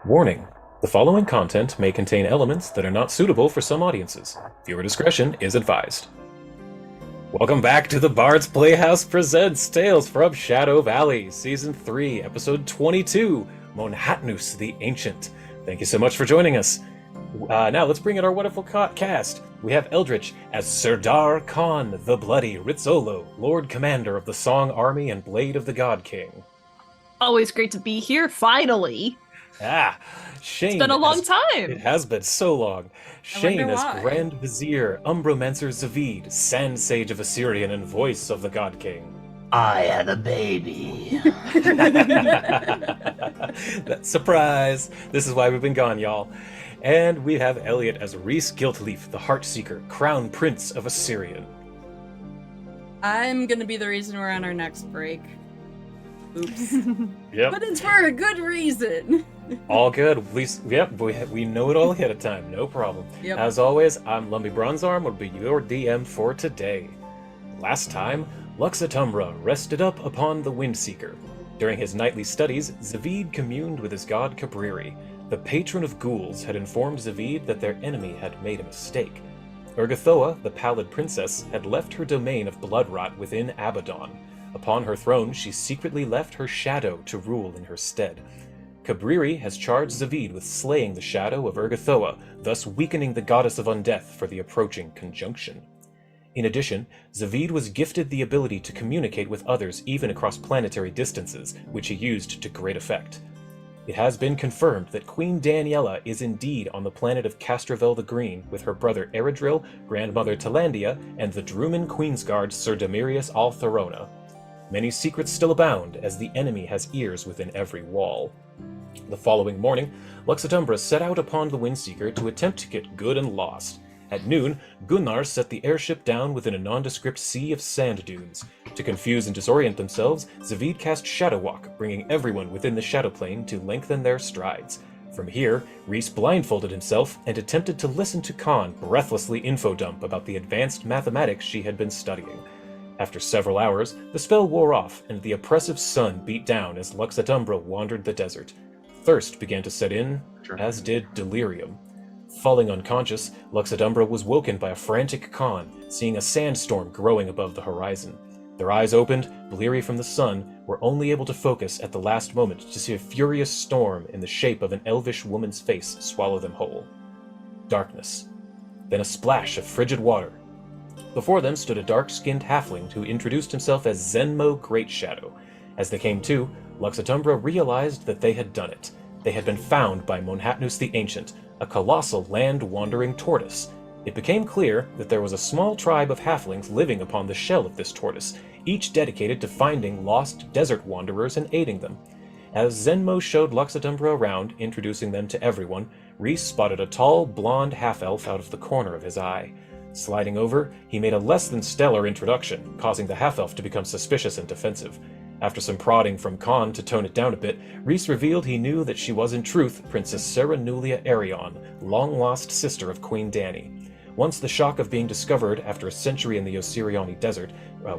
Warning: the following content may contain elements that are not suitable for some audiences. Viewer discretion is advised. Welcome back to the Bard's Playhouse presents Tales from Shadow Valley, Season 3, Episode 22, Monhatnus the Ancient. Thank you so much for joining us. Now let's bring in our wonderful cast. We have Eldritch as Serdar Khan, the Bloody Rizzolo, Lord Commander of the Song Army and Blade of the God King. Always great to be here, finally. Shane. It's been a long time. It has been so long. Shane as why. Grand Vizier, Umbromancer Zavid, Sand Sage of Assyrian, and voice of the God King. I had a baby. That surprise! This is why we've been gone, y'all. And we have Elliot as Reese Giltleaf, the Heartseeker, Crown Prince of Assyrian. I'm gonna be the reason we're on our next break. Oops. Yep. But it's for a good reason. All good. At least, yep, we know it all ahead of time. No problem. Yep. As always, I'm Lumby Bronzearm, will be your DM for today. Last time, Lux Et Umbra rested up upon the Windseeker. During his nightly studies, Zavid communed with his god Cabriri. The patron of ghouls had informed Zavid that their enemy had made a mistake. Urgathoa, the pallid princess, had left her domain of bloodrot within Abaddon. Upon her throne, she secretly left her shadow to rule in her stead. Cabriri has charged Zavid with slaying the shadow of Urgathoa, thus weakening the goddess of undeath for the approaching conjunction. In addition, Zavid was gifted the ability to communicate with others even across planetary distances, which he used to great effect. It has been confirmed that Queen Daniela is indeed on the planet of Castrovel the Green with her brother Eredril, grandmother Talandia, and the Druman Queensguard Sir Demirius Altherona. Many secrets still abound, as the enemy has ears within every wall. The following morning, Lux Et Umbra set out upon the Windseeker to attempt to get good and lost. At noon, Gunnar set the airship down within a nondescript sea of sand dunes. To confuse and disorient themselves, Zavid cast Shadow Walk, bringing everyone within the shadow plane to lengthen their strides. From here, Reese blindfolded himself and attempted to listen to Khan breathlessly infodump about the advanced mathematics she had been studying. After several hours, the spell wore off, and the oppressive sun beat down as Lux Et Umbra wandered the desert. Thirst began to set in, as did delirium. Falling unconscious, Lux Et Umbra was woken by a frantic Khan, seeing a sandstorm growing above the horizon. Their eyes opened, bleary from the sun, were only able to focus at the last moment to see a furious storm in the shape of an elvish woman's face swallow them whole. Darkness. Then a splash of frigid water. Before them stood a dark-skinned halfling who introduced himself as Zenmo Greatshadow. As they came to, Lux Et Umbra realized that they had done it. They had been found by Monhatnus the Ancient, a colossal land-wandering tortoise. It became clear that there was a small tribe of halflings living upon the shell of this tortoise, each dedicated to finding lost desert wanderers and aiding them. As Zenmo showed Lux Et Umbra around, introducing them to everyone, Reese spotted a tall, blonde half-elf out of the corner of his eye. Sliding over, he made a less than stellar introduction, causing the half-elf to become suspicious and defensive. After some prodding from Khan to tone it down a bit, Reese revealed he knew that she was in truth Princess Sarenulia Erion, long-lost sister of Queen Dani. Once the shock of being discovered after a century in the Osiriani desert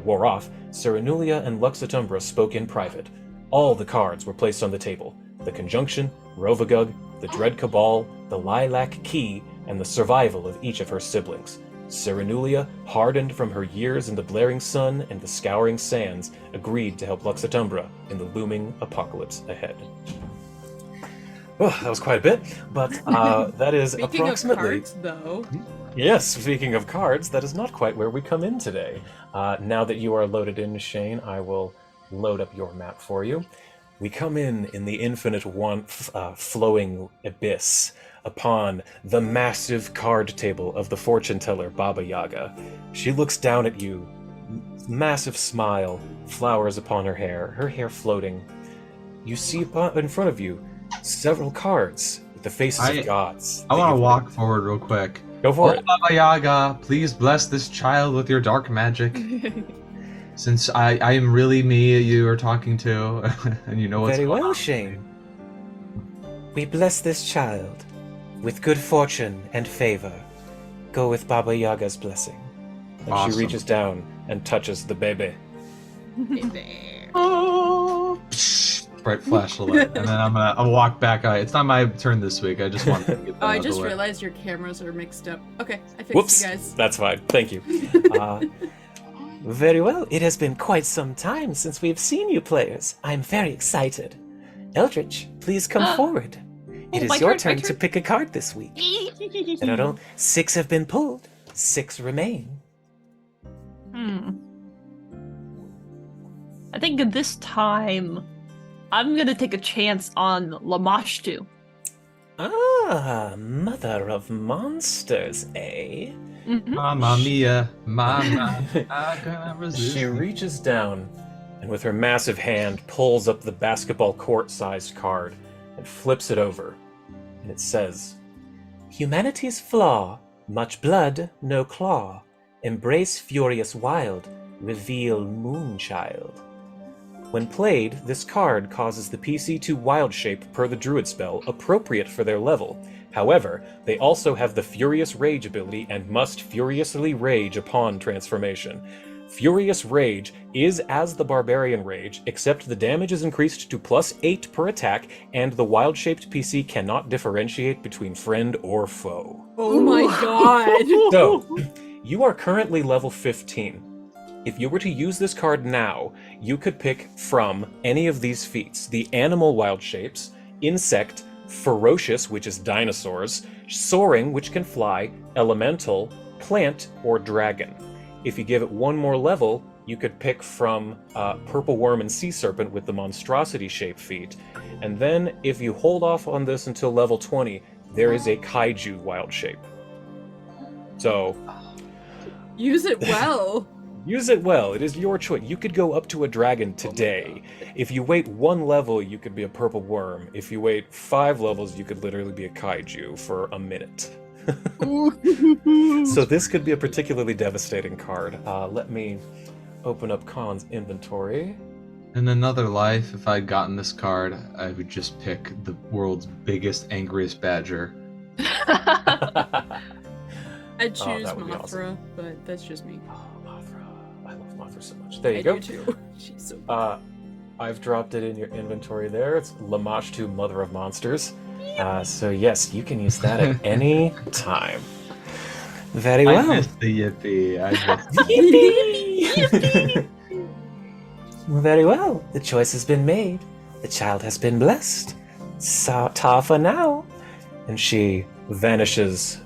wore off, Sarenulia and Lux Et Umbra spoke in private. All the cards were placed on the table: the Conjunction, Rovagug, the Dread Cabal, the Lilac Key, and the survival of each of her siblings. Sarenulia, hardened from her years in the blaring sun and the scouring sands, agreed to help Lux Et Umbra in the looming apocalypse ahead. Oh, that was quite a bit, but that is Speaking approximately... of cards, though. Yes, speaking of cards, that is not quite where we come in today. Now that you are loaded in, Shane, I will load up your map for you. We come in the infinite flowing abyss upon the massive card table of the fortune teller Baba Yaga. She looks down at you, massive smile, flowers upon her hair floating. You see in front of you several cards with the faces of gods. I want to walk forward real quick. Go for it. Baba Yaga, please bless this child with your dark magic. Since I am really me you are talking to, and you know what's Very going well, on. Shane. We bless this child with good fortune and favor. Go with Baba Yaga's blessing. And Awesome. she reaches down and touches the baby. Hey there. Oh, psh, bright flashlight, and then I'll walk back. It's not my turn this week. I just wanted to get that Oh, out I of the just way. realized your cameras are mixed up. Okay, I fixed Whoops. you guys. That's fine. Thank you. Very well. It has been quite some time since we've seen you players. I'm very excited. Eldritch, please come forward. It is my your turn, my turn to turn. pick a card this week. Ta-da-dum. 6 have been pulled. 6 remain. I think this time I'm gonna take a chance on Lamashtu. Ah, mother of monsters, eh? Mamma mia, mama, I cannot resist. She reaches down and with her massive hand pulls up the basketball court-sized card and flips it over. And it says, Humanity's flaw, much blood, no claw. Embrace furious wild, reveal Moonchild. when played, this card causes the PC to wild shape per the druid spell, appropriate for their level. However, they also have the Furious Rage ability and must furiously rage upon transformation. Furious Rage is as the Barbarian Rage, except the damage is increased to +8 per attack, and the wild-shaped PC cannot differentiate between friend or foe. Oh my god! So, you are currently level 15. If you were to use this card now, you could pick from any of these feats: the Animal Wild Shapes, Insect, Ferocious, which is dinosaurs, Soaring, which can fly, Elemental, Plant, or Dragon. If you give it one more level, you could pick from Purple Worm and Sea Serpent with the Monstrosity Shape feat. And then, if you hold off on this until level 20, there is a Kaiju Wild Shape. So, Use it well. use it well. It is your choice. You could go up to a dragon today. If you wait one level, you could be a purple worm. If you wait 5 levels, you could literally be a kaiju for a minute. So this could be a particularly devastating card. Let me open up Khan's inventory. In another life, if I'd gotten this card, I would just pick the world's biggest, angriest badger. I'd choose that would be Mothra, awesome. but that's just me. Oh, Mothra. I love Mothra so much. There you I go. do too. She's so good. I've dropped it in your inventory there. It's Lamashtu, Mother of Monsters. So yes, you can use that at any time. Very I well. missed the yippee. I missed Very well. The choice has been made. The child has been blessed. So, ta for now. And she vanishes.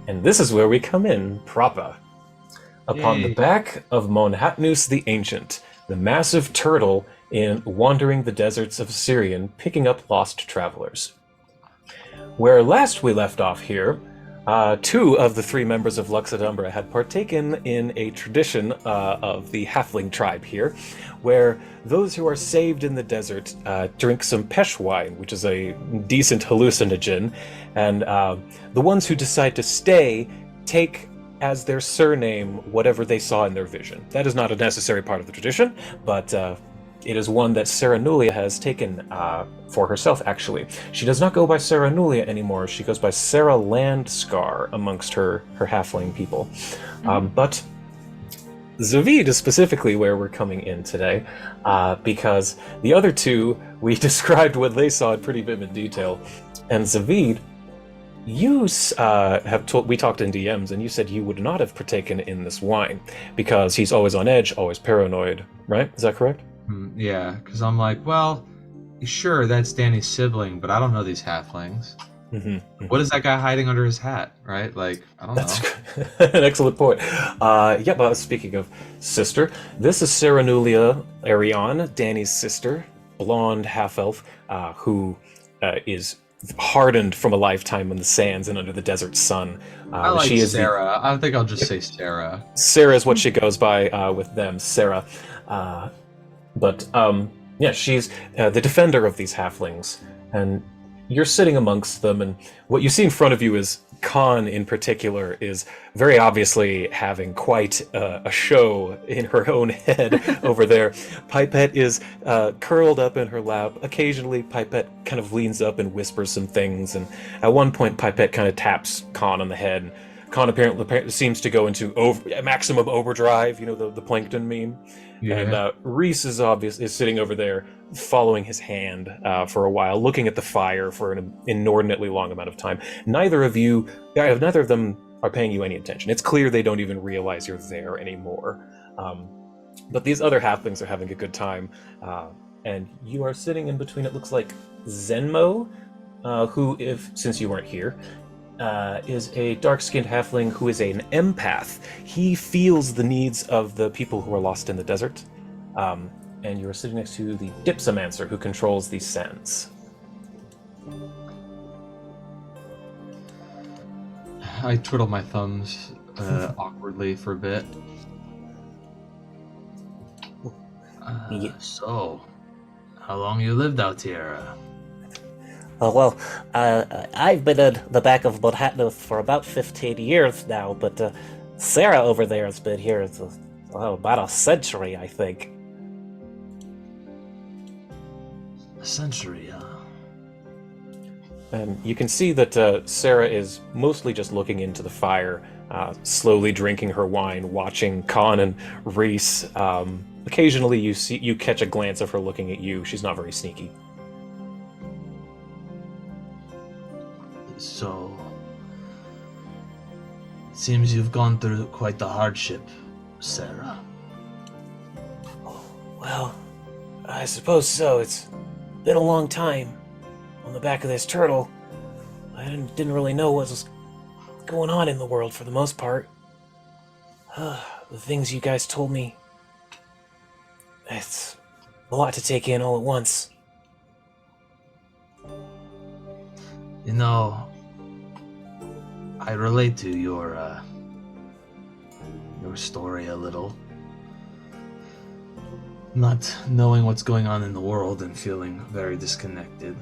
And this is where we come in, proper. Upon the Yay. back of Monhatnus the Ancient, the massive turtle in wandering the deserts of Syrian, picking up lost travelers. Where last we left off here, 2 of the 3 members of Lux Et Umbra had partaken in a tradition of the halfling tribe here, where those who are saved in the desert drink some pesh wine, which is a decent hallucinogen, and the ones who decide to stay take as their surname whatever they saw in their vision. That is not a necessary part of the tradition, but it is one that Sarenulia has taken for herself, actually. She does not go by Sarenulia anymore. She goes by Sarah Landscar amongst her halfling people. But Zavid is specifically where we're coming in today, because the other 2, we described what they saw in pretty vivid detail. And Zavid, you we talked in DMs, and you said you would not have partaken in this wine because he's always on edge, always paranoid, right? Is that correct? Yeah, because I'm like, well, sure, that's Danny's sibling, but I don't know these halflings. What is that guy hiding under his hat, right? Like, I don't That's know. an excellent point. Yeah, but speaking of sister, this is Sarenulia Erion, Danny's sister, blonde half-elf, who is hardened from a lifetime in the sands and under the desert sun. I like she is Sarah. I think I'll just say Sarah. Sarah is what she goes by with them, Sarah. But yeah, she's the defender of these halflings, and you're sitting amongst them, and what you see in front of you is Khan in particular is very obviously having quite a show in her own head over there. Pipette is curled up in her lap. Occasionally, Pipette kind of leans up and whispers some things, and at one point, Pipette kind of taps Khan on the head. And Khan apparently seems to go into maximum overdrive, you know, the plankton meme. Yeah. And Reese is sitting over there, following his hand for a while, looking at the fire for an inordinately long amount of time. Neither of them are paying you any attention. It's clear they don't even realize you're there anymore. But these other halflings are having a good time, and you are sitting in between, it looks like, Zenmo, who, since you weren't here, is a dark-skinned halfling who is an empath. He feels the needs of the people who are lost in the desert. And you are sitting next to the Dipsomancer, who controls the sands. I twiddle my thumbs awkwardly for a bit. So, how long you lived out here? I've been in the back of Monhatnus for about 15 years now, but Sarah over there has been here about a century, I think. A century, huh? And you can see that Sarah is mostly just looking into the fire, slowly drinking her wine, watching Khan and Reese. Occasionally you catch a glance of her looking at you. She's not very sneaky. So, it seems you've gone through quite the hardship, Sarah. Well, I suppose so. It's been a long time on the back of this turtle. I didn't really know what was going on in the world for the most part. The things you guys told me, it's a lot to take in all at once. You know, I relate to your story a little. Not knowing what's going on in the world and feeling very disconnected.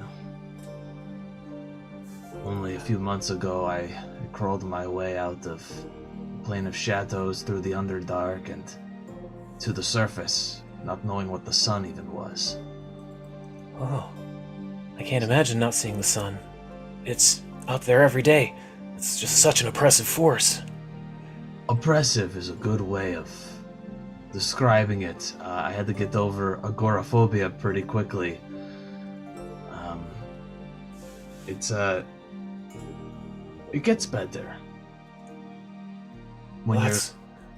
Only a few months ago, I crawled my way out of the Plain of Shadows through the Underdark and to the surface, not knowing what the sun even was. Oh, I can't imagine not seeing the sun. It's up there every day. It's just such an oppressive force. Oppressive is a good way of describing it. I had to get over agoraphobia pretty quickly. It gets better. Well, that's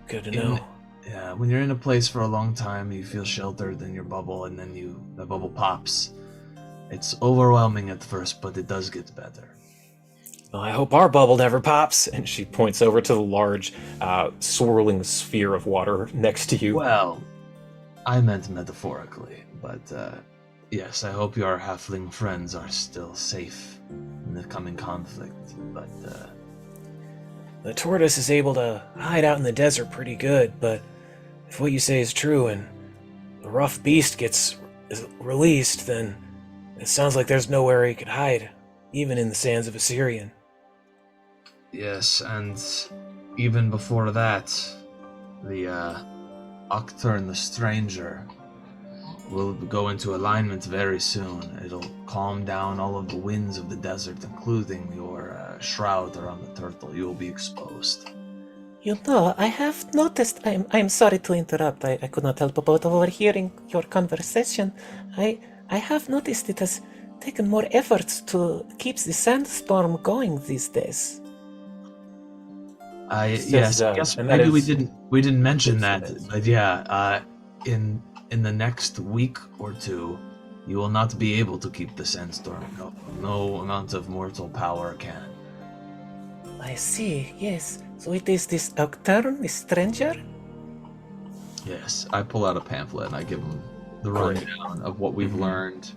good to know. Yeah, when you're in a place for a long time, you feel sheltered in your bubble, and then the bubble pops. It's overwhelming at first, but it does get better. Well, I hope our bubble never pops. And she points over to the large, swirling sphere of water next to you. Well, I meant metaphorically, but yes, I hope your halfling friends are still safe in the coming conflict, but the tortoise is able to hide out in the desert pretty good, but if what you say is true and the rough beast is released, then it sounds like there's nowhere he could hide, even in the sands of Assyrian. yes, and even before that, the Octurne the Stranger will go into alignment very soon. It'll calm down all of the winds of the desert, including your shroud around the turtle. You will be exposed. You know, I have noticed, I'm sorry to interrupt, I could not help about overhearing your conversation. I have noticed it has taken more efforts to keep the sandstorm going these days. Yes, I guess maybe we didn't mention that, but yeah, in the next week or two, you will not be able to keep the sandstorm going. No amount of mortal power can. I see, yes. So it is this Octurne, the stranger? Yes, I pull out a pamphlet and I give them the rundown of what we've learned.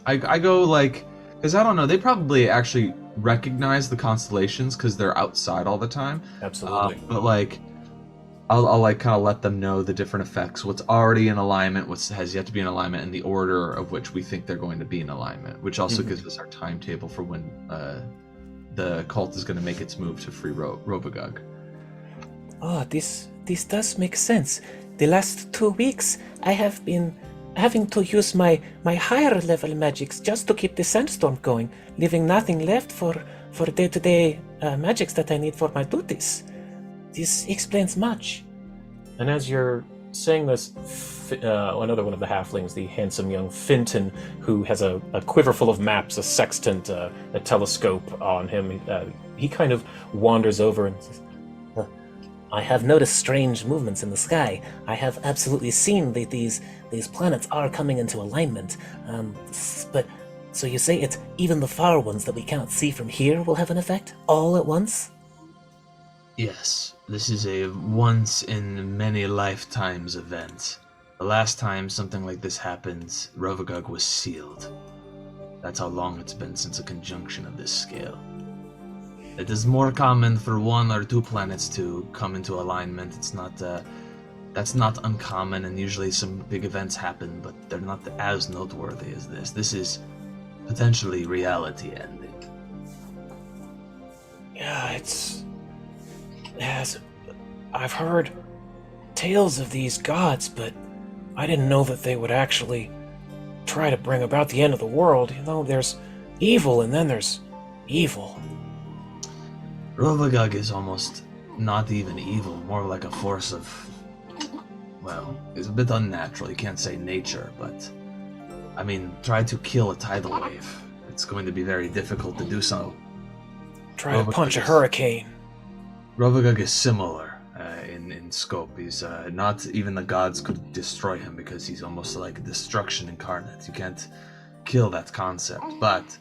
I go like, because I don't know, they probably actually recognize the constellations because they're outside all the time. Absolutely. But like, I'll like kind of let them know the different effects, what's already in alignment, what has yet to be in alignment, and the order of which we think they're going to be in alignment, which also gives us our timetable for when the cult is going to make its move to free Robogug. Oh, this does make sense. The last 2 weeks, I have been having to use my higher level magics just to keep the sandstorm going, leaving nothing left for day-to-day magics that I need for my duties. This explains much. And as you're saying this, another one of the halflings, the handsome young Finton, who has a quiver full of maps, a sextant, a telescope on him. He kind of wanders over and says, I have noticed strange movements in the sky. I have absolutely seen that these planets are coming into alignment. But so you say it's even the far ones that we cannot see from here will have an effect all at once? Yes, this is a once in many lifetimes event. The last time something like this happened, Rovagug was sealed. That's how long it's been since a conjunction of this scale. It is more common for 1 or 2 planets to come into alignment. That's not uncommon, and usually some big events happen, but they're not as noteworthy as this. This is potentially reality ending. Yeah, I've heard tales of these gods, but I didn't know that they would actually try to bring about the end of the world. You know, there's evil and then there's evil. Rovagug is almost not even evil, more like a force of, well, it's a bit unnatural. You can't say nature, but I mean, try to kill a tidal wave. It's going to be very difficult to do so. Try to punch a hurricane. Rovagug is similar in scope. He's not even the gods could destroy him because he's almost like destruction incarnate. You can't kill that concept, but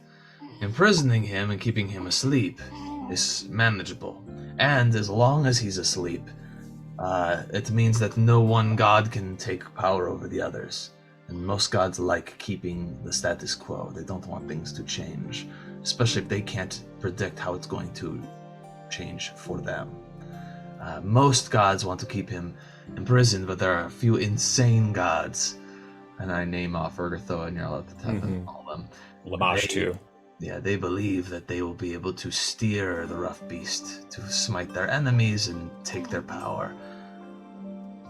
imprisoning him and keeping him asleep is manageable. And as long as he's asleep, it means that no one god can take power over the others. And most gods like keeping the status quo. They don't want things to change, especially if they can't predict how it's going to change for them. Most gods want to keep him imprisoned, but there are a few insane gods. And I name off Urgatho, and you're allowed to tell them all them. Lamash too. Yeah, they believe that they will be able to steer the rough beast to smite their enemies and take their power.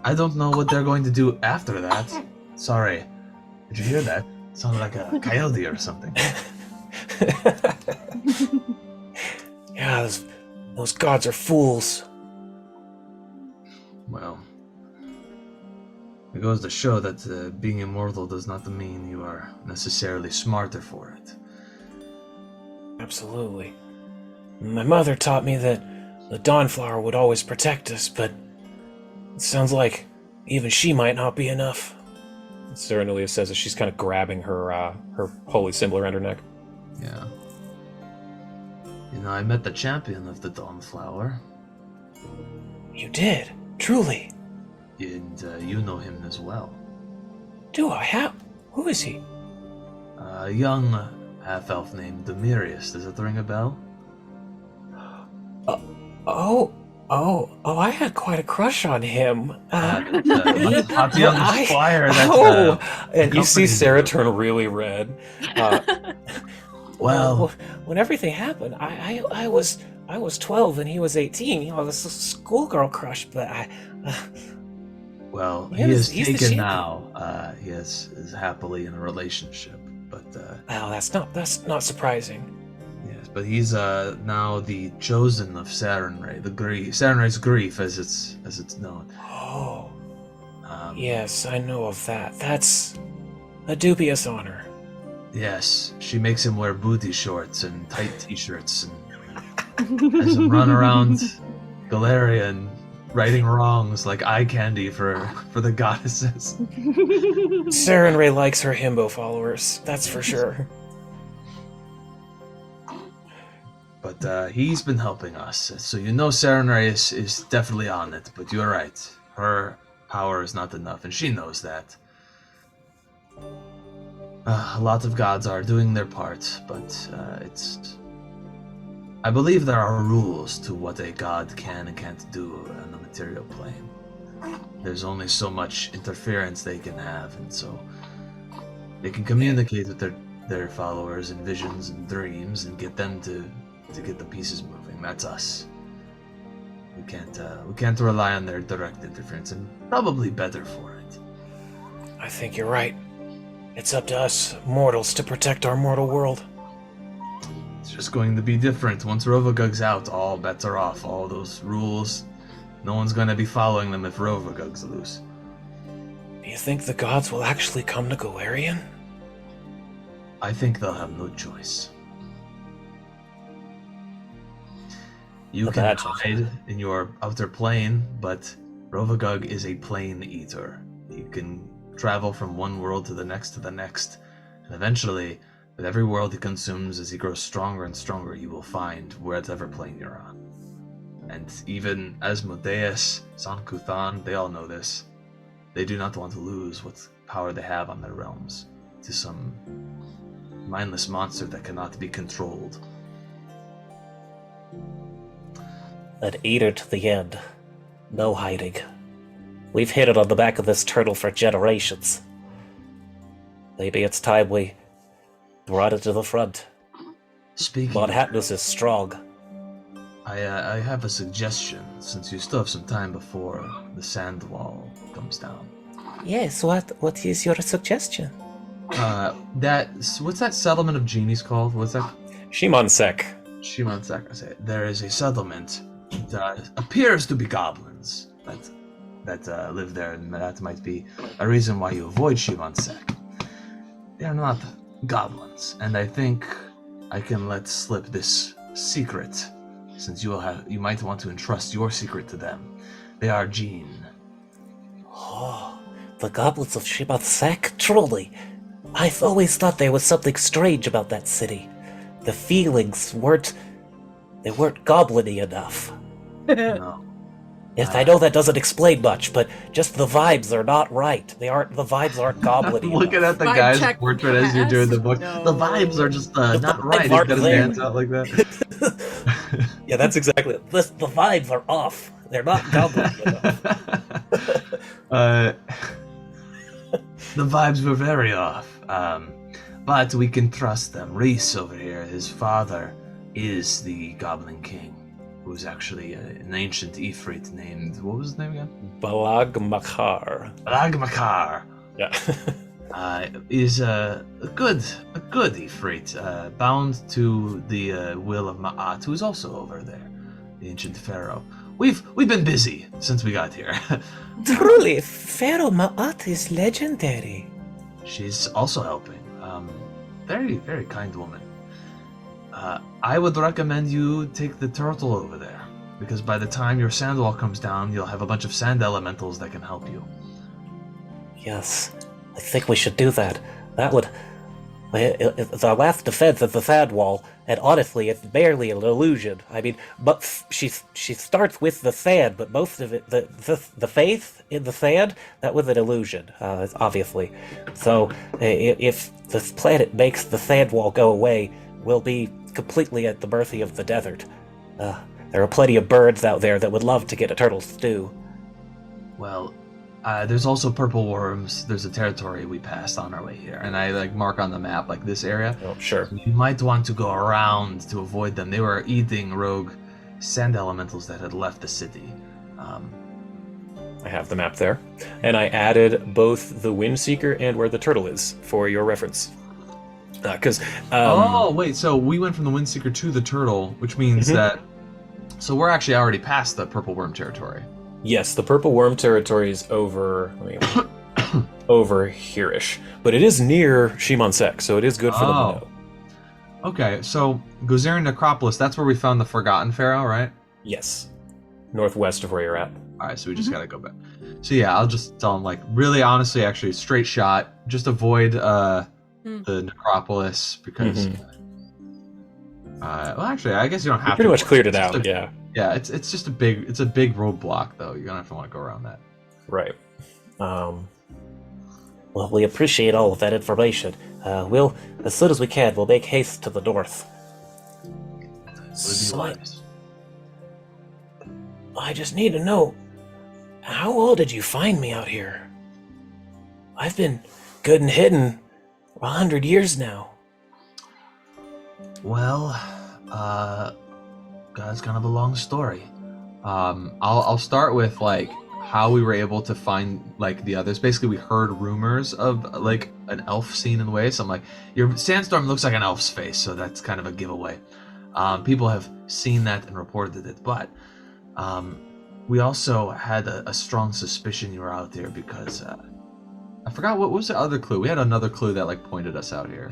I don't know what they're going to do after that. Sorry. Did you hear that? It sounded like a coyote or something. Yeah, those gods are fools. Well, it goes to show that being immortal does not mean you are necessarily smarter for it. Absolutely. My mother taught me that the Dawnflower would always protect us, but it sounds like even she might not be enough. Sarenulia says as she's kind of grabbing her holy symbol around her neck. Yeah. You know, I met the champion of the Dawnflower. You did? Truly? And you know him as well. Do I? How? Who is he? A young half-elf named Demirius. Does it ring a bell? I had quite a crush on him. Hot young squire. And you see Sarah turn really red. Well, when everything happened, I was 12 and he was 18. You know, this schoolgirl crush, but well, Yeah, he is he's the taken champion. now. He is happily in a relationship, but well, that's not surprising. yes, but he's now the chosen of Sarenrae, Sarenrae's grief, as it's known. Oh, yes, I know of that. That's a dubious honor. Yes, she makes him wear booty shorts and tight t-shirts and has him run around Galeria and righting wrongs like eye candy for the goddesses. Sarenrae likes her himbo followers, that's for sure. But he's been helping us, so you know Sarenrae is definitely on it, but you're right. Her power is not enough, and she knows that. A lot of gods are doing their part, but I believe there are rules to what a god can and can't do on the material plane. There's only so much interference they can have, and so they can communicate with their followers in visions and dreams and get them to get the pieces moving. That's us. We can't rely on their direct interference, and probably better for it. I think you're right. It's up to us mortals to protect our mortal world. It's just going to be different. Once Rovagug's out, all bets are off. All those rules, no one's going to be following them if Rovagug's loose. Be You think the gods will actually come to Galarian? I think they'll have no choice. You can Imagine. hide in your outer plane, but Rovagug is a plane eater. He can travel from one world to the next, and eventually, with every world he consumes, as he grows stronger and stronger, you will find whatever plane you're on. And even Asmodeus, San Kuthan, they all know this. They do not want to lose what power they have on their realms to some mindless monster that cannot be controlled. An eater to the end. No hiding. We've hid it on the back of this turtle for generations. Maybe it's time we brought it to the front. Speaking Monhatnus is strong. I have a suggestion, since you still have some time before the sand wall comes down. Yes, what is your suggestion? What's that settlement of genies called? What's that? Shimonsek. Shimansek, I say. There is a settlement that appears to be goblins that live there, and that might be a reason why you avoid Shimansek. They are not goblins, and I think I can let slip this secret, since you might want to entrust your secret to them. They are Jean. Oh, the goblins of Shimansek? Truly. I've always thought there was something strange about that city. The feelings weren't goblin-y enough. No. Yes, I know that doesn't explain much, but just the vibes are not right. The vibes aren't goblin-y Looking enough. at the Vibe guy's check portrait as you're doing the book, passed? the No. vibes are just The not vibes right. He's aren't got his there. hands out like that. Yeah, that's exactly it. The vibes are off. They're not goblin-y enough. The vibes were very off, but we can trust them. Reese over here, his father, is the Goblin King, who's actually an ancient Ifrit named, what was his name again? Balagmakar. Ragmakar. Yeah. Is a good Ifrit, bound to the will of Ma'at, who is also over there, the ancient pharaoh. We've been busy since we got here. Truly, Pharaoh Ma'at is legendary. She's also helping. Very, very kind woman. I would recommend you take the turtle over there, because by the time your sand wall comes down, you'll have a bunch of sand elementals that can help you. Yes, I think we should do that. That would... It's our last defense of the Thad Wall, and honestly, it's barely an illusion. I mean, but she starts with the sand, but most of it, the faith in the sand, that was an illusion, obviously. So, if this planet makes the Thad Wall go away, we'll be completely at the mercy of the desert. There are plenty of birds out there that would love to get a turtle stew. Well, there's also purple worms. There's a territory we passed on our way here, and I mark on the map this area. Oh, sure. You might want to go around to avoid them. They were eating rogue sand elementals that had left the city. I have the map there. And I added both the Windseeker and where the turtle is for your reference. Because oh, wait, so we went from the Windseeker to the turtle, which means that... So we're actually already past the purple worm territory. yes, the purple worm territory is over over here-ish. But it is near Shimonsek, so it is good for them to know. Okay, so Gozerian Necropolis, that's where we found the Forgotten Pharaoh, right? Yes. Northwest of where you're at. Alright, so we just gotta go back. So yeah, I'll just tell him, really honestly, actually, straight shot. Just avoid the Necropolis, because... well, actually, I guess you don't have to. Pretty much cleared it It's just out, a- yeah. Yeah, it's just a big roadblock, though. You're gonna have to want to go around that. Right. Well, we appreciate all of that information. We'll, as soon as we can, we'll make haste to the north. Would be So wise. I just need to know, how all did you find me out here? I've been good and hidden for 100 years now. Well, that's kind of a long story. I'll start with how we were able to find the others. Basically, we heard rumors of an elf scene in the way. So I'm like, your sandstorm looks like an elf's face, so that's kind of a giveaway. People have seen that and reported it, but we also had a strong suspicion you were out there because I forgot what was the other clue. We had another clue that like pointed us out here.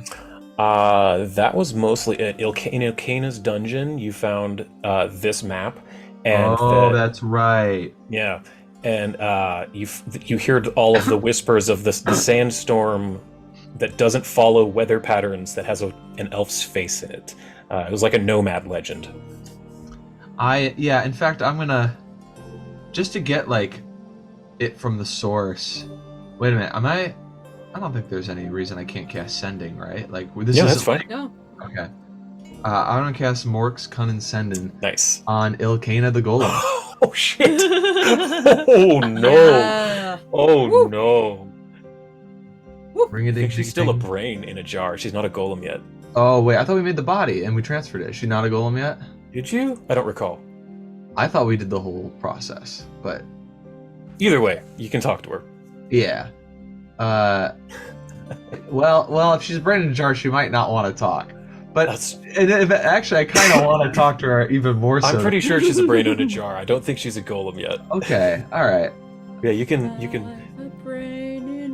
That was mostly in Ilkana's dungeon. You found this map, and That's right. yeah, and you heard all of the whispers of the sandstorm that doesn't follow weather patterns, that has an elf's face in it. It was like a nomad legend. In fact, I'm gonna just to get like it from the source. Wait a minute, I don't think there's any reason I can't cast Sending, right? Like this Yeah, is that's fine. No. Okay. I'm gonna cast Mork's Condescending Nice. on Ilkana the Golem. Oh shit! Oh no! Yeah. Oh Woo. no! Ring a I ding think she's ding still a ding. brain in a jar. She's not a golem yet. Oh wait, I thought we made the body and we transferred it. Is she not a golem yet? Did you? I don't recall. I thought we did the whole process, but Either way, you can talk to her. yeah. Well, if she's a brain in a jar, she might not want to talk. But actually, I kind of want to talk to her even more so. I'm pretty sure she's a brain in a jar. I don't think she's a golem yet. Okay, all right. Yeah, you can.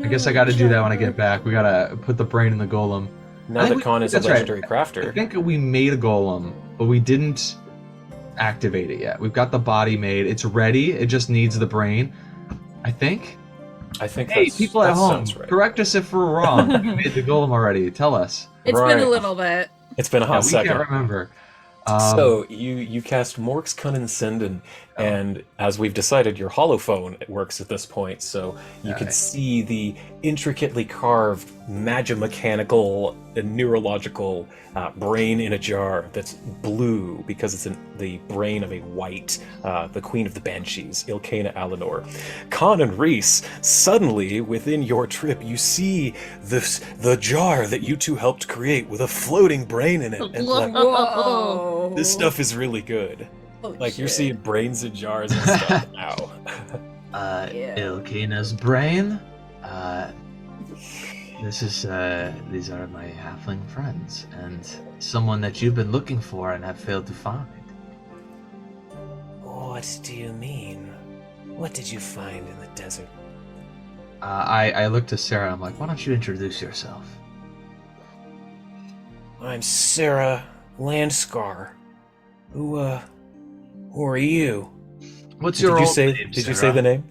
I guess I got to do that when I get back. We gotta put the brain in the golem. Now that Khan is a that's right. legendary I crafter. think we made a golem, but we didn't activate it yet. We've got the body made. It's ready. It just needs the brain. I think. Hey, people at home, sounds right. correct us if we're wrong. We made the golem already. Tell us. It's Right. been a little bit. It's been a hot We second. can't remember. So you cast Mork's Condescending, and as we've decided, your holophone works at this point, so you can see the intricately carved magimechanical and neurological brain in a jar that's blue because it's the brain of a white, the queen of the banshees, Ilkana Alinor. Khan and Reese, suddenly within your trip, you see the jar that you two helped create with a floating brain in it, and like, Whoa. this stuff is really good. Oh, Like you're shit. seeing brains in jars and stuff now. Yeah. Ilkana's brain. These are my halfling friends, and someone that you've been looking for and have failed to find. What do you mean? What did you find in the desert? I looked to Sarah. I'm like, Why don't you introduce yourself? I'm Sarah Landscar. Who are you? what's your Did you old say? name, Did you say Sarah? the name?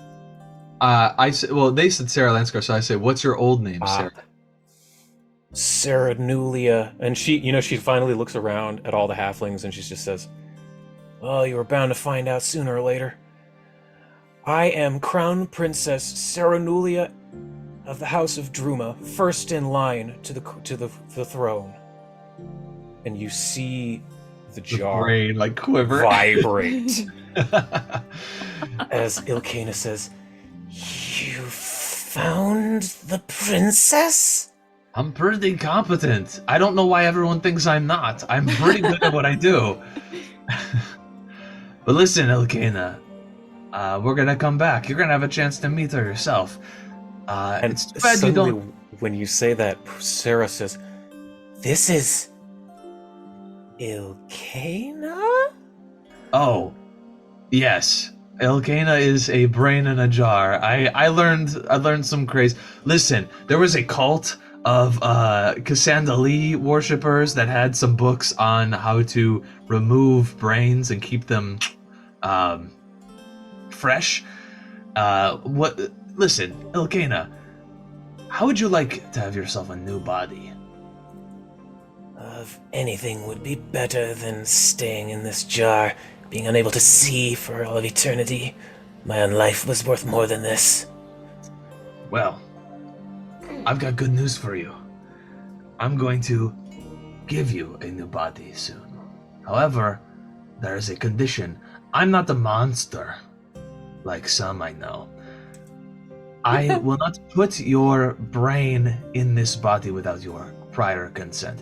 Well, they said Sarah Lanskar, so I say, what's your old name, Sarah? Sarenulia. And she finally looks around at all the halflings and she just says, Oh, you were bound to find out sooner or later. I am Crown Princess Sarenulia of the House of Druma, first in line to the throne. And you see the The jar brain, like, quiver. vibrate. As Ilkana says, You found the princess? I'm pretty competent. I don't know why everyone thinks I'm not. I'm pretty good at what I do. But listen, Ilkana, we're gonna come back. You're gonna have a chance to meet her yourself. And It's too bad you suddenly, don't. when you say that, Sarah says, This is Ilkana? Oh, yes. Ilkana is a brain in a jar. I learned some craze. Listen, there was a cult of Cassandra Lee worshippers that had some books on how to remove brains and keep them fresh. Listen, Ilkana, how would you like to have yourself a new body? Anything would be better than staying in this jar, being unable to see for all of eternity. My own life was worth more than this. Well, I've got good news for you. I'm going to give you a new body soon. However, there is a condition. I'm not a monster, like some I know. I will not put your brain in this body without your prior consent.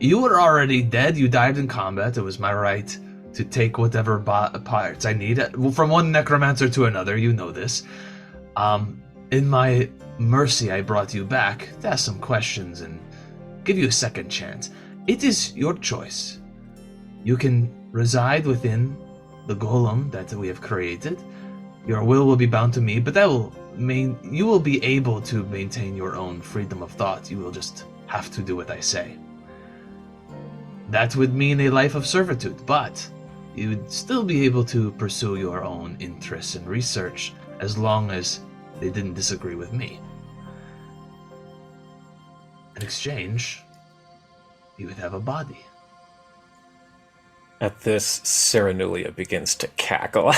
You were already dead. You died in combat. It was my right to take whatever parts I need from one necromancer to another. You know this. In my mercy, I brought you back to ask some questions and give you a second chance. It is your choice. You can reside within the golem that we have created. Your will be bound to me, but that will you will be able to maintain your own freedom of thought. You will just have to do what I say. That would mean a life of servitude, but you would still be able to pursue your own interests and research as long as they didn't disagree with me. In exchange, you would have a body. At this, Sarenulia begins to cackle.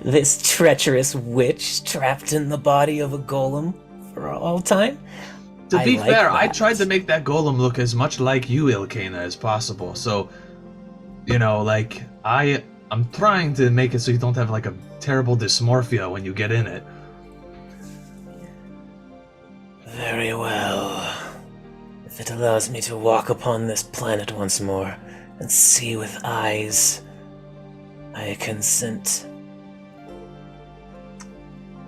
This treacherous witch trapped in the body of a golem for all time? To be like fair, I that. tried to make that golem look as much like you, Ilkana, as possible. So, you know, like, I'm trying to make it so you don't have, like, a terrible dysmorphia when you get in it. Very well. If it allows me to walk upon this planet once more and see with eyes, I consent.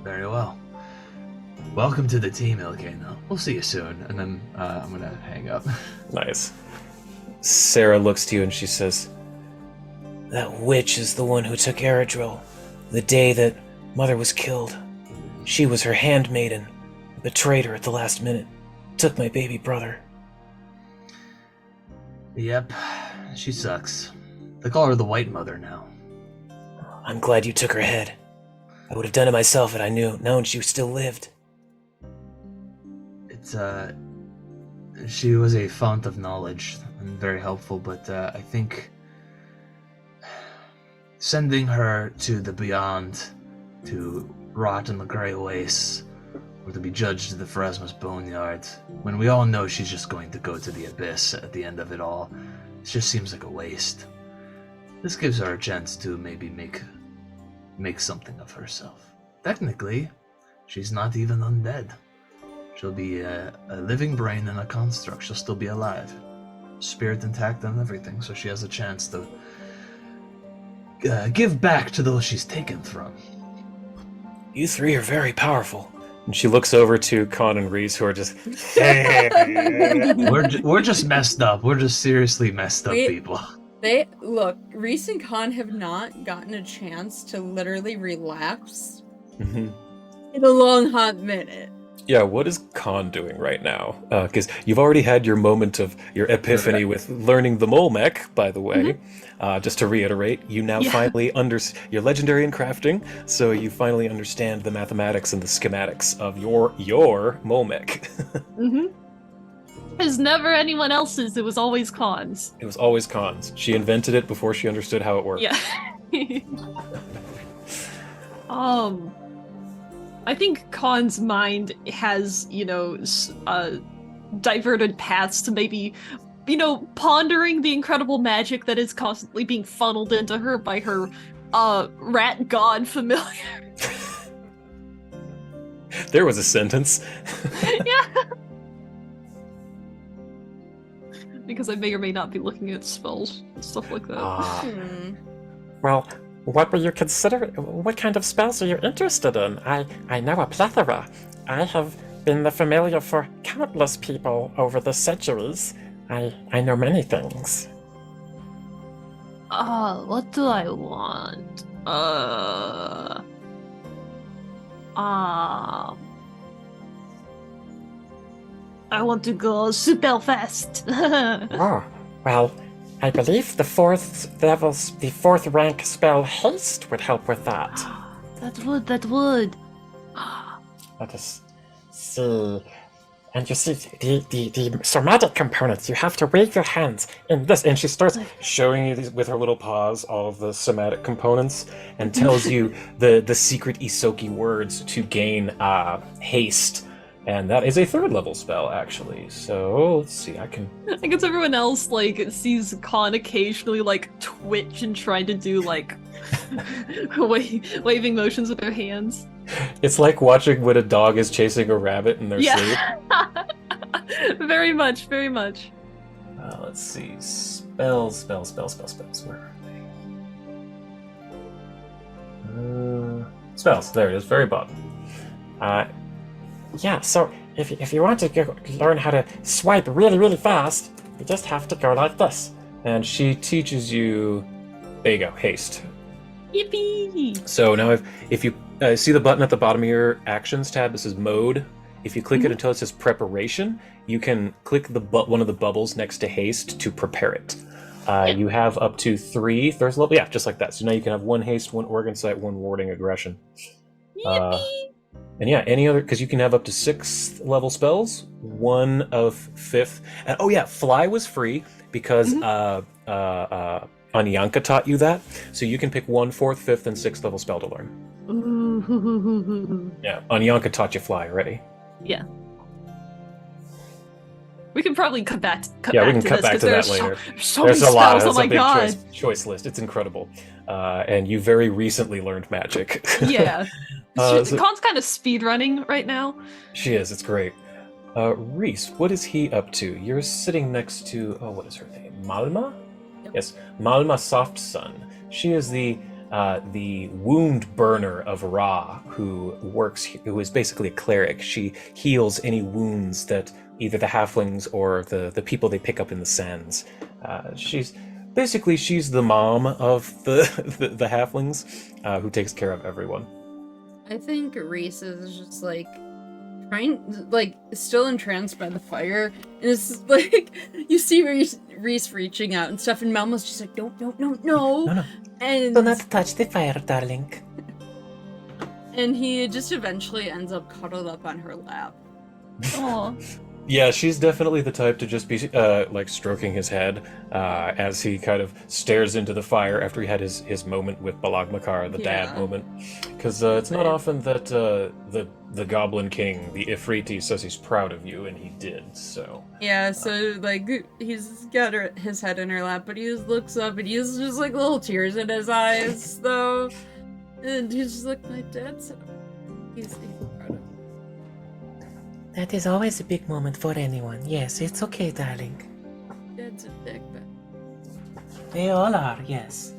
Very well. Welcome to the team, Ilkana. We'll see you soon. And then I'm gonna hang up. Nice. Sarah looks to you and she says, That witch is the one who took Eridril, the day that Mother was killed. She was her handmaiden, betrayed her at the last minute, took my baby brother. Yep, she sucks. They call her the White Mother now. I'm glad you took her head. I would have done it myself had I known she still lived. She was a font of knowledge and very helpful, but I think sending her to the beyond to rot in the Grey Wastes or to be judged to the Pharasma's Boneyard, when we all know she's just going to go to the abyss at the end of it all, it just seems like a waste. This gives her a chance to maybe make something of herself. Technically, she's not even undead. She'll be a living brain in a construct. She'll still be alive. Spirit intact and everything, so she has a chance to give back to those she's taken from. You three are very powerful. and she looks over to Con and Reese, who are just. We're just messed up. We're just seriously messed up people. Reese and Con have not gotten a chance to literally relax in a long hot minute. Yeah, what is Con doing right now? Because you've already had your moment of your epiphany with learning the mole mech, by the way. Just to reiterate, you now finally you're legendary in crafting, so you finally understand the mathematics and the schematics of your mole mech. It was never anyone else's, it was always Con's. It was always Con's. She invented it before she understood how it worked. Yeah. I think Con's mind has, diverted paths to maybe, pondering the incredible magic that is constantly being funneled into her by her, rat god familiar. There was a sentence. Yeah. Because I may or may not be looking at spells and stuff like that. Well, what were you considering? What kind of spells are you interested in? I know a plethora. I have been the familiar for countless people over the centuries. I know many things. What do I want? I want to go super fast. Oh, well, I believe the fourth rank spell Haste would help with that. That would. Let us see. And you see, the somatic components, you have to wave your hands in this. And she starts showing you these, with her little paws, all of the somatic components, and tells you the secret Isoki words to gain haste. And that is a 3rd level spell, actually. So, let's see, I guess everyone else, sees Con occasionally, twitch and try to do, waving motions with their hands. It's like watching when a dog is chasing a rabbit in their sleep. Very much, very much. Let's see. Spells. Where are they? Spells. There it is, very bottom. Yeah, so if you want to learn how to swipe really, really fast, you just have to go like this. And she teaches you... There you go, haste. Yippee! So now if you see the button at the bottom of your actions tab? This is mode. If you click it until it says preparation, you can click one of the bubbles next to haste to prepare it. You have up to 3 thirst level. Yeah, just like that. So now you can have 1 haste, 1 organ sight, 1 warding aggression. And yeah, any other, because you can have up to 6th level spells, 1 of 5th. And oh yeah, fly was free because Anyanka taught you that. So you can pick 1 4th, 5th, and 6th level spell to learn. Ooh. Yeah, Anyanka taught you fly already. Yeah. We can probably cut back to that later. So There's many a lot. spells, It's oh my a big god. choice list. It's incredible. And you very recently learned magic. Yeah. So- Khan's kind of speedrunning right now. She is. It's great. Reese, what is he up to? You're sitting next to, what is her name? Malma? Yep. Yes, Malma Soft Sun. She is the wound burner of Ra, who is basically a cleric. She heals any wounds that either the halflings or the people they pick up in the sands. She's the mom of the halflings, who takes care of everyone. I think Reese is just like still entranced by the fire, and it's like you see Reese reaching out and stuff, and Malma's just like, no, No. and Do not touch the fire, darling. and he just eventually ends up cuddled up on her lap. Aw. Yeah, she's definitely the type to just be stroking his head as he kind of stares into the fire after he had his moment with Balagmakar, the dad moment. Because it's not often that the Goblin King, the Ifriti, says he's proud of you, and he did. So Yeah, so like he's got his head in her lap, but he just looks up and he's just like little tears in his eyes, though, and he's just like, my dad said he's proud of me. That is always a big moment for anyone. Yes, it's okay, darling. Dad's a dick, but They all are, yes.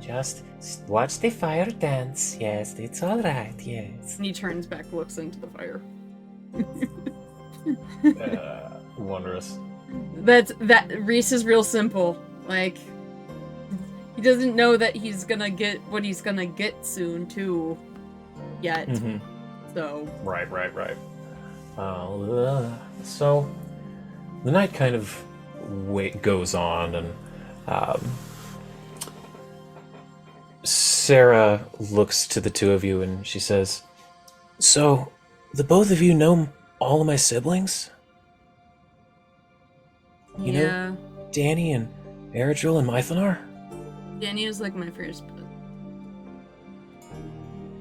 Just watch the fire dance. Yes, it's all right. Yes. and he turns back, looks into the fire. wondrous. That Reese is real simple. Like, he doesn't know that he's gonna get what he's gonna get soon too, yet. Mm-hmm. So Right. So the night kind of goes on, and Sarah looks to the two of you and she says, "So, the both of you know all of my siblings? You know Danny and Eridril and Mythonar? Danny is like my first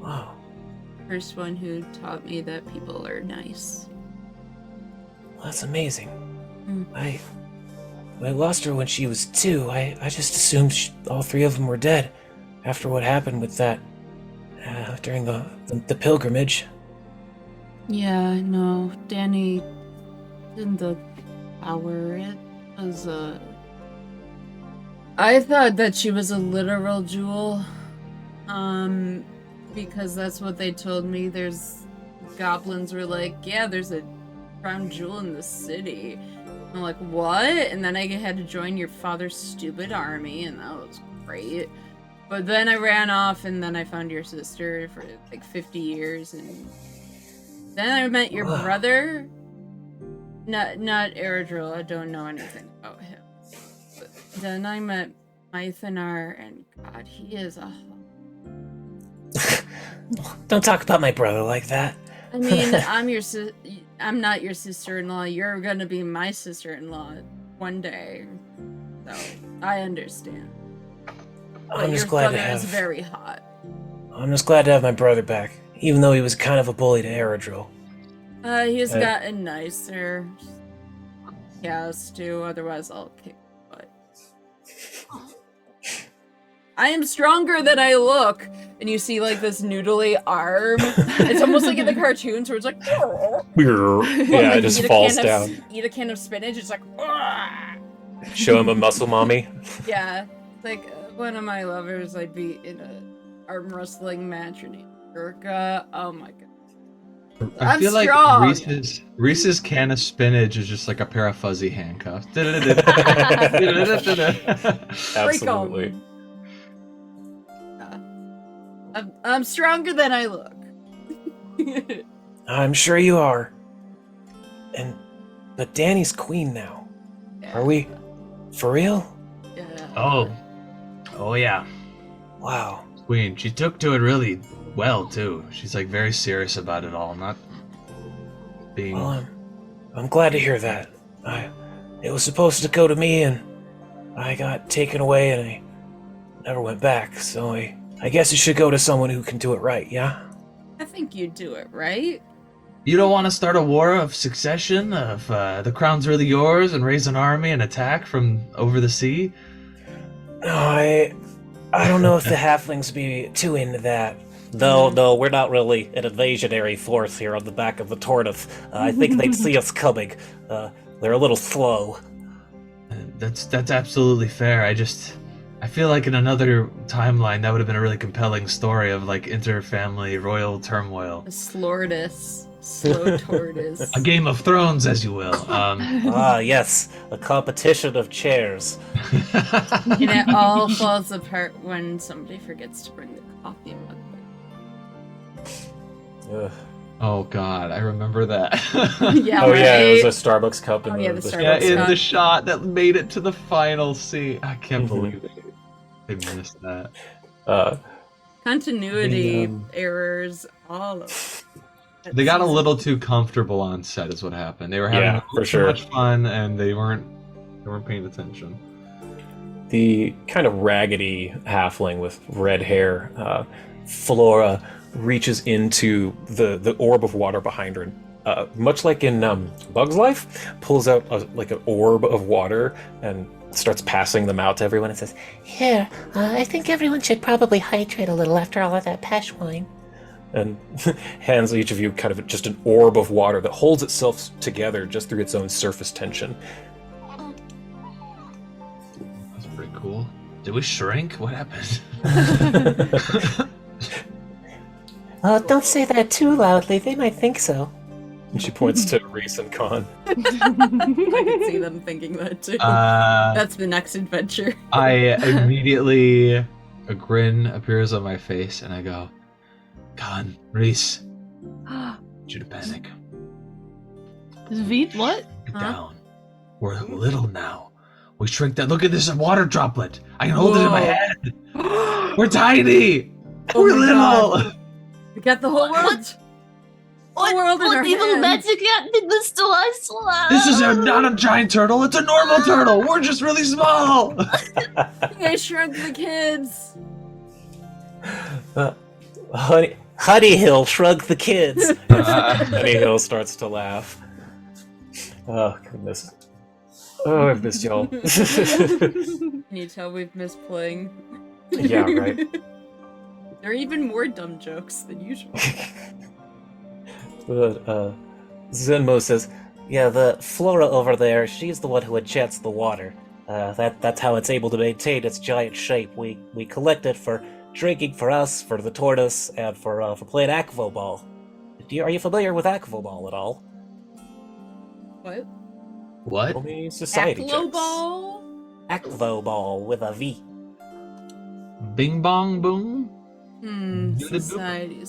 Wow. one who taught me that people are nice. That's amazing. Mm. I lost her when she was 2. I just assumed all 3 of them were dead after what happened with that during the pilgrimage. Yeah, no, Danny didn't the power. It was I thought that she was a literal jewel, because that's what they told me. There's goblins were like, yeah, there's a crown jewel in the city. I'm like, what? And then I had to join your father's stupid army, and that was great. But then I ran off, and then I found your sister for like 50 years, and then I met your brother. Not Eridril, I don't know anything about him. But then I met Mythonar, and God, he is a... Don't talk about my brother like that. I mean, I'm not your sister-in-law. You're gonna be my sister-in-law one day. So, I understand. I'm just your glad to brother is have. very hot. I'm just glad to have my brother back, even though he was kind of a bully to Eridril. He's gotten nicer. He has to, otherwise I'll kick butt. I am stronger than I look! And you see, like, this noodly arm. It's almost like in the cartoons where it's like... Yeah, it just falls down. Eat a can of spinach, it's like... Show him a muscle mommy. Yeah. Like, one of my lovers I'd be in a arm wrestling match in America. Oh my god. I feel strong. like Reese's can of spinach is just like a pair of fuzzy handcuffs. Absolutely. I'm stronger than I look. I'm sure you are. But Danny's queen now. Are we? For real? Yeah. Oh yeah. Wow. Queen, she took to it really well too. She's like very serious about it all, not being. Well, I'm glad to hear that. It was supposed to go to me, and I got taken away, and I never went back. So I guess it should go to someone who can do it right. Yeah. I think you do it right. You don't want to start a war of succession of the crown's really yours and raise an army and attack from over the sea? No, I don't know if the halflings be too into that. No, we're not really an invasionary force here on the back of the tortoise. I think they'd see us coming. They're a little slow. That's absolutely fair. I feel like in another timeline that would have been a really compelling story of like inter-family royal turmoil. A slordus. Slow tortoise. A Game of Thrones, as you will. Yes, a competition of chairs. And it all falls apart when somebody forgets to bring the coffee mug. Ugh. Oh God, I remember that. Yeah, Oh yeah, it right? was a Starbucks cup in Oh, the, yeah, the the Yeah, Starbucks in cup. the shot that made it to the final scene. I can't Mhm. believe they missed that. Continuity The, errors, all of it. They got a little too comfortable on set, is what happened. They were having Yeah, a for little too sure. much fun, and they weren't paying attention. The kind of raggedy halfling with red hair, Flora, reaches into the orb of water behind her. Much like in Bug's Life, pulls out like an orb of water and starts passing them out to everyone and says, Here, I think everyone should probably hydrate a little after all of that pesh wine. and hands each of you kind of just an orb of water that holds itself together just through its own surface tension. That's pretty cool. Did we shrink? What happened? Don't say that too loudly. They might think so. And she points to Reese and Khan. I can see them thinking that too. That's the next adventure. I immediately, a grin appears on my face, and I go, "Con, Reese, I need you to panic. Zvid, what? Get Huh? down. We're little now. We shrink that. Look at this water droplet. I can hold it in my Whoa. hand. We're tiny. Oh We're my little." God. We got the whole world. What? world in our evil hands. magic did this to us? This is not a giant turtle. It's a normal turtle. We're just really small. They shrunk the kids. Honey Hill shrug the kids. Honey Hill starts to laugh. Oh goodness. Oh, I've missed y'all. Can you tell we've missed playing? Yeah, right. There are even more dumb jokes than usual. But Zenmo says, Yeah, the Flora over there, she's the one who enchants the water. That's how it's able to maintain its giant shape. We collect it for drinking for us, for the tortoise, and for playing Aquavoball. Are you familiar with Aquavoball at all? What? What? roll me society checks. Ball? Aquavoball with a V. Bing bong boom. Society.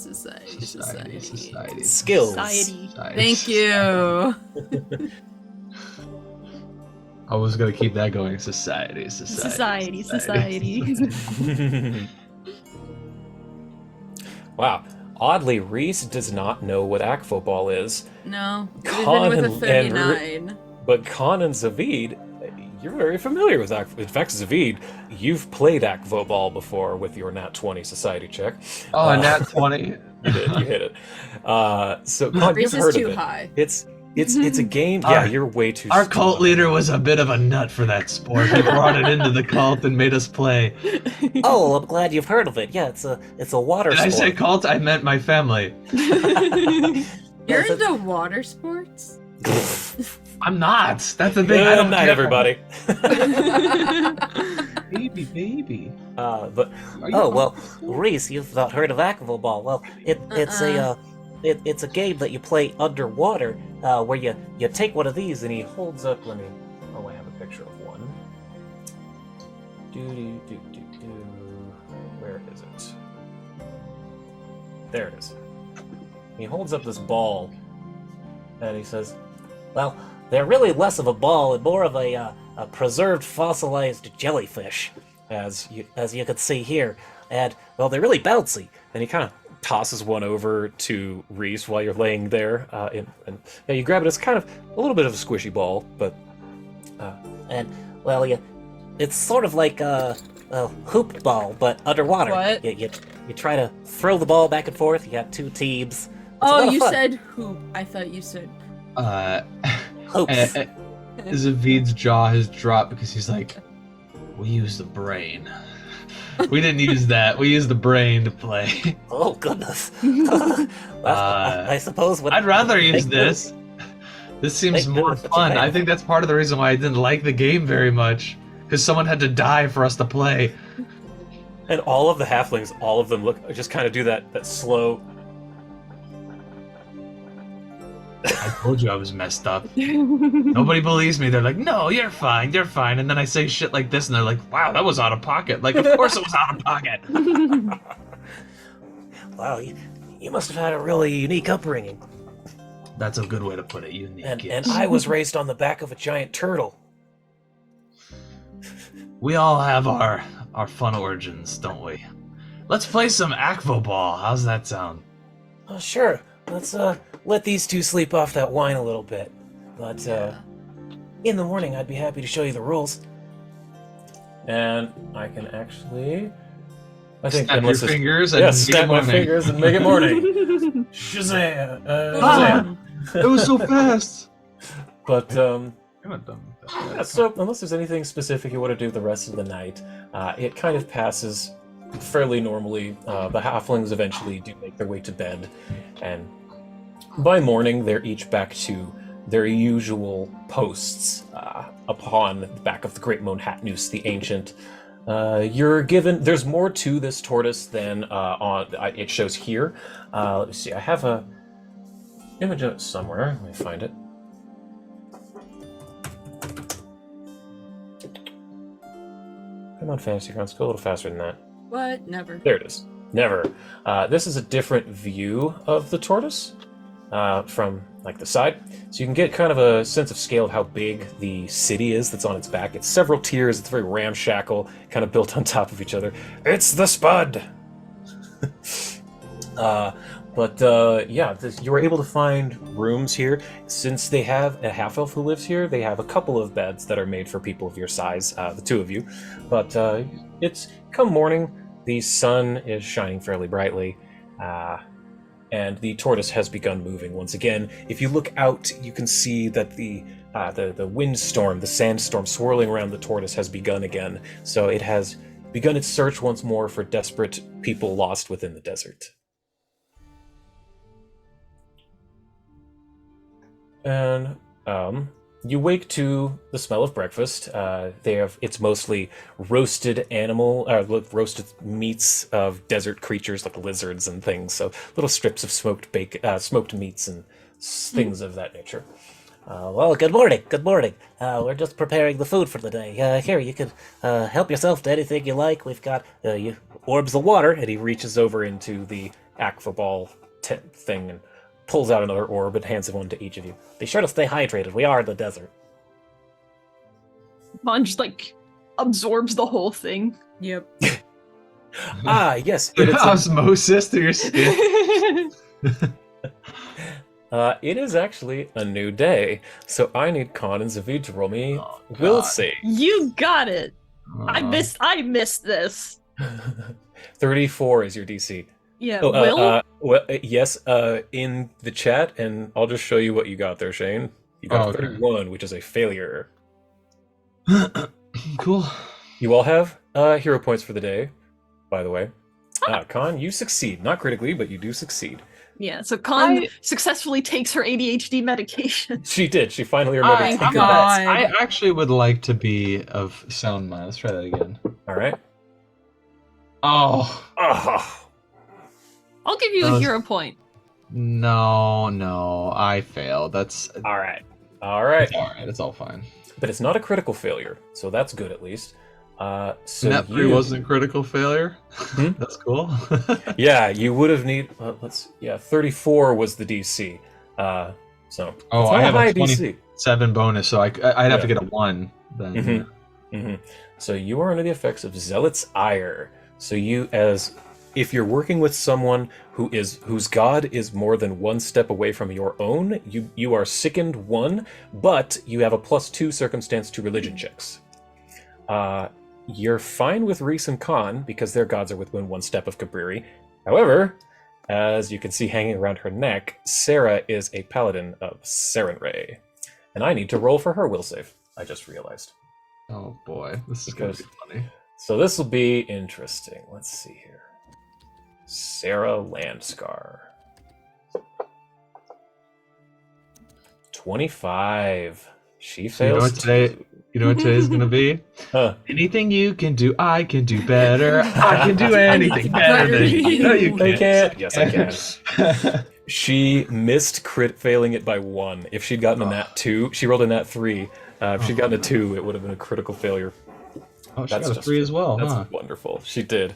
Skills. Society. Thank you. I was gonna keep that going. Society. Wow. Oddly, Reese does not know what Aquavoball is, No. Con Even with a and 39. but Khan and Zavid, you're very familiar with Aquavoball. In fact, Zavid, you've played Aquavoball before with your Nat 20 society check. Oh, nat 20. You did, you hit it. So Khan, Reese you've is heard too of it. high. It's a game. Yeah, you're way too. Our too cult high. leader was a bit of a nut for that sport. He brought it into the cult and made us play. Oh, I'm glad you've heard of it. Yeah, it's a water Did I sport. say cult? I meant my family. You're Yes, into water sports? I'm not. That's the thing. I Good don't night, care. everybody. Baby. But Well, Reese, you've not heard of Aquavoball. Well, it's a game that you play underwater, where you take one of these and he holds up. I have a picture of one. Where is it? There it is. He holds up this ball, and he says, Well, they're really less of a ball and more of a preserved fossilized jellyfish, as as you can see here. And, well, they're really bouncy. and he kind of tosses one over to Reese while you're laying there. And yeah, you grab it. It's kind of a little bit of a squishy ball, but And, well, it's sort of like a hooped ball, but underwater. What? You try to throw the ball back and forth. You got two teams. It's a Oh, lot of you fun. said hoop. I thought you said. Hoops. Zavid's jaw has dropped because he's like, we use the brain. We didn't use that. We used the brain to play. Oh, goodness. I suppose what I'd rather use Make this. This seems Make more moves, but fun. you I can. think that's part of the reason why I didn't like the game very much. Because someone had to die for us to play. and all of the halflings, all of them just kind of do that slow. I told you I was messed up. Nobody believes me. They're like, no, you're fine, you're fine. And then I say shit like this, and they're like, wow, that was out of pocket. Like, of course it was out of pocket. Wow, you must have had a really unique upbringing. That's a good way to put it. Unique. And yes. I was raised on the back of a giant turtle. We all have our fun origins, don't we? Let's play some Akvo Ball. How's that sound? Oh, sure. Let's let these two sleep off that wine a little bit. But in the morning, I'd be happy to show you the rules. And I can actually, I think, Snap your unless it's- fingers and yeah, make snap it my morning. fingers and make it morning. Shazam! Shazam! It was so fast. But I'm not done with that. yeah, so unless there's anything specific you want to do the rest of the night, it kind of passes fairly normally. The halflings eventually do make their way to bed, and by morning they're each back to their usual posts upon the back of the great Monhatnus, the ancient. You're given. There's more to this tortoise than it shows here. Let me see. I have a image of it somewhere. Let me find it. Come on, Fantasy Grounds, go a little faster than that. What? Never. There it is. Never. This is a different view of the tortoise from like the side, so you can get kind of a sense of scale of how big the city is that's on its back. It's several tiers. It's very ramshackle, kind of built on top of each other. It's the Spud. You were able to find rooms here. Since they have a half-elf who lives here, they have a couple of beds that are made for people of your size, the two of you. But it's come morning, the sun is shining fairly brightly, and the tortoise has begun moving once again. If you look out, you can see that the windstorm, the sandstorm swirling around the tortoise has begun again. So it has begun its search once more for desperate people lost within the desert. And you wake to the smell of breakfast. It's mostly roasted roasted meats of desert creatures like lizards and things. So little strips of smoked meats and things of that nature. Well, good morning. Good morning. We're just preparing the food for the day. Here, you can help yourself to anything you like. We've got Orbs of water, and he reaches over into the aquaball thing and pulls out another orb and hands one to each of you. Be sure to stay hydrated. We are in the desert. Mon just like absorbs the whole thing. Yep. Yes, it's Osmosis through your skin. it is actually a new day, so I need Con and Zavid to roll me Oh, will God. save. You got it. I Uh, missed this. 34 is your DC. Yeah, Oh, Will? yes, in the chat, and I'll just show you what you got there, Shane. You got Oh, okay. 31, which is a failure. cool. You all have hero points for the day, by the way. Con, you succeed. Not critically, but you do succeed. Yeah, so Con successfully takes her ADHD medication. She did. She finally remembered. Thank to do God. that. I actually would like to be of sound mind. Let's try that again. All right. Oh, Oh, I'll give you a hero point. no, I failed. That's all right. All right. it's all right. It's all fine. But it's not a critical failure, so that's good at least. So Net 3 wasn't critical failure. That's cool. Yeah, you would have need. 34 was the DC. So it's not I have high a 27 bonus, so I'd have to get a 1 then. So you are under the effects of Zealot's Ire. So if you're working with someone whose god is more than one step away from your own, you are sickened 1, but you have a +2 circumstance to religion checks. You're fine with Reese and Khan because their gods are within 1 step of Cabriri. However, as you can see hanging around her neck, Sarah is a paladin of Sarenrae. And I need to roll for her will save, I just realized. Oh boy, this is going to be funny. So this will be interesting. Let's see here. Sarah Landscar. 25. She fails. You know what today's gonna be? Anything you can do, I can do better. I can do anything better than you. No, you can't. Yes, I can. She missed crit failing it by 1. If she'd gotten a nat 2, she rolled a nat 3. If she'd gotten a 2, it would have been a critical failure. Oh, she got a 3 as well. That's wonderful. She did.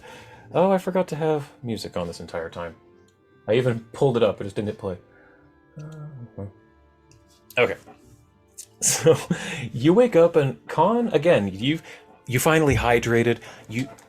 Oh, I forgot to have music on this entire time. I even pulled it up, I just didn't hit play. Okay. So you wake up and Khan, again, you finally hydrated.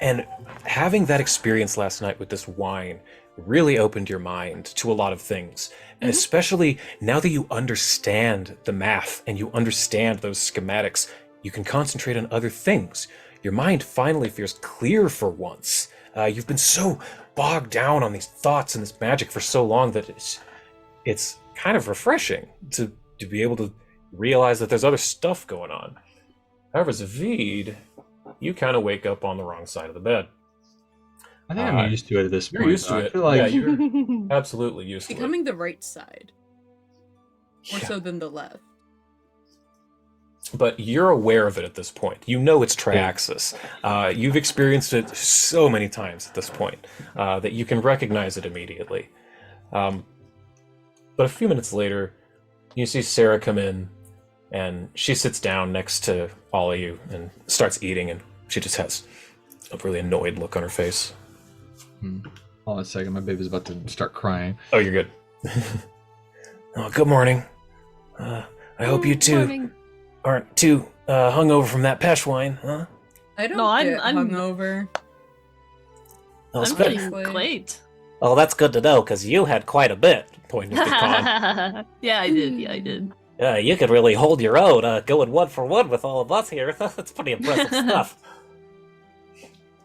And having that experience last night with this wine really opened your mind to a lot of things. And especially now that you understand the math and you understand those schematics, you can concentrate on other things. Your mind finally feels clear for once. You've been so bogged down on these thoughts and this magic for so long that it's kind of refreshing to be able to realize that there's other stuff going on. However, Zavid, you kind of wake up on the wrong side of the bed. I think I'm used to it at this point. You're used to it. I feel like you're absolutely used to it. Becoming the right side. More so than the left. But you're aware of it at this point. You know it's Triaxis. You've experienced it so many times at this point that you can recognize it immediately. But a few minutes later, you see Sarah come in, and she sits down next to all of you and starts eating, and she just has a really annoyed look on her face. Hold on a second, my baby's about to start crying. Oh, you're good. Oh, good morning. I hope you two aren't too hungover from that pesh wine, huh? I don't No, get I'm hungover. Oh, I'm feeling great. Oh, that's good to know, because you had quite a bit. Pointing at the con. Yeah, I did. Yeah, I did. You could really hold your own, going 1-for-1 with all of us here. That's pretty impressive stuff.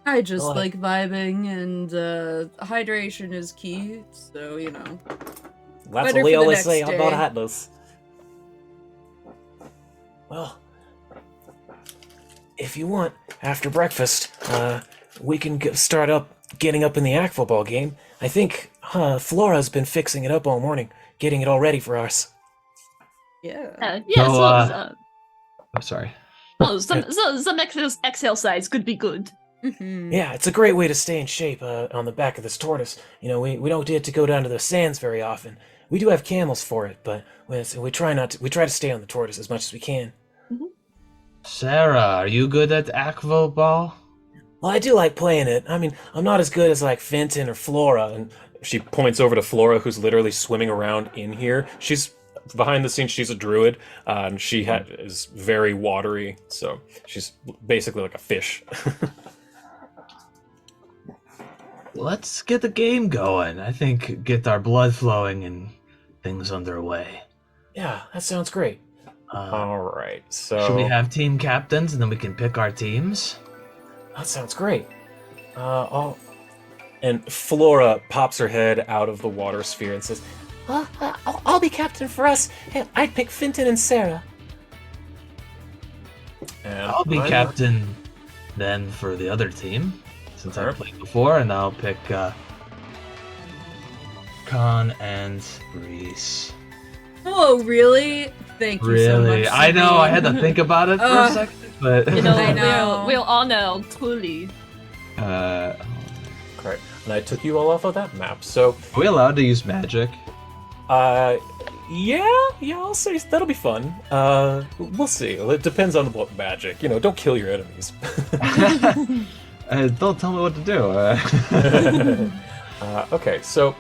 I just like vibing, and hydration is key, so, you know. That's what we always say on Monhatnus. Well, if you want, after breakfast, we can start getting up in the Aqua Ball game. I think Flora's been fixing it up all morning, getting it all ready for us. Yeah. I'm sorry. Some exercise could be good. Yeah, it's a great way to stay in shape on the back of this tortoise. You know, we don't get to go down to the sands very often. We do have camels for it, but we try to stay on the tortoise as much as we can. Sarah, are you good at Aqua Ball? Well, I do like playing it. I mean, I'm not as good as like Fenton or Flora. And she points over to Flora, who's literally swimming around in here. She's behind the scenes. She's a druid, and she is very watery, so she's basically like a fish. Let's get the game going. I think get our blood flowing and things underway. Yeah, that sounds great. All right, so should we have team captains and then we can pick our teams? That sounds great. And Flora pops her head out of the water sphere and says, I'll be captain for us. Hey, I'd pick Fenton and Sarah. and I'll be captain then for the other team, since I've played before, and I'll pick Khan and Reese. Oh, really? Thank you so much. Really? I know, I had to think about it for a second, but... You know, I know. we'll honor truly. Correct. And I took you all off of that map. So Are we allowed to use magic? Yeah, I'll say that'll be fun. We'll see. It depends on what magic. Don't kill your enemies. Don't tell me what to do. Okay, so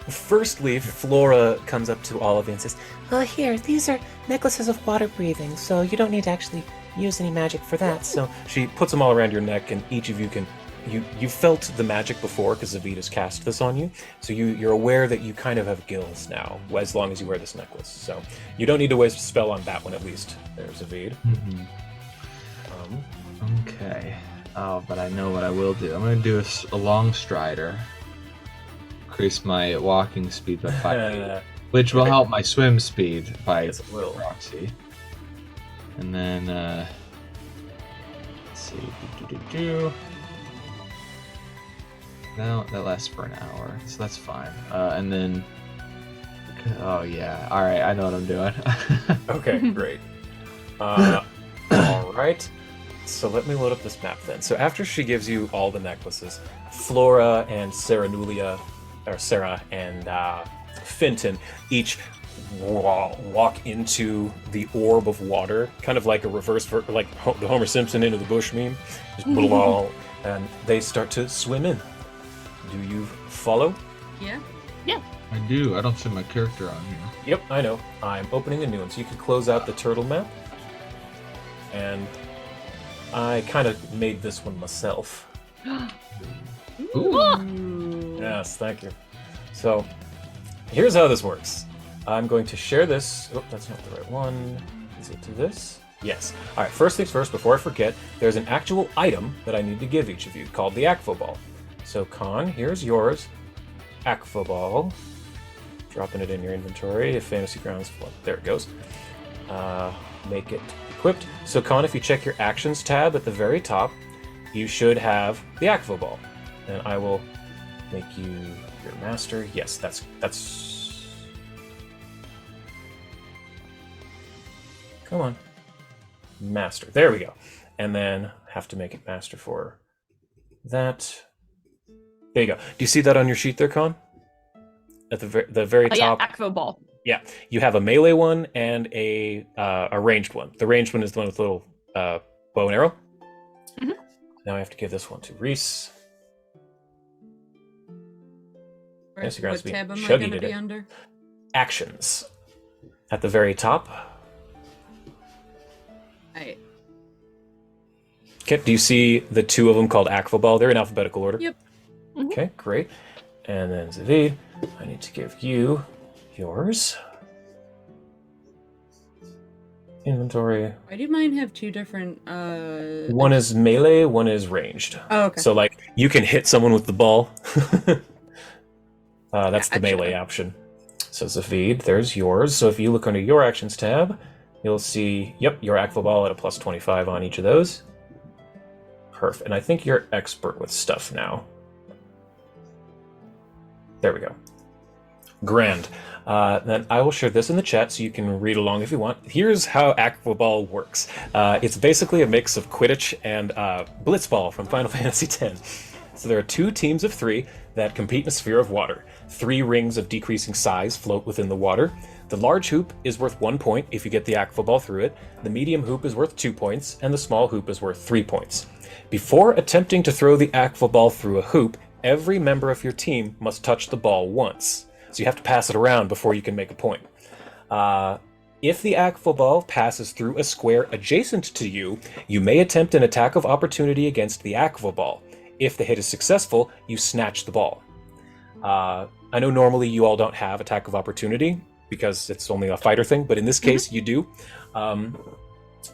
firstly, Flora comes up to all of you and says, Here, these are necklaces of water breathing, so you don't need to actually use any magic for that. So she puts them all around your neck, and each of you can. You felt the magic before because Zavita's cast this on you, so you're aware that you kind of have gills now, as long as you wear this necklace. So you don't need to waste a spell on that one, at least. There's Zavid. Okay. Oh, but I know what I will do. I'm going to do a long strider. Increase my walking speed by 5 feet, which will help my swim speed by proxy. And then, let's see. No, that lasts for an hour, so that's fine. And then, oh yeah, all right, I know what I'm doing. Okay, great. All right. So let me load up this map then. So after she gives you all the necklaces, Flora and Sarenulia, or Sarah and Finton each walk into the orb of water, kind of like a reverse, like the Homer Simpson into the bush meme. Just and they start to swim in. Do you follow? Yeah. I do. I don't see my character on here. Yep, I know. I'm opening a new one, so you can close out the turtle map. And I kind of made this one myself. Ooh. Yes, thank you. So, here's how this works. I'm going to share this. Oh, that's not the right one. Is it to this? Yes. All right, first things first, before I forget, there's an actual item that I need to give each of you called the Aqua Ball. So, Con, here's yours. Aqua Ball. Dropping it in your inventory if Fantasy Grounds... Well, there it goes. Make it equipped. So, Con, if you check your Actions tab at the very top, you should have the Aqua Ball. And I will make you your master. Yes, that's... Come on. Master. There we go. And then have to make it master for that. There you go. Do you see that on your sheet there, Con? At the very top. Yeah, Aqua Ball. Yeah, you have a melee one and a ranged one. The ranged one is the one with the little bow and arrow. Mm-hmm. Now I have to give this one to Reese. What tab am I Shuggy going to did be it. under? Actions. At the very top. Alright. Okay, do you see the two of them called Aqua Ball? They're in alphabetical order. Yep. Mm-hmm. Okay, great. And then Zavid, I need to give you yours. Inventory. Why do mine have two different, One is melee, one is ranged. Oh, okay. So, like, you can hit someone with the ball. That's the Gotcha. melee option. So, Zavid, there's yours. So, if you look under your actions tab, you'll see, yep, your Aqua Ball at a plus 25 on each of those. Perfect. And I think you're expert with stuff now. There we go. Grand. Then I will share this in the chat so you can read along if you want. Here's how Aqua Ball works. It's basically a mix of Quidditch and Blitzball from Final Fantasy X. So there are 2 teams of 3 that compete in a sphere of water. 3 rings of decreasing size float within the water. The large hoop is worth 1 point if you get the Aqua Ball through it. The medium hoop is worth 2 points, and the small hoop is worth 3 points. Before attempting to throw the Aqua Ball through a hoop, every member of your team must touch the ball once. So you have to pass it around before you can make a point. If the Aqua Ball passes through a square adjacent to you, you may attempt an attack of opportunity against the Aqua Ball. If the hit is successful, you snatch the ball. I know normally you all don't have attack of opportunity because it's only a fighter thing, but in this case you do.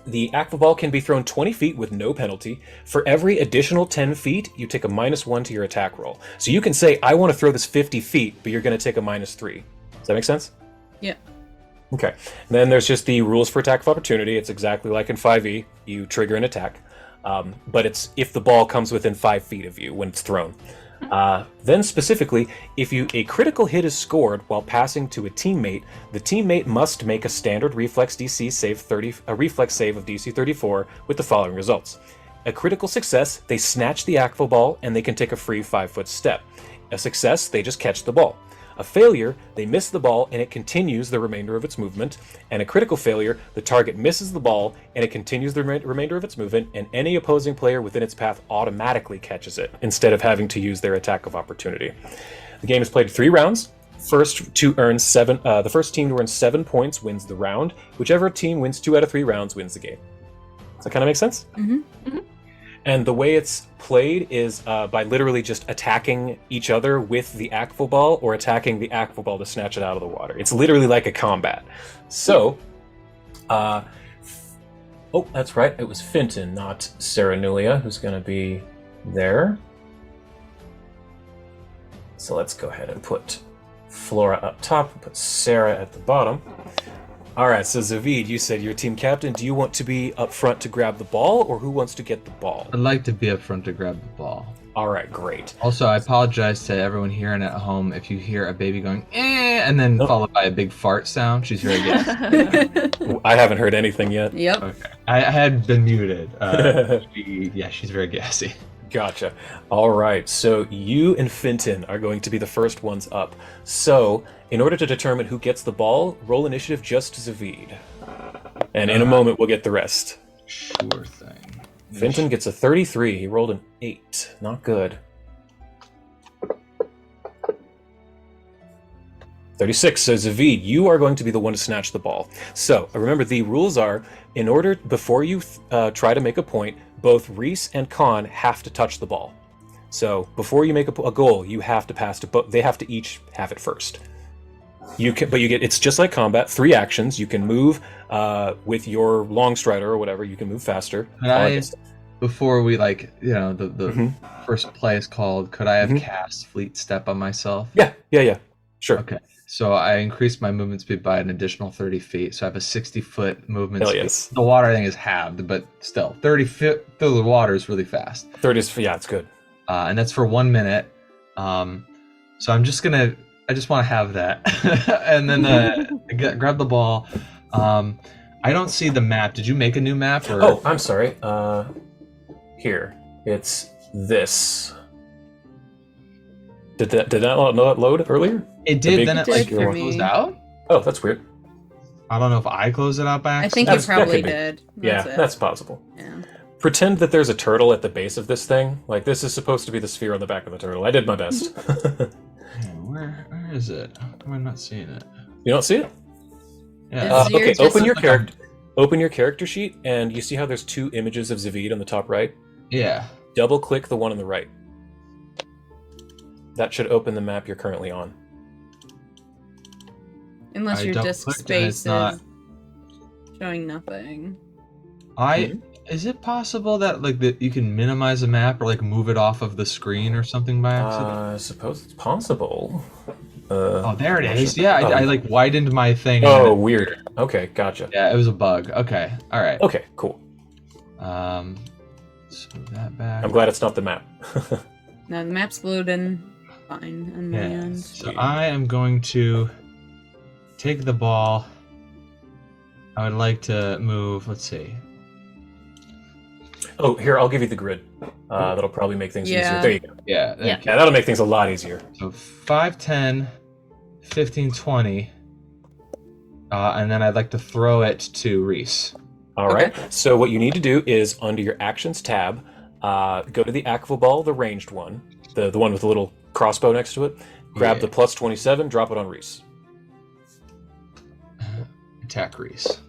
The Aqua Ball can be thrown 20 feet with no penalty. For every additional 10 feet, you take a -1 to your attack roll. So you can say, I want to throw this 50 feet, but you're going to take a -3. Does that make sense? Yeah. Okay. And then there's just the rules for attack of opportunity. It's exactly like in 5e. You trigger an attack. But it's if the ball comes within 5 feet of you when it's thrown. Then specifically, if a critical hit is scored while passing to a teammate, the teammate must make a standard reflex DC save a reflex save of DC 34 with the following results. A critical success, they snatch the Aqua Ball and they can take a free 5-foot step. A success, they just catch the ball. A failure, they miss the ball and it continues the remainder of its movement. And a critical failure, the target misses the ball and it continues the remainder of its movement, and any opposing player within its path automatically catches it, instead of having to use their attack of opportunity. The game is played 3 rounds. The first team to earn 7 points wins the round. Whichever team wins 2 out of 3 rounds wins the game. Does that kind of make sense? Mm-hmm. Mm-hmm. And the way it's played is by literally just attacking each other with the Aqua Ball, or attacking the Aqua Ball to snatch it out of the water. It's literally like a combat. So, oh, that's right. It was Finton, not Sarenulia, who's going to be there. So let's go ahead and put Flora up top and put Sarah at the bottom. All right, so Zavid, you said you're team captain. Do you want to be up front to grab the ball, or who wants to get the ball? I'd like to be up front to grab the ball. All right, great. Also, I apologize to everyone here and at home if you hear a baby going, and then followed by a big fart sound. She's very gassy. I haven't heard anything yet. Yep. Okay. I had been muted. She's very gassy. Gotcha. All right, so you and Finton are going to be the first ones up. So, in order to determine who gets the ball, roll initiative just to Zavid. And in a moment, we'll get the rest. Sure thing. Finton gets a 33. He rolled an 8. Not good. 36. So Zavid, you are going to be the one to snatch the ball. So remember, the rules are, in order, before you try to make a point, both Reese and Khan have to touch the ball. So before you make a goal, you have to pass to they have to each have it first. It's just like combat. 3 actions. You can move with your long strider or whatever. You can move faster. Before we the first play is called, could I have cast Fleet Step on myself? Yeah. Sure. Okay. So I increased my movement speed by an additional 30 feet. So I have a 60-foot movement speed. Yes. The water thing is halved, but still, 30 feet through the water is really fast. 30 is, yeah, it's good. And that's for 1 minute. So I just want to have that. And then grab the ball. I don't see the map. Did you make a new map? Or? Oh, I'm sorry. Here. It's this. Did that not load earlier? It did, then it for closed out? Oh, that's weird. I don't know if I closed it out by I accident. think you that probably could be. did. That's possible. Yeah. Pretend that there's a turtle at the base of this thing. Like, this is supposed to be the sphere on the back of the turtle. I did my best. Where is it? How am I not seeing it? You don't see it? Yeah. Okay, open your character sheet, and you see how there's 2 images of Zavid on the top right? Yeah. Double click the one on the right. That should open the map you're currently on. Unless your disk double-clicked and it's space not- is showing nothing. Is it possible that that you can minimize a map or move it off of the screen or something by accident? I suppose it's possible. Oh, there it is. Yeah, I widened my thing. Oh, weird. Okay, gotcha. Yeah, it was a bug. Okay, all right. Okay, cool. So that back. I'm glad it's not the map. No, the map's loading fine on my end. So I am going to take the ball. I would like to move. Let's see. Oh, here, I'll give you the grid. That'll probably make things easier. Yeah. There you go. Yeah. Yeah. Yeah, that'll make things a lot easier. So 5, 10, 15, 20. And then I'd like to throw it to Reese. All right. So what you need to do is, under your Actions tab, go to the Aqua Ball, the ranged one, the one with the little crossbow next to it. Grab the plus 27, drop it on Reese. Attack Reese.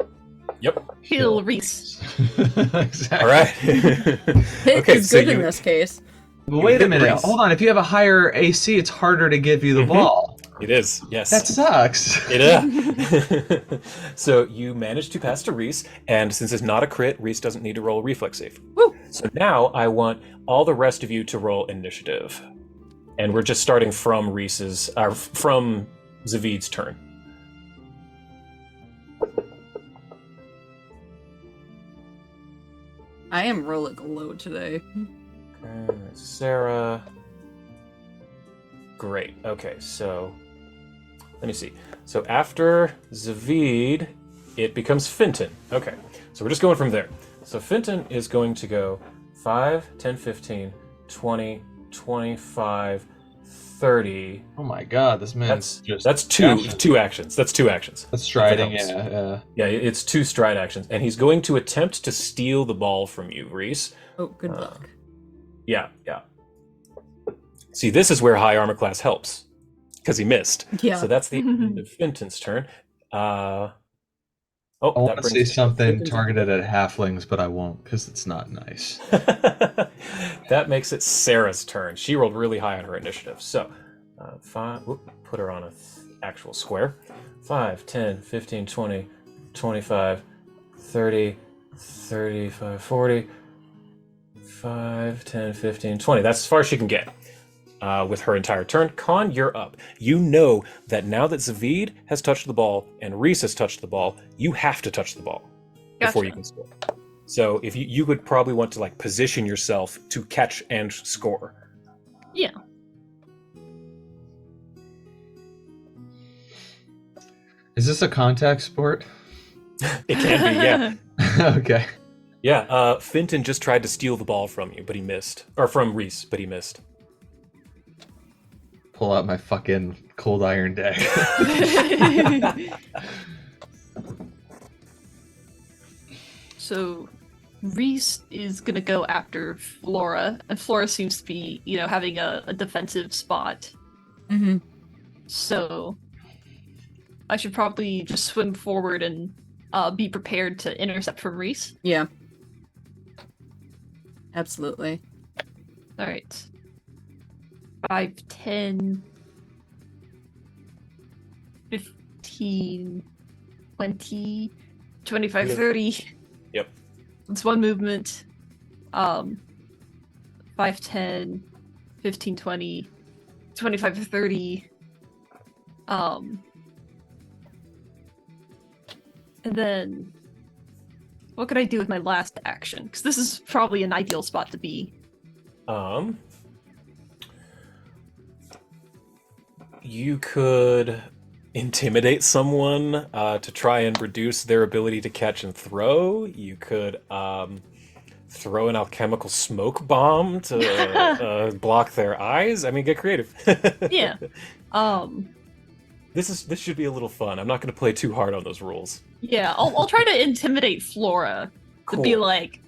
Yep. Heal Reese. Exactly. All right. Hit is so good in this case. But wait a hit minute. Reese. Hold on. If you have a higher AC, it's harder to give you the ball. It is, yes. That sucks. So you managed to pass to Reese, and since it's not a crit, Reese doesn't need to roll a reflex save. Woo. So now I want all the rest of you to roll initiative. And we're just starting from from Zavid's turn. I am rolling low today. Okay, Sarah. Great. Okay, so let me see. So after Zavid, it becomes Finton. Okay, so we're just going from there. So Finton is going to go 5, 10, 15, 20, 25, 30. Oh my god, this man's That's two actions. That's 2 actions. That's striding, If it helps. yeah. Yeah, it's 2 stride actions, and he's going to attempt to steal the ball from you, Reese. Oh, good luck. Yeah. See, this is where high armor class helps, because he missed. Yeah. So that's the end of Finton's turn. I want to say something targeted at halflings, but I won't, because it's not nice. That makes it Sarah's turn. She rolled really high on her initiative. So, 5, put her on an actual square. 5, 10, 15, 20, 25, 30, 35, 40, 5, 10, 15, 20. That's as far as she can get with her entire turn. Khan, you're up. You know that now that Zavid has touched the ball and Reese has touched the ball, you have to touch the ball before you can score. So if you would probably want to like position yourself to catch and score. Yeah. Is this a contact sport? It can be, yeah. Okay. Yeah, Finton just tried to steal the ball from you, but he missed. Or from Reese, but he missed. Pull out my fucking cold iron dagger. So Reese is gonna go after Flora, and Flora seems to be, having a defensive spot. Mm-hmm. So I should probably just swim forward and be prepared to intercept from Reese. Yeah. Absolutely. All right. 5, 10, 15, 20, 25, 30. Yep. It's one movement. 5, 10, 15, 20, 25, 30. And then what could I do with my last action? Because this is probably an ideal spot to be. You could intimidate someone to try and reduce their ability to catch and throw. You could throw an alchemical smoke bomb to block their eyes. I mean, get creative. Yeah. This should be a little fun. I'm not going to play too hard on those rules. Yeah, I'll try to intimidate Flora to be Cool. like,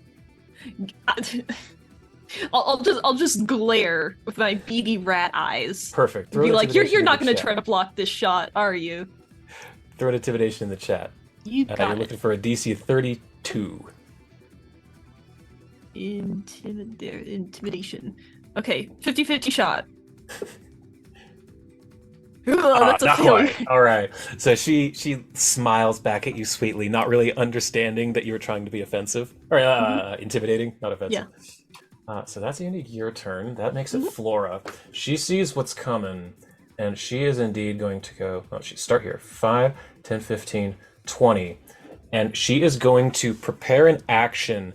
I'll just glare with my beady rat eyes. Perfect. Throw Be an like, you're intimidation not in the going to chat. try to block this shot, are you? Throw an intimidation in the chat. You You're got looking it. for a DC 32. Intimidation. Okay, 50-50 shot. Ugh, that's a Not failure. quite. All right. So she smiles back at you sweetly, not really understanding that you were trying to be offensive or intimidating, not offensive. So that's the end of your turn. That makes it Flora. She sees what's coming, and she is indeed going to go. Oh, she start here. 5, 10, 15, 20, and she is going to prepare an action,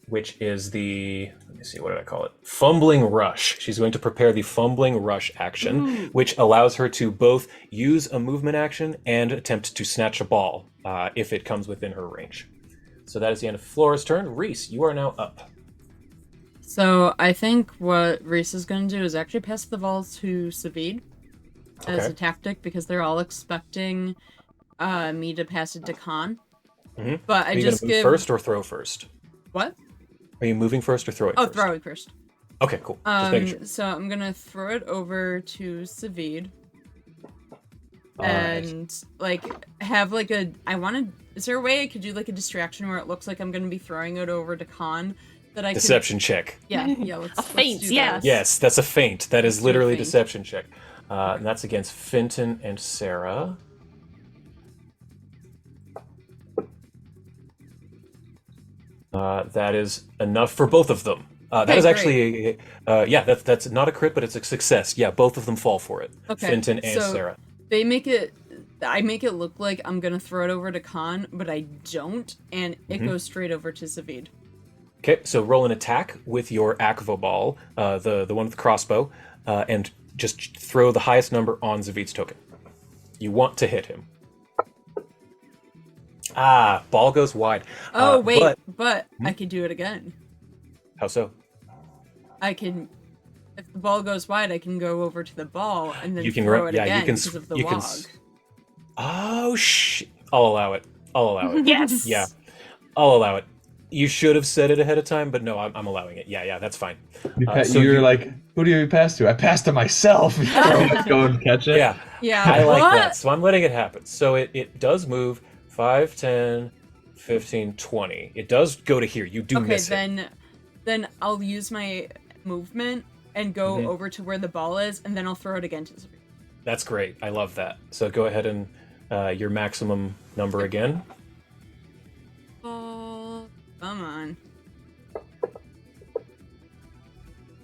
which is the. Let me see, what did I call it? Fumbling Rush. She's going to prepare the Fumbling Rush action, which allows her to both use a movement action and attempt to snatch a ball if it comes within her range. So that is the end of Flora's turn. Reese, you are now up. So I think what Reese is going to do is actually pass the ball to Savid as Okay. a tactic because they're all expecting me to pass it to Khan. Mhm. But Are I you just going to move give first or throw first? what? Are you moving first or throwing Oh, first? throwing first. Okay, cool. Just making sure. So I'm gonna throw it over to Savid Alright. and like have like a. Is there a way I could do like a distraction where it looks like I'm gonna be throwing it over to Khan that I Deception check. Could, yeah. Let's feint, do yeah. that. Yes, that's a feint. That is Let's do a literally a feint. deception check. And that's against Finton and Sarah. That is enough for both of them. That Okay, is actually, that's not a crit, but it's a success. Yeah, both of them fall for it. Okay, Finton and so- Sarah. They make it. I make it look like I'm gonna throw it over to Khan, but I don't, and it Mhm. goes straight over to Savid. Okay, so roll an attack with your Akvo ball, the one with the crossbow, and just throw the highest number on Zavid's token. You want to hit him. Ah, ball goes wide. Oh wait, but I could do it again. how so? I can if the ball goes wide, I can go over to the ball and then You can throw run- it yeah, you again can because of the you can log. Oh, I'll allow it. I'll allow it. Yes. Yeah, I'll allow it. You should have said it ahead of time, but no, I'm allowing it. Yeah, that's fine. So You're like, who do you pass to? I passed to myself. Let's go and catch it. Yeah, Yeah. I like what? that. So I'm letting it happen. So it does move 5, 10, 15, 20. It does go to here. You do Okay, miss it. then I'll use my movement and go Mhm. over to where the ball is, and then I'll throw it again to Zafir. That's great. I love that. So go ahead and your maximum number again. Oh, come on.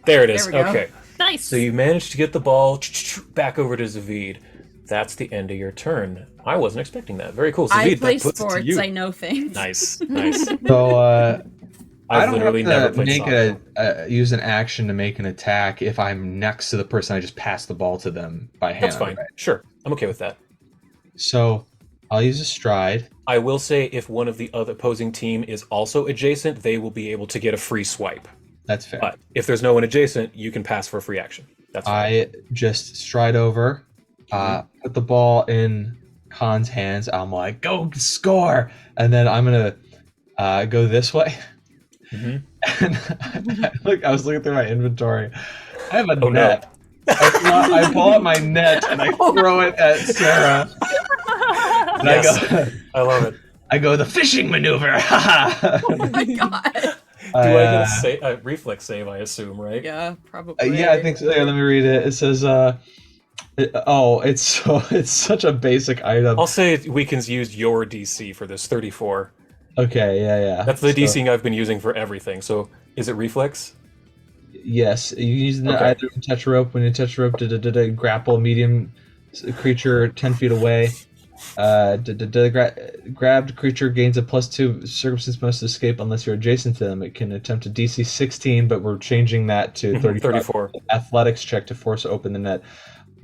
There it is. There we go. Okay. Nice. So you managed to get the ball back over to Zavid. That's the end of your turn. I wasn't expecting that. Very cool. I Zavid, play that puts it to sports. you. I know things. Nice, nice. So I I've don't literally have never to played make soccer. use an action to make an attack if I'm next to the person. I just pass the ball to them by hand. That's fine. right? Sure. I'm okay with that. So I'll use a stride. I will say if one of the other opposing team is also adjacent, they will be able to get a free swipe. That's fair. But if there's no one adjacent, you can pass for a free action. That's fine. I just stride over, put the ball in Khan's hands. I'm like, go score, and then I'm gonna go this way. Mhm. And I was looking through my inventory. I have a Oh, no. net. I pull out my net and I throw it at Sarah. And Yes. I love it. I go the fishing maneuver. Oh my god. Do I get a reflex save, I assume, right? Yeah, probably. Yeah, I think so. Yeah, let me read it. It says, it's such a basic item. I'll say it weakens used your DC for this 34. Okay, yeah. That's the So, DC I've been using for everything. So is it reflex? Yes, you use Okay. either touch rope. When you touch rope, grapple medium creature 10 feet away. Grabbed creature gains a +2 circumstance must escape unless you're adjacent to them. It can attempt a DC 16, but we're changing that to 34. Athletics check to force open the net.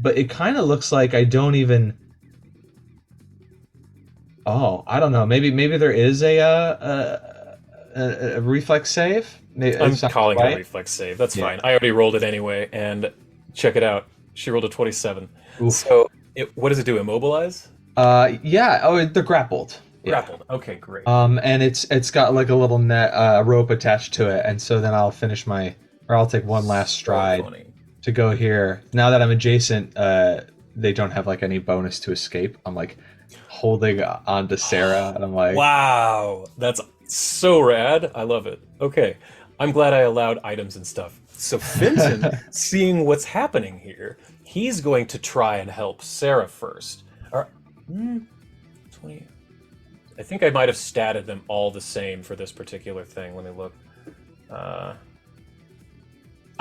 But it kind of looks like I don't even. Oh, I don't know. Maybe there is a reflex save. I'm It's not calling it right. a reflex save. That's Yeah. fine. I already rolled it anyway, and check it out. She rolled a 27. Oof. So what does it do? Immobilize? Yeah. Oh, they're grappled. Yeah. Grappled. Okay, great. And it's got like a little net, rope attached to it, and so then I'll take one last stride Funny. to go here. Now that I'm adjacent, they don't have like any bonus to escape. I'm like holding on to Sarah, and I'm like, Wow, that's so rad. I love it. Okay, I'm glad I allowed items and stuff. So Fenton, seeing what's happening here, he's going to try and help Sarah first. 20. I think I might have statted them all the same for this particular thing. Let me look. I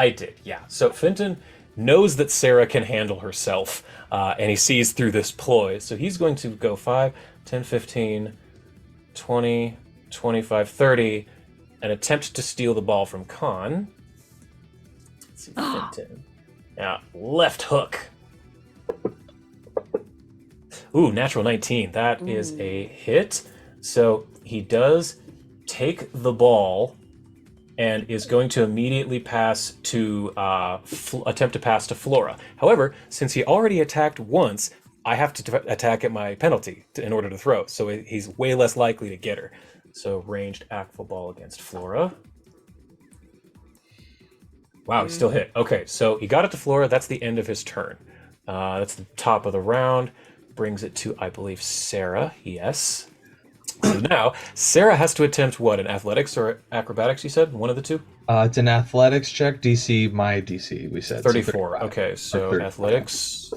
did, yeah. So Fenton knows that Sarah can handle herself, and he sees through this ploy. So he's going to go 5, 10, 15, 20, 25, 30, and attempt to steal the ball from Khan. Let's see, Fenton. Now, left hook. Ooh, natural 19. That is a hit. So he does take the ball and is going to immediately pass to attempt to pass to Flora. However, since he already attacked once, I have to attack at my penalty in order to throw. So he's way less likely to get her. So ranged actual ball against Flora. Wow, he still hit. Okay, so he got it to Flora. That's the end of his turn. That's the top of the round. Brings it to, I believe, Sarah. Yes. So now, Sarah has to attempt what? An athletics or acrobatics, you said? One of the two? it's an athletics check. DC, my DC, we said. 34. So Okay, so 35. athletics.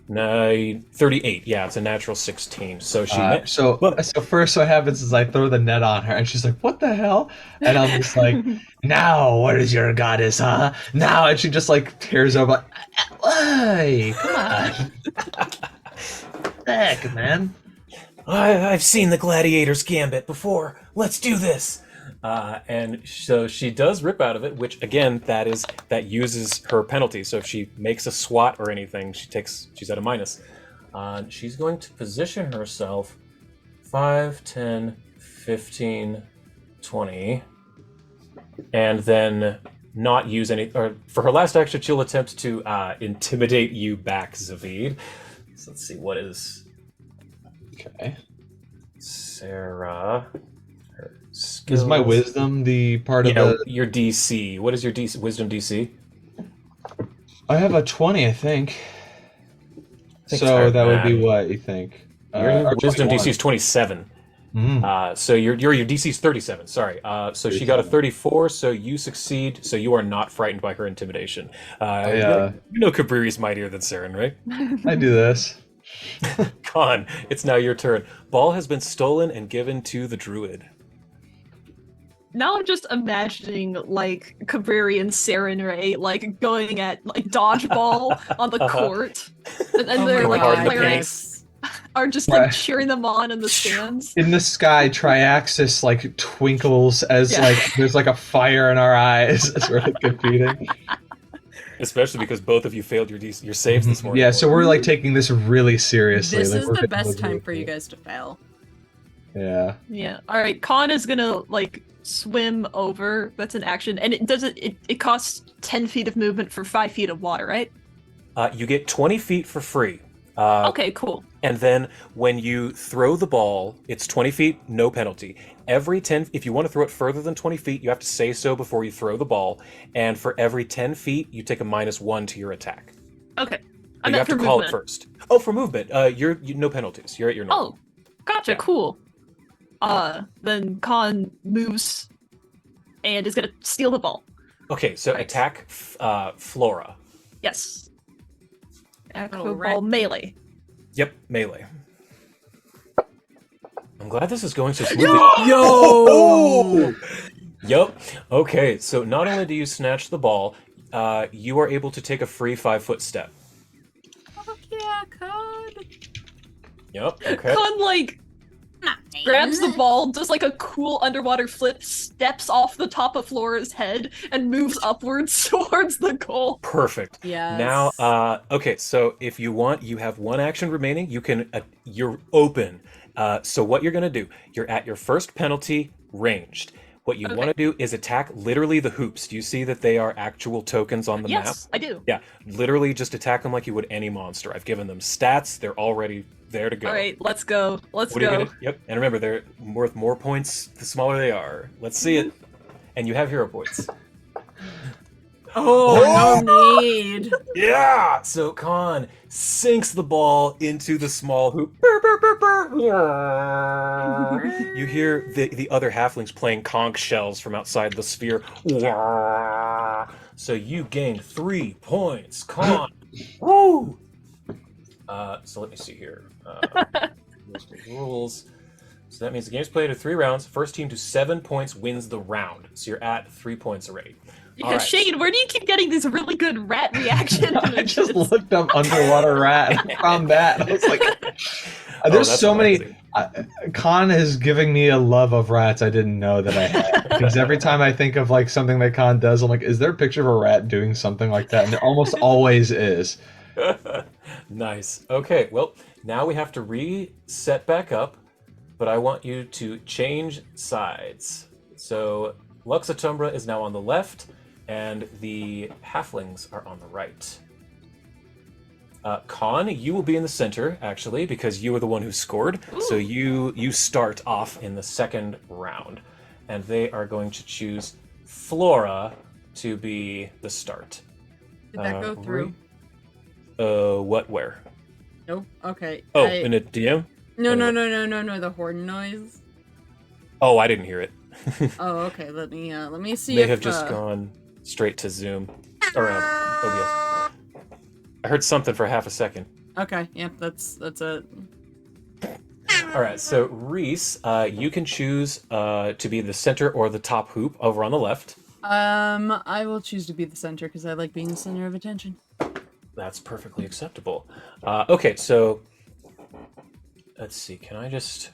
No, 38. Yeah, it's a natural 16. So she. So first what happens is I throw the net on her, and she's like, "What the hell?" And I'm just like, "Now, what is your goddess, huh? Now," and she just like tears over. Hey, come on, heck, man. I've seen the Gladiator's Gambit before. Let's do this. And so she does rip out of it, which again, that uses her penalty. So if she makes a swat or anything, she's at a minus. She's going to position herself 5, 10, 15, 20, and then not use any. Or for her last action, she'll attempt to intimidate you back, Zavid. So let's see, what is Okay. Sarah? Her Is my skills. wisdom the part of the? Your DC. What is your DC? Wisdom DC? I have a 20, I think. think So higher that than would be that. what you think? Your Or wisdom 21. DC is 27. So your DC is 37. Sorry. So she got a 37. 34. So you succeed. So you are not frightened by her intimidation. I Cabreri's mightier than Saren, right? I do this. Khan, it's now your turn. Ball has been stolen and given to the druid. Now I'm just imagining like Cabreri and Sarenrae like going at like dodgeball on the court, and then Oh their my like hard in the clerics are just Right. like cheering them on in the stands. In the sky, Triaxis like twinkles as Yeah. like there's like a fire in our eyes as we're like competing. Especially because both of you failed your saves this morning. Yeah, so we're like taking this really seriously. This like, is we're the gonna best look time really for you cool. guys to fail. Yeah. Yeah. All right. Khan is gonna like swim over. That's an action, and it doesn't. It costs 10 feet of movement for 5 feet of water, right? You get 20 feet for free. Okay. Cool. And then when you throw the ball, it's 20 feet, no penalty. Every 10, if you want to throw it further than 20 feet, you have to say so before you throw the ball. And for every 10 feet, you take a -1 to your attack. Okay. But you have to call it first. Oh, for movement, you no penalties. You're at your normal. Oh, gotcha. Yeah. Cool. Then Khan moves and is gonna steal the ball. Okay, so Right. attack Flora. Yes. Acro rat. ball melee. Yep, melee. I'm glad this is going so smoothly. Yo! Yep. Okay, so not only do you snatch the ball, you are able to take a free 5-foot step. Fuck yeah, code. Yep. Okay. Khan like grabs the ball, does like a cool underwater flip, steps off the top of Flora's head, and moves upwards towards the goal. Perfect. Yes. Now, okay, so if you want, you have one action remaining. You can, you're open. So what you're gonna do? You're at your first penalty, ranged. What you Okay. want to do is attack literally the hoops. Do you see that they are actual tokens on the map? Yes, I do. Yeah, literally just attack them like you would any monster. I've given them stats. They're already there to go. All right, let's go. Let's What are go. you gonna? Yep. And remember, they're worth more points the smaller they are. Let's see it. And you have hero points. Oh, no need. Yeah. So Khan sinks the ball into the small hoop. You hear the other halflings playing conch shells from outside the sphere. So you gain 3 points, Khan. Woo! So let me see here. Rules. So that means the game's played in 3 rounds. First team to 7 points wins the round. So you're at 3 points already. Yeah, All right. Shane, where do you keep getting these really good rat reaction I just images? looked up underwater rat and found that. I was like, Oh, there's that's so many. amazing. Khan is giving me a love of rats I didn't know that I had. Because every time I think of like something that Khan does, I'm like, is there a picture of a rat doing something like that? And there almost always is. Nice. Okay, well, now we have to reset back up, but I want you to change sides. So Lux Et Umbra is now on the left, and the halflings are on the right. Khan, you will be in the center, actually, because you are the one who scored. So you start off in the second round. And they are going to choose Flora to be the start. Did that go through? What, where? Nope. Okay. Oh, in a DM? No, the horn noise. Oh, I didn't hear it. Oh, okay. Let me see They if have just gone straight to Zoom. Or OBS. I heard something for half a second. Okay, yep, that's it. Alright, so Reese, you can choose to be the center or the top hoop over on the left. I will choose to be the center because I like being the center of attention. That's perfectly acceptable. Okay, so let's see. Can I just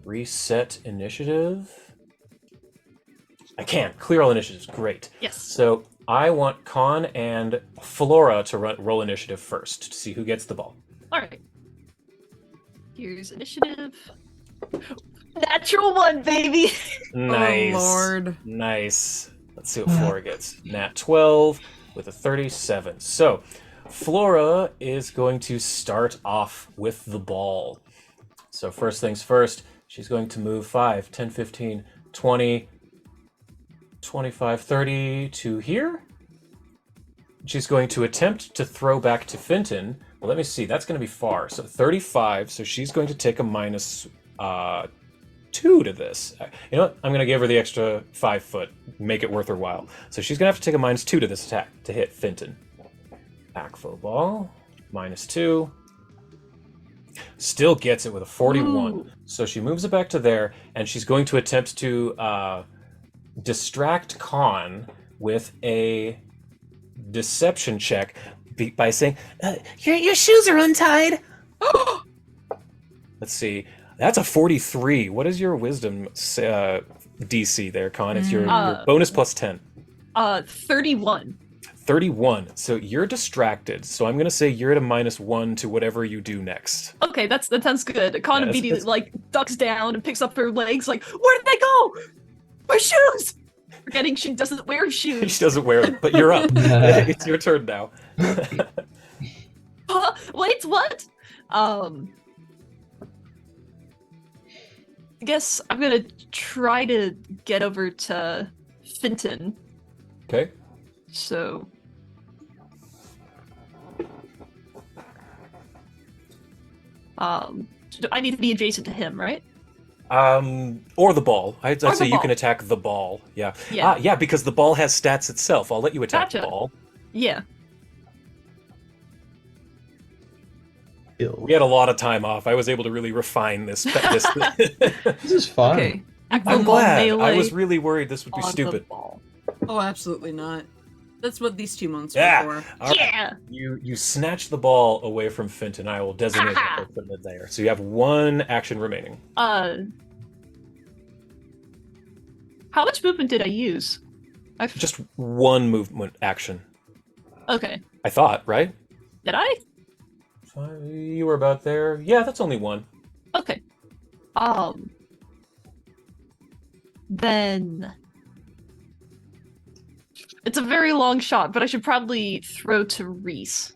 reset initiative? I can. Clear all initiatives. Great. Yes. So I want Khan and Flora to roll initiative first to see who gets the ball. All right. Here's initiative. Natural 1, baby. Nice. Oh, Lord. Nice. Let's see what Flora gets. Nat 12 with a 37. So, Flora is going to start off with the ball. So first things first, she's going to move 5, 10, 15, 20, 25, 30 to here. She's going to attempt to throw back to Finton. Well, let me see. That's going to be far. So 35. So she's going to take a minus 2 to this. You know what? I'm going to give her the extra 5 foot. Make it worth her while. So she's going to have to take a minus 2 to this attack to hit Finton. Akvo ball. Minus 2. Still gets it with a 41. Ooh. So she moves it back to there, and she's going to attempt to distract Khan with a deception check by saying, your shoes are untied. Let's see. That's a 43. What is your wisdom DC there, Khan? It's your bonus plus 10. 31. 31. So you're distracted. So I'm going to say you're at a -1 to whatever you do next. Okay, that sounds good. Khan immediately like ducks down and picks up her legs like, where did they go? My shoes! Forgetting she doesn't wear shoes. She doesn't wear them, but you're up. It's your turn now. Wait, what? I guess I'm gonna try to get over to Finton. Okay. So I need to be adjacent to him, right? Or the ball. I'd say you ball. can attack the ball. Yeah. Yeah. Yeah, because the ball has stats itself. I'll let you attack Gotcha. the ball. Yeah. We had a lot of time off. I was able to really refine this. This is fun. Okay. I'm glad. I was really worried this would be stupid. Oh, absolutely not. That's what these 2 months Yeah. were for. Right. Yeah. You snatch the ball away from Finton. I will designate that for it there. So you have 1 action remaining. How much movement did I use? Just 1 movement action. Okay. I thought, right? Did I? You were about there. Yeah, that's only 1. Okay. Then it's a very long shot, but I should probably throw to Reese.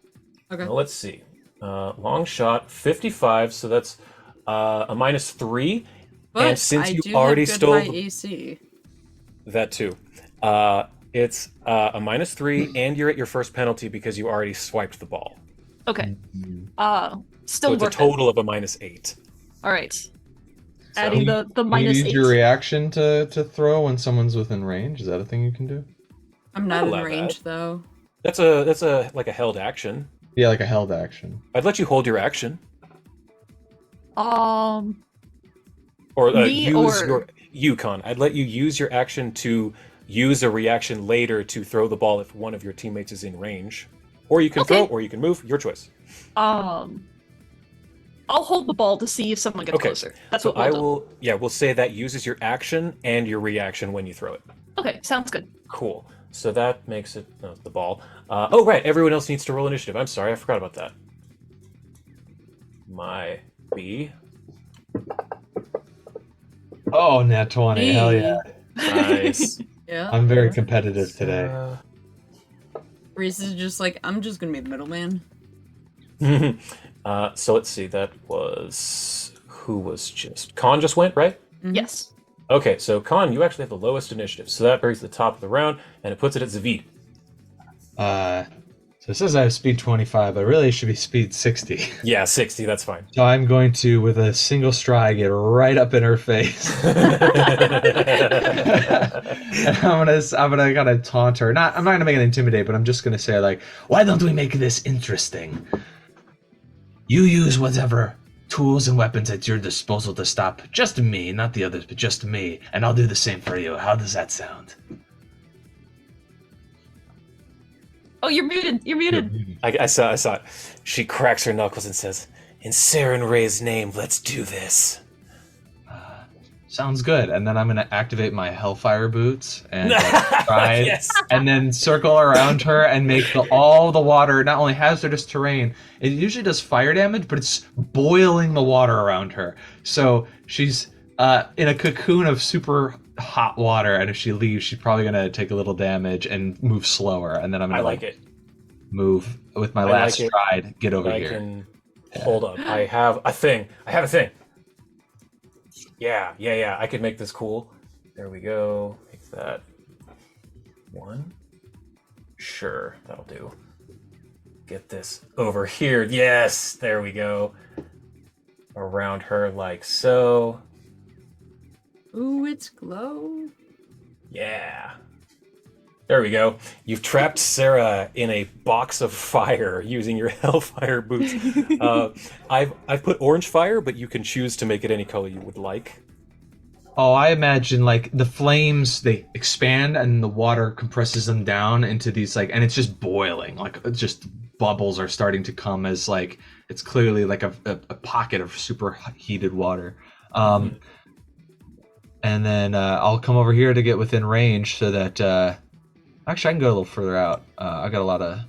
Okay. Well, let's see. Long shot, 55. So that's a -3. But and since I you do already have good stole high AC. that too, it's a -3, and you're at your first penalty because you already swiped the ball. Okay. So Still it's a worth total of a -8. All right. So- Adding the Can you -8. use your reaction to throw when someone's within range? Is that a thing you can do? I'm not in allow range that. though. That's a like a held action. Yeah, like a held action. I'd let you hold your action, Me use or- your Yukon. I'd let you use your action to use a reaction later to throw the ball if one of your teammates is in range, or you can Okay. throw, or you can move. Your choice. I'll hold the ball to see if someone gets Okay. closer. That's So what we'll I do. will. Yeah, we'll say that uses your action and your reaction when you throw it. Okay, sounds good. Cool. So that makes it the ball. Oh, right. Everyone else needs to roll initiative. I'm sorry. I forgot about that. My B. Oh, nat 20. Hell yeah. Nice. Yeah. I'm very competitive today. Reese is just like, I'm just gonna be the middleman. So let's see. That was who was just Khan just went, right? Mhm. Yes. Okay, so Khan, you actually have the lowest initiative, so that brings the top of the round, and it puts it at Zavid. So it says I have speed 25, but really it should be speed 60. Yeah, 60. That's fine. So I'm going to, with a single stride, get right up in her face. And I'm gonna kind of taunt her. I'm not gonna make it intimidate, but I'm just gonna say like, "Why don't we make this interesting? You use whatever tools and weapons at your disposal to stop just me, not the others, but just me, and I'll do the same for you. How does that sound?" Oh, you're muted. You're muted. I saw it. She cracks her knuckles and says, "In Saren Ray's name, let's do this." Sounds good. And then I'm going to activate my Hellfire boots and stride, Yes. and then circle around her and make all the water not only hazardous terrain, it usually does fire damage, but it's boiling the water around her. So she's in a cocoon of super hot water, and if she leaves, she's probably gonna take a little damage and move slower, and then I'm I gonna like it. move with my I last like it. stride, get over I here. can hold up. I have a thing. Yeah. I could make this cool. There we go. Make that 1. Sure, that'll do. Get this over here. Yes, there we go. Around her like so. Ooh, it's glow. Yeah. There we go. You've trapped Sarah in a box of fire using your Hellfire boots. I've put orange fire, but you can choose to make it any color you would like. Oh, I imagine like the flames, they expand and the water compresses them down into these like, and it's just boiling. Like it's just bubbles are starting to come as like it's clearly like a pocket of super heated water. And then I'll come over here to get within range so that actually I can go a little further out. I got a lot of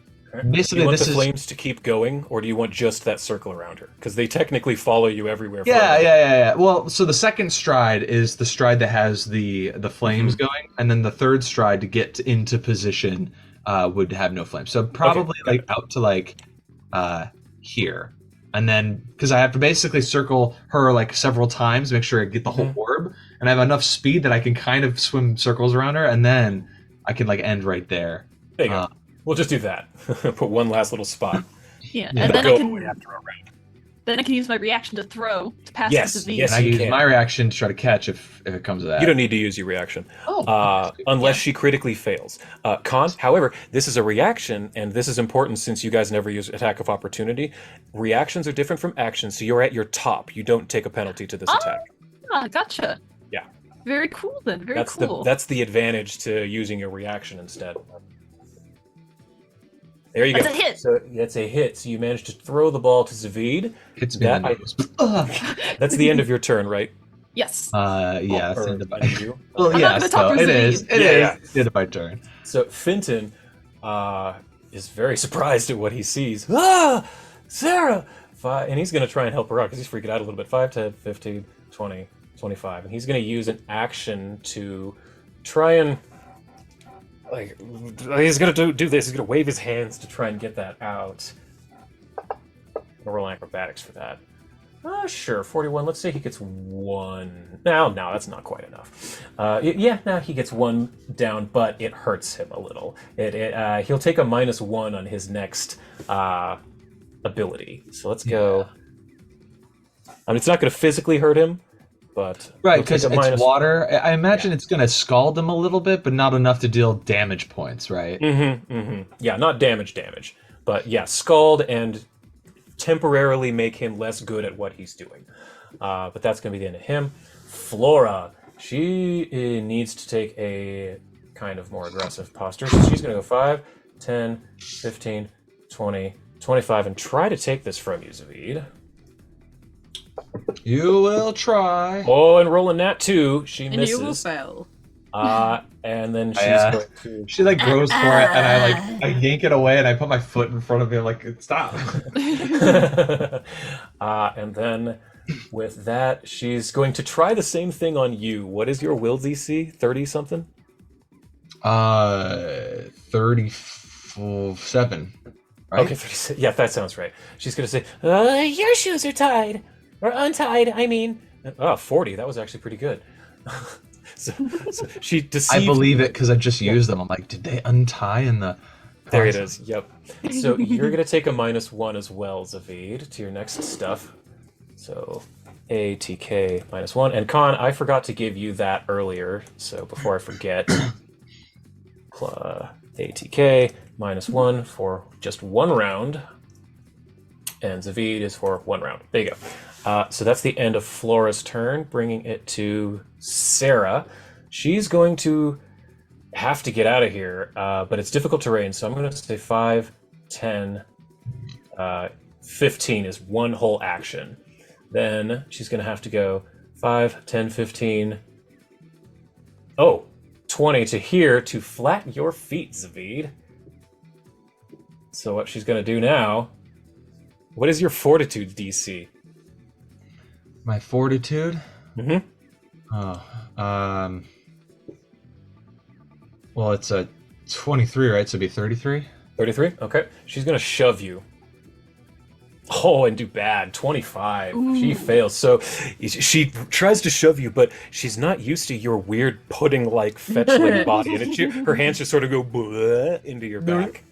basically do you want this the is flames to keep going, or do you want just that circle around her? Because they technically follow you everywhere. yeah. Well, so the second stride is the stride that has the flames Mm-hmm. going, and then the third stride to get into position would have no flames. So probably got like out to like here, and then because I have to basically circle her like several times, make sure I get the whole orb, and I have enough speed that I can kind of swim circles around her, and then I can like end right there. There you go. We'll just do that. Put one last little spot. Yeah, Yeah. and then Go I away can after a round. then I can use my reaction to throw to pass Yes, it to V. yes. And I you use can. my reaction to try to catch if it comes to that. You don't need to use your reaction. Oh, Unless she critically fails. Con, however, this is a reaction, and this is important since you guys never use attack of opportunity. Reactions are different from actions, so you're at your top. You don't take a penalty to this attack. Ah, gotcha. Yeah. Very cool then. Very That's cool. that's the advantage to using your reaction instead. There you That's go. a hit. So that's a hit. So you managed to throw the ball to Zavid. hits me in the That nose. That's the end of your turn, right? Yes. Yeah, it's Or the end of my end of you. Well, I'm yeah, not gonna talk so to it Zaid. is. It Yeah, is. yeah. It's the end of my turn. So Finton is very surprised at what he sees. Ah, Sarah! And he's going to try and help her out because he's freaking out a little bit. 5, 10, 15, 20, 25. And he's going to use an action to try and... Like, he's going to do this. He's going to wave his hands to try and get that out. I'm going to roll acrobatics for that. Sure, 41. Let's say he gets 1. No, that's not quite enough. He gets 1 down, but it hurts him a little. He'll take a -1 on his next ability. So let's go. I mean, it's not going to physically hurt him, but Right, he'll take because a it's minus- water. I imagine it's going to scald him a little bit, but not enough to deal damage points, right? Yeah, not damage, but yeah, scald and temporarily make him less good at what he's doing. But that's going to be the end of him. Flora, she needs to take a kind of more aggressive posture. So she's going to go 5, 10, 15, 20, 25, and try to take this from you, Zavid. You will try. Oh, and rolling that 2, she And you will misses. fail. And then she's going to... She like grows for it, and I yank it away, and I put my foot in front of it, like stop. And then with that, she's going to try the same thing on you. What is your will DC? 30 something? 37. Right? Okay, 36. Yeah, that sounds right. She's going to say, Your shoes are tied. Or untied, I mean. 40. That was actually pretty good. so she deceived. I believe it because I just used them. I'm like, did they untie in the? There it is. Yep. So you're going to take a -1 as well, Zavid, to your next stuff. So ATK -1. And Con, I forgot to give you that earlier. So before I forget, ATK -1 for just 1 round. And Zavid is for 1 round. There you go. So that's the end of Flora's turn, bringing it to Sarah. She's going to have to get out of here, but it's difficult terrain, so I'm going to say 5, 10, 15 is 1 whole action. Then she's going to have to go 5, 10, 15, 20 to here to flatten your feet, Zavid. So what she's going to do now... What is your fortitude DC? My fortitude. Mm-hmm. Oh, Well, it's a 23, right? So it'd be 33. 33? Okay. She's gonna shove you. Oh, and do bad. 25. She fails. So she tries to shove you, but she's not used to your weird pudding-like fetch-like body, and her hands just sort of go into your back.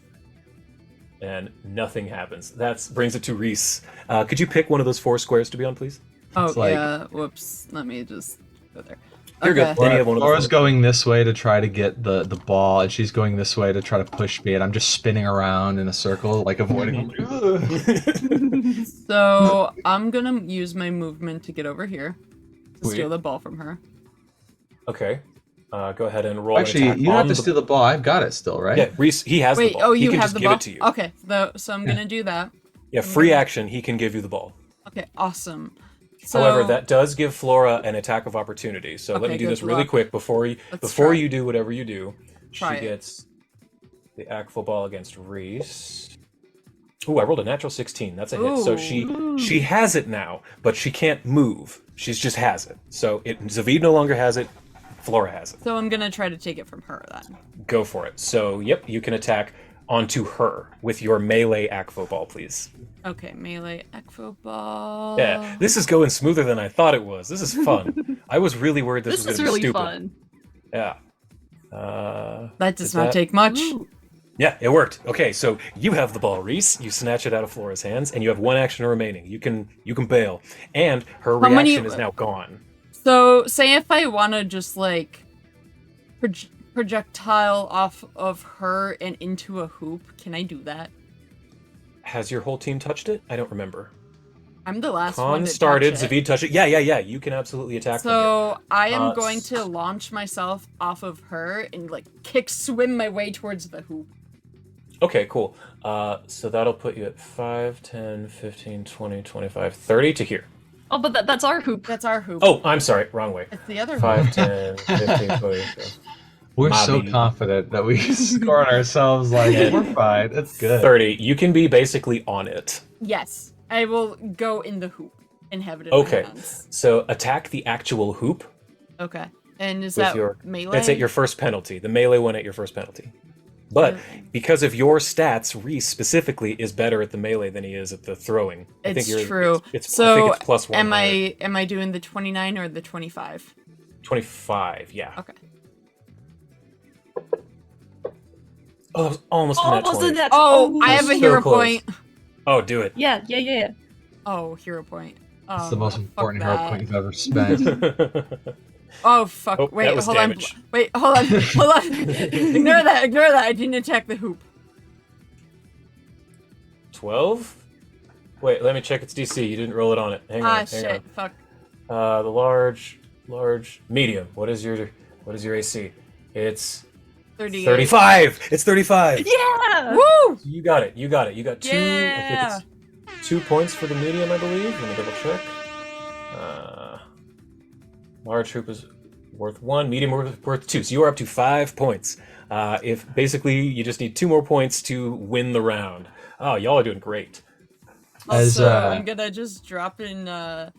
And nothing happens. That brings it to Reese. Could you pick one of those 4 squares to be on, please? Oh, like- yeah. Whoops. Let me just go there. You're good. Then you have one of the Laura's 4. going this way to try to get the ball, and she's going this way to try to push me, and I'm just spinning around in a circle, like avoiding them. So I'm gonna use my movement to get over here to Sweet. steal the ball from her. Okay. Go ahead and roll an Actually, attack you don't have on to steal the ball. I've got it still, right? Yeah, Reese, he has the Wait, ball. oh, he you can have just the give ball? it to you. Okay, so I'm gonna do that. Yeah, free action, he can give you the ball. Okay, awesome. So, However, that does give Flora an attack of opportunity. So let Okay, me do good this really luck. quick before you Let's try. you do whatever you do. Try She it. gets the actual ball against Reese. Ooh, I rolled a natural 16. That's a hit. So she has it now, but she can't move. She just has it. So Zavid no longer has it. Flora has it. So I'm gonna try to take it from her then. Go for it. So yep, you can attack onto her with your melee Akvo ball, please. Okay, melee Ekfo ball. Yeah, this is going smoother than I thought it was. This is fun. I was really worried this was This is going to be really stupid. fun. Yeah. That does is not that- take much. Ooh. Yeah, it worked. Okay, so you have the ball, Reese. You snatch it out of Flora's hands, and you have 1 action remaining. You can bail, and her How many- reaction is now gone. So say if I want to just like projectile off of her and into a hoop, can I do that? Has your whole team touched it? I don't remember. I'm the last one Khan to started. touch it. Zavid touched it. Yeah. You can absolutely attack from here. So I am going s- to launch myself off of her and like swim my way towards the hoop. Okay, cool. So that'll put you at 5, 10, 15, 20, 25, 30 to here. Oh, but that's our hoop. That's our hoop. Oh, I'm sorry. Wrong way. It's the other 5, hoop. 10, 15, 20. We're so Mobby. confident that we score on ourselves. Like we're fine. It's good. 30. You can be basically on it. Yes, I will go in the hoop and have it in Okay. my hands. So attack the actual hoop Okay. And is with that your melee? That's at your first penalty. The melee one at your first penalty. But because of your stats, Reese specifically is better at the melee than he is at the throwing. I think It's true. I So think it's plus 1. am higher. I doing the 29 or the 25? 25? Yeah. Okay. Oh, that was almost a nat Almost 20. a net. Oh, I That's have a so hero close. point. Oh, do it. Yeah. Oh, hero point. It's the most fuck important hero that. point you've ever spent. Oh fuck! Oh, Wait, that was hold damage. on. Wait, hold on. Hold on. Ignore that. I didn't attack the hoop. 12? Wait, let me check its DC. You didn't roll it on it. Hang on. Shit. Fuck. The large, medium. What is your AC? It's 38. 35. It's 35. Yeah. Woo! You got it. You got 2. I Yeah. think it's 2 points for the medium, I believe. Let me double check. Large hoop is worth 1. Medium worth 2. So you are up to 5 points. If basically you just need 2 more points to win the round. Oh, y'all are doing great. As, Also, I'm gonna just drop in the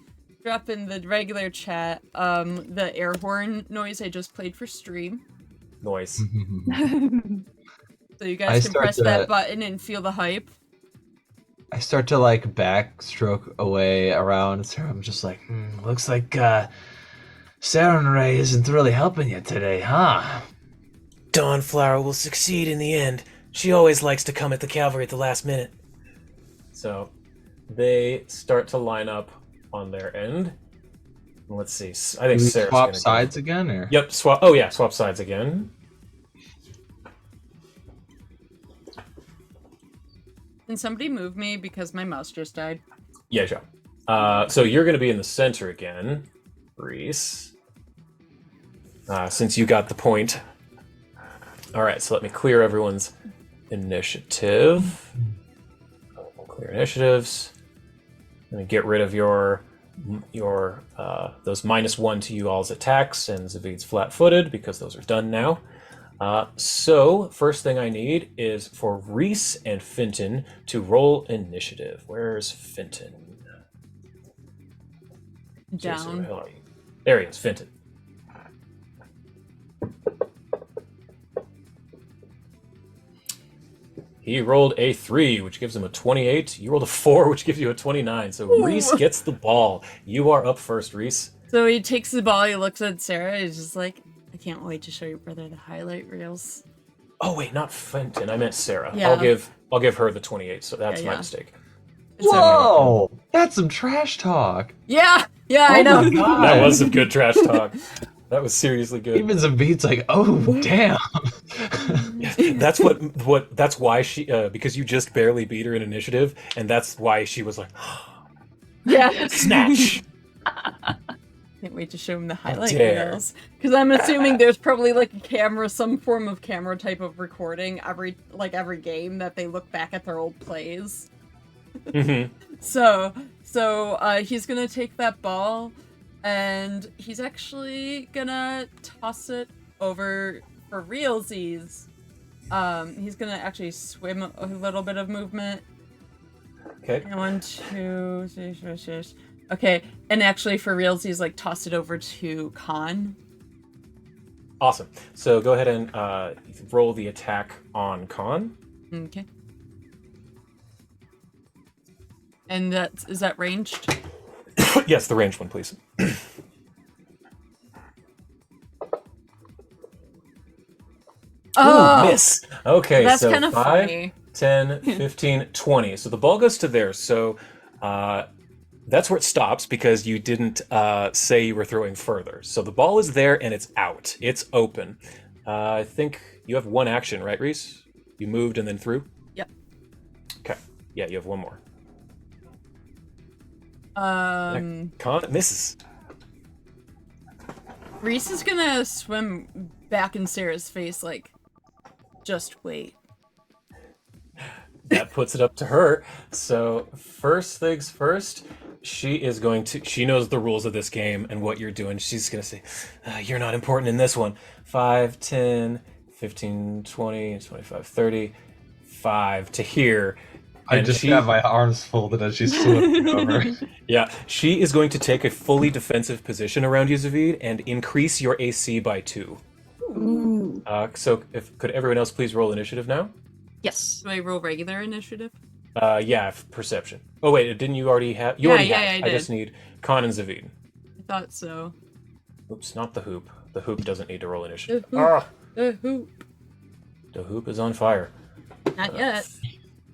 regular chat the air horn noise I just played for stream, Noise. so you I guys can start press to- that button and feel the hype. I start to like backstroke away around. So I'm just like, looks like Sarenulia isn't really helping you today, huh? Dawnflower will succeed in the end. She always likes to come at the cavalry at the last minute. So they start to line up on their end. Let's see. I think Do we Sarah's swap gonna go. sides again, or? Yep. Swap. Oh yeah. Swap sides again. Can somebody move me because my mouse just died? Yeah, sure. So you're going to be in the center again, Reese. Since you got the point. All right. So let me clear everyone's initiative. Clear initiatives. Let me get rid of your those -1 to you all's attacks and Zavid's flat-footed because those are done now. So first thing I need is for Reese and Finton to roll initiative. Where's Finton? Jason, where the Down. hell are you? There he is, Finton. He rolled a 3, which gives him a 28. You rolled a 4, which gives you a 29. So Reese gets the ball. You are up first, Reese. So he takes the ball, he looks at Sarah, he's just like, I can't wait to show your brother the highlight reels. Oh wait, not Fenton. I meant Sarah. Yeah. I'll give her the 28. So that's my mistake. It's okay. Whoa! That's some trash talk. Yeah, I know. my God. That was some good trash talk. That was seriously good. Even Zavid's like, oh damn. That's that's why she because you just barely beat her in initiative, and that's why she was like, Yeah. snatch. Can't wait to show him the highlight dare. reels. Because I'm assuming there's probably like a camera, some form of camera type of recording every game that they look back at their old plays. Mm-hmm. So he's gonna take that ball, and he's actually gonna toss it over for realsies. He's gonna actually swim a little bit of movement. Okay. And 1, 2, 3, 4, 6. Okay, and actually for realsies, like toss it over to Khan. Awesome. So go ahead and roll the attack on Khan. Okay. And is that ranged? Yes, the ranged one, please. Oh, Ooh, miss. Okay, that's so kind of 5, funny. 10, 15, 20. So the ball goes to there. So that's where it stops because you didn't say you were throwing further. So the ball is there and it's out. It's open. I think you have one action, right, Reese? You moved and then threw? Yep. Okay. Yeah, you have one more. Um, Con misses. Reese is gonna swim back in Sarah's face, like, just wait. That puts it up to her. So first things first, she knows the rules of this game and what you're doing. She's going to say, you're not important in this one. 5, 10, 15, 20, 25, 30, 5 to here. I And just she- have my arms folded as she's swimming over. Yeah, she is going to take a fully defensive position around you, Zavid, and increase your AC by 2. Ooh. So could everyone else please roll initiative now? Yes. Do I roll regular initiative? Yeah, perception. Oh wait, didn't you already have? You Yeah, already yeah, have. I I just did. need Con and Zavid. I thought so. Oops, not the hoop. The hoop doesn't need to roll The initiative. hoop. Ah, The hoop. the hoop is on fire. Not yet.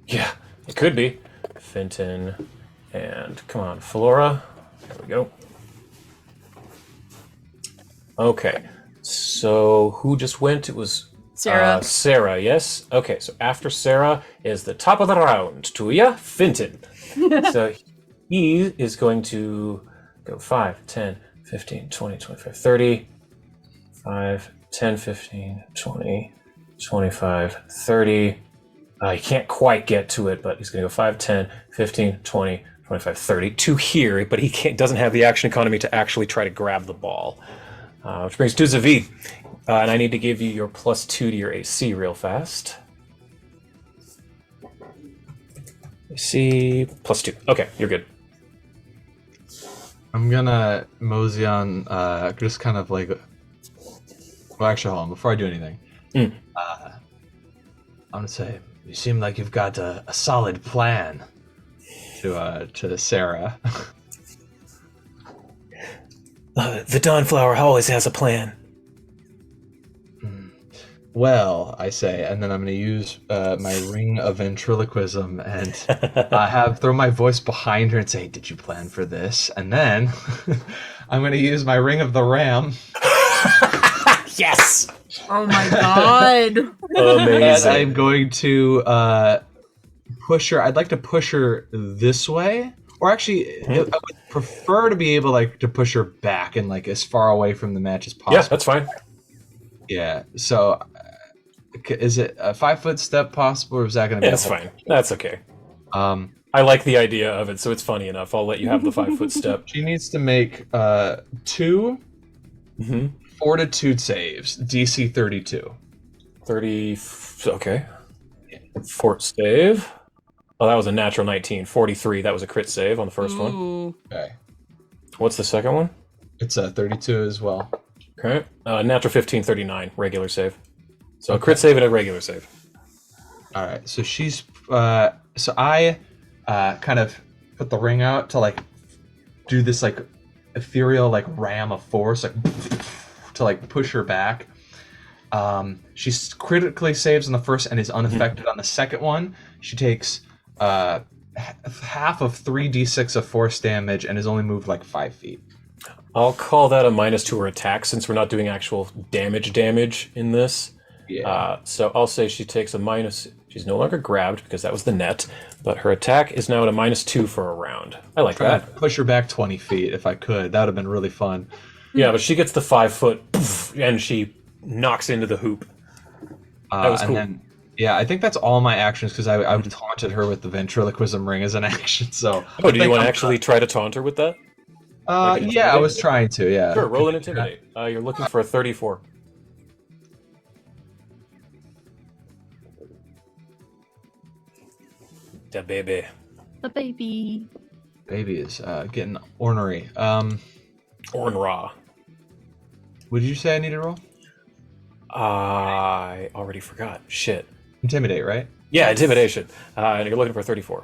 Yeah, it could be. Fenton and come on, Flora. There we go. Okay, so who just went? It was Sarah. Sarah, yes? Okay, so after Sarah is the top of the round. To ya, Fenton. So he is going to go 5, 10, 15, 20, 25, 30. 5, 10, 15, 20, 25, 30. He can't quite get to it, but he's going to go 5, 10, 15, 20, 25, 30 to here, but he doesn't have the action economy to actually try to grab the ball. Which brings to Zavid. And I need to give you your +2 to your AC real fast. AC +2. Okay, you're good. I'm gonna mosey on, just kind of like. Well, actually, hold on. Before I do anything, I'm gonna say you seem like you've got a solid plan. To Sarah. The Dawnflower always has a plan. Well, I say, and then I'm going to use my ring of ventriloquism and throw my voice behind her and say, "Did you plan for this?" And then I'm going to use my ring of the ram. Yes! Oh my god. And Amazing. I'm going to push her. I'd like to push her this way, or actually, I would prefer to be able to push her back and as far away from the match as possible. Yeah, that's fine. Yeah. So, is it a 5-foot step possible, or is that going to be? Yeah, that's fine. That's okay. I like the idea of it, so it's funny enough. I'll let you have the 5-foot step. She needs to make 2 fortitude saves, DC 32. 30. Okay. Fort save. Oh, that was a natural 19. 43. That was a crit save on the first one. Ooh. Okay. What's the second one? It's a 32 as well. Okay. Natural 15, 39. Regular save. So a crit save and a regular save. All right, so she's so I kind of put the ring out to like do this like ethereal like ram of force like to like push her back. She critically saves on the first and is unaffected on the second one. She takes half of 3d6 of force damage and has only moved like 5 feet. I'll call that a minus to her attack since we're not doing actual damage in this. Yeah. So I'll say she takes a minus. She's no longer grabbed because that was the net, but her attack is now at a -2 for a round. I like Try that. to push her back 20 feet if I could. That would have been really fun. Yeah, but she gets the 5 foot and she knocks into the hoop. That was cool. And then, yeah, I think that's all my actions because I taunted her with the ventriloquism ring as an action. So. Oh, do you want to actually try to taunt her with that? Like Yeah, I was trying to. Yeah. Sure, roll an intimidate. You're looking for a 34. Da baby. The baby. Baby is getting ornery. Ornra. What did you say I need to roll? I already forgot. Shit. Intimidate, right? Yeah, intimidation. And you're looking for 34.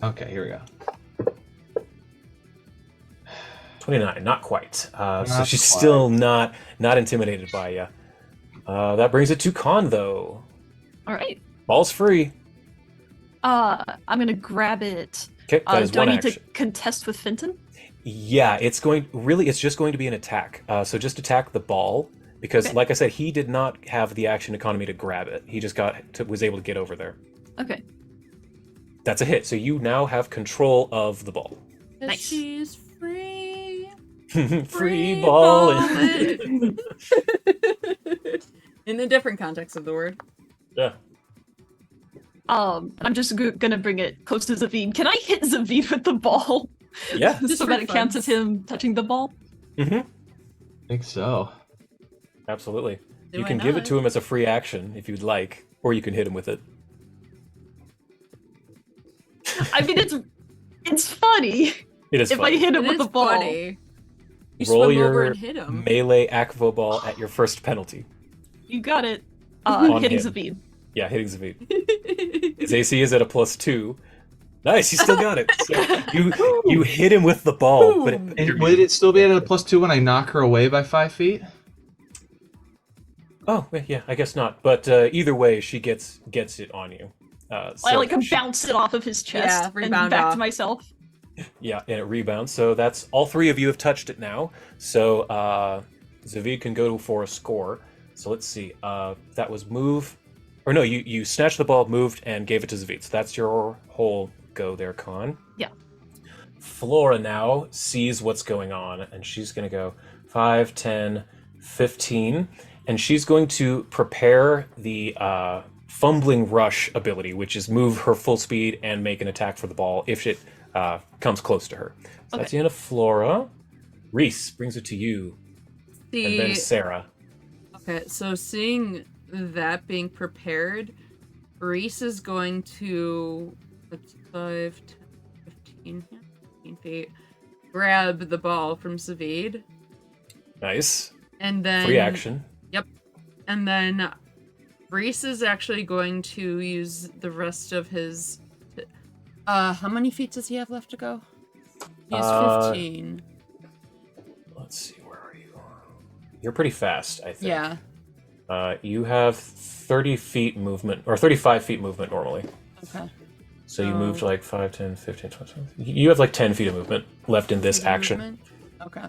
Okay, here we go. 29, not quite. So Not she's quite. still not intimidated by you. That brings it to Con, though. All right. Ball's free. I'm gonna grab it. Okay, that is do I one need action. to contest with Fenton? Yeah, it's just going to be an attack. So just attack the ball, because Okay. like I said, he did not have the action economy to grab it. He just was able to get over there. Okay. That's a hit. So you now have control of the ball. Nice. She's free. Free ball. In a different context of the word. Yeah. I'm just gonna bring it close to Zavid. Can I hit Zavid with the ball? Yeah. so Just that for it counts fun. as him touching the ball? Mm-hmm. I think so. Absolutely. Do You I can give it not? to him as a free action if you'd like, or you can hit him with it. I mean, it's funny It is if funny. I hit him It with is the ball. funny. You Roll swim your over and hit him. melee Akvo ball at your first penalty. You got it. On Hitting him. Zavid. Yeah, hitting Zavid. His AC is at a +2. Nice, you still got it. So you hit him with the ball, but Would it still be at a +2 when I knock her away by 5 feet? oh yeah, I guess not. But either way, she gets it on you. I So like bounce it off of his chest Yeah, and rebound back off. to myself. Yeah, and it rebounds. So that's all 3 of you have touched it now. So Zavid can go for a score. So let's see. That was move, or no? You snatched the ball, moved, and gave it to Zavid. So that's your whole go there, Con. Yeah. Flora now sees what's going on, and she's going to go 5, 10, 15, and she's going to prepare the fumbling rush ability, which is move her full speed and make an attack for the ball if it comes close to her. So that's the end of Flora. Reese brings it to you, and then Sarah. Okay, so seeing that being prepared, Reese is going to, that's 5, 10, 15, 15 feet, grab the ball from Zavid, Nice. and then... Free action. Yep. And then Reese is actually going to use the rest of his... how many feet does he have left to go? He has 15. Let's see, where are you? You're pretty fast, I think. Yeah. You have 30 feet movement, or 35 feet movement normally. Okay. So you moved like 5, 10, 15, 20. You have like 10 feet of movement left in this action. Movement? Okay.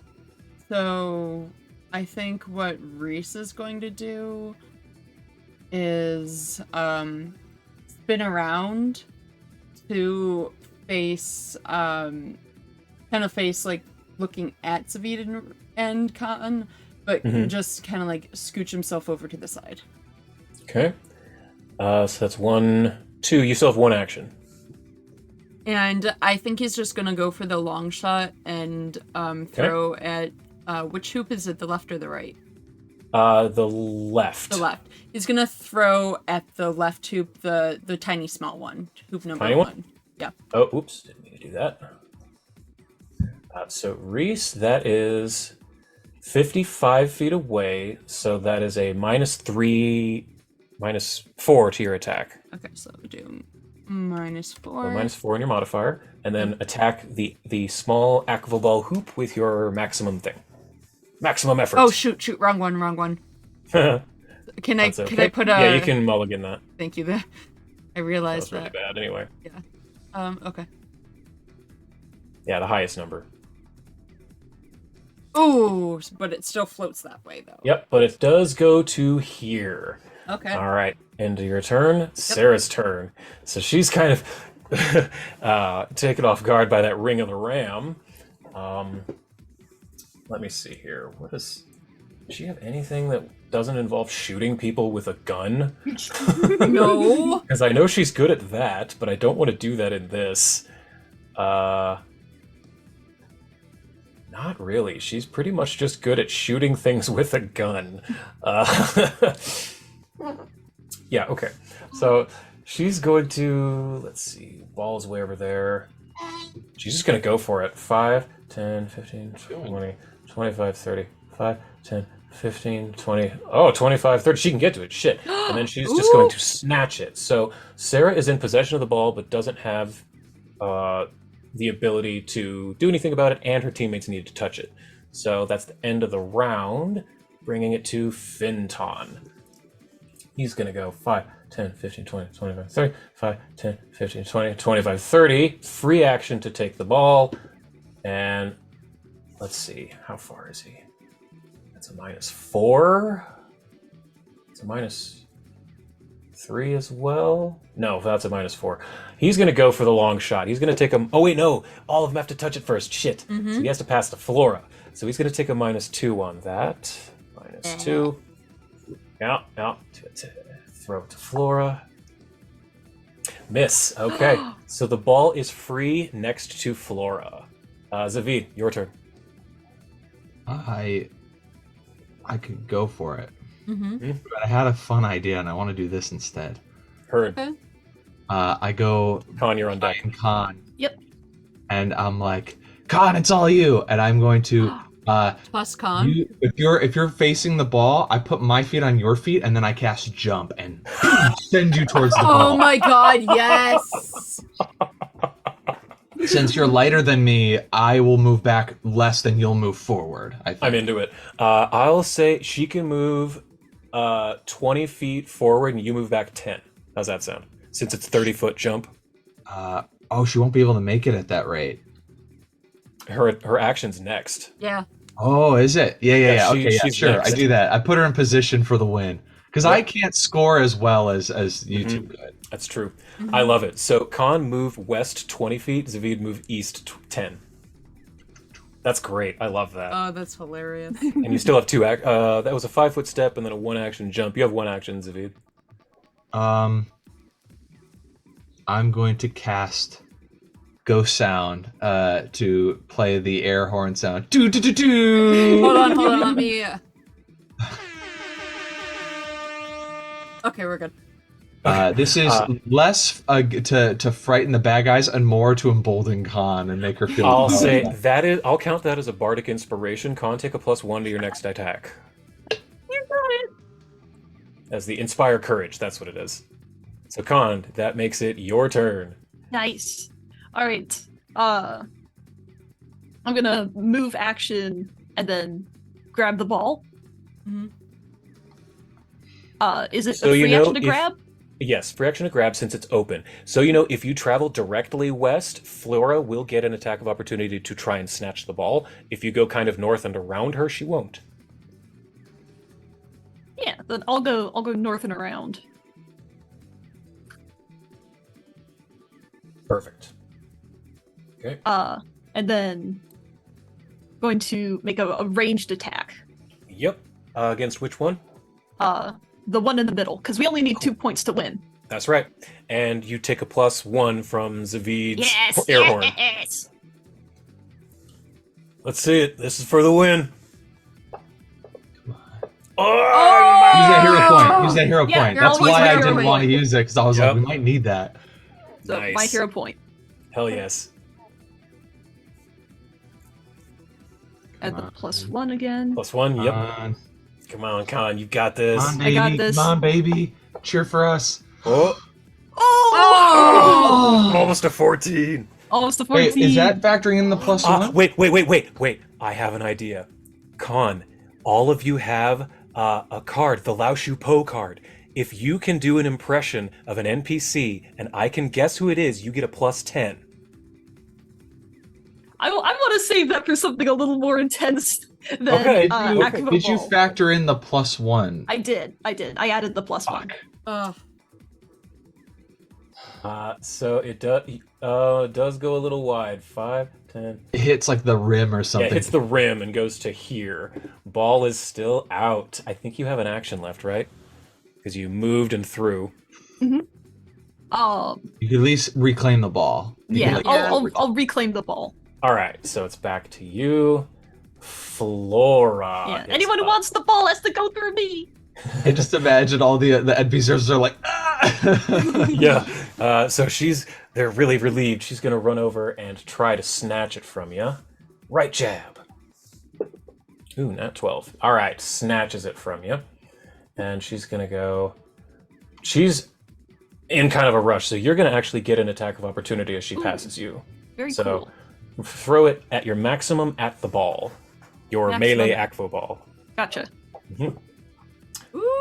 So I think what Reese is going to do is spin around to face kind of face like looking at Zavid and Cotton, but just kind of like scooch himself over to the side. Okay. So that's 1, 2. You still have 1 action. And I think he's just gonna go for the long shot and throw at which hoop is it, the left or the right? The left. The left. He's gonna throw at the left hoop, the tiny small one, hoop number Tiny one? 1. Yeah. Oh, oops, didn't mean to do that. So Reese, that is 55 feet away, so that is a -3 -4 to your attack. Okay, so do -4. So -4 in your modifier, and then attack the small aquavoball hoop with your maximum thing. Maximum effort. Oh shoot! Wrong one. Can I put a? Yeah, you can mulligan that. Thank you. I realized That was really bad anyway. Yeah. Okay. Yeah, the highest number. Oh, but it still floats that way though. Yep, but it does go to here. Okay. All right, end of your turn. Sarah's turn. So she's kind of taken off guard by that ring of the ram. Let me see here. Does she have anything that doesn't involve shooting people with a gun? No. Because I know she's good at that, but I don't want to do that in this. Not really. She's pretty much just good at shooting things with a gun. Yeah, okay. So she's going to, let's see, ball's way over there. She's just going to go for it. 5, 10, 15, 20, 25, 30. 5, 10, 15, 20. Oh, 25, 30. She can get to it. Shit. And then she's just going to snatch it. So Sarah is in possession of the ball, but doesn't have the ability to do anything about it, and her teammates need to touch it. So that's the end of the round, bringing it to Finton. He's going to go 5, 10, 15, 20, 25, 30. 5, 10, 15, 20, 25, 30. Free action to take the ball. And let's see, how far is he? That's a -4. It's a -3 as well. No, that's a -4. He's going to go for the long shot. He's going to take a... Oh, wait, no. All of them have to touch it first. Shit. Mm-hmm. So he has to pass to Flora. So he's going to take a -2 on that. -2. Yeah. Throw it to Flora. Miss. Okay. So the ball is free next to Flora. Zavid, your turn. I could go for it. Mm-hmm. But I had a fun idea, and I want to do this instead. Heard. Okay. I go Con, you're on deck. and Con. Yep. And I'm like, Con, it's all you. And I'm going to Plus con. if you're facing the ball, I put my feet on your feet, and then I cast jump and send you towards the ball. Oh my god, yes! Since you're lighter than me, I will move back less than you'll move forward. I think. I'm into it. I'll say she can move 20 feet forward and you move back 10. How's that sound? Since it's 30-foot jump. Oh, she won't be able to make it at that rate. Her action's next. Yeah. Oh, is it? Yeah. Okay, she's sure. next. I do that. I put her in position for the win. Because I can't score as well as you two could. That's true. I love it. So Khan move west 20 feet, Zavid move east 10. That's great. I love that. Oh, that's hilarious. And you still have two that was a 5-foot step and then a 1-action jump. You have 1 action, Zavid. I'm going to cast Ghost Sound to play the air horn sound. Do do do do. Hold on, let me... Okay, we're good. This is less to frighten the bad guys and more to embolden Khan and make her feel. I'll say that is. I'll count that as a bardic inspiration. Khan, take a +1 to your next attack. You got it. As the inspire courage, that's what it is. So Khan, that makes it your turn. Nice. All right. I'm gonna move action and then grab the ball. Mm-hmm. Is it So a free action to if- grab? Yes, free action to grab since it's open. So if you travel directly west, Flora will get an attack of opportunity to try and snatch the ball. If you go kind of north and around her, she won't. Yeah, then I'll go north and around. Perfect. Okay. And then going to make a ranged attack. Yep. Against which one? The one in the middle, because we only need 2 points to win. That's right. And you take a +1 from Zavid's Yes, air horn. yes. Let's see it. This is for the win. Oh! Use that hero point. Use that hero Yeah, point. you're That's always why my I hero didn't point. want to use it, because I was Yep. like, we might need that. So Nice. my hero point. Hell yes. Add the +1 again. +1. Yep. Come on. Come on, Khan. You got this. Come on, I baby. got this. Come on, baby. Cheer for us. Oh, Oh! almost a 14. Almost a 14. Wait, is that factoring in the plus one? Wait. I have an idea. Con, all of you have a card, the Lao Shu Po card. If you can do an impression of an NPC and I can guess who it is, you get a plus 10. I want to save that for something a little more intense than Okay, Did you Aquaball. factor in the plus one? I did. I added the plus one. Ugh. So it does go a little wide. 5, 10. It hits like the rim or Yeah, something. it hits the rim and goes to here. Ball is still out. I think you have an action left, right? Because you moved and threw. Oh, You can at least reclaim the ball. You can, yeah. like, I'll reclaim the ball. All right, so it's back to you, Flora. Yeah. gets Anyone who up. wants the ball has to go through me. I just imagine all the NPCs are like, ah! Yeah. So they're really relieved. She's gonna run over and try to snatch it from you. Right jab. Ooh, nat 12. All right, snatches it from you, and she's gonna go. She's in kind of a rush, so you're gonna actually get an attack of opportunity as she passes you. Very So cool. throw it at your maximum at the ball, your Maximum. melee Aqua ball. Gotcha.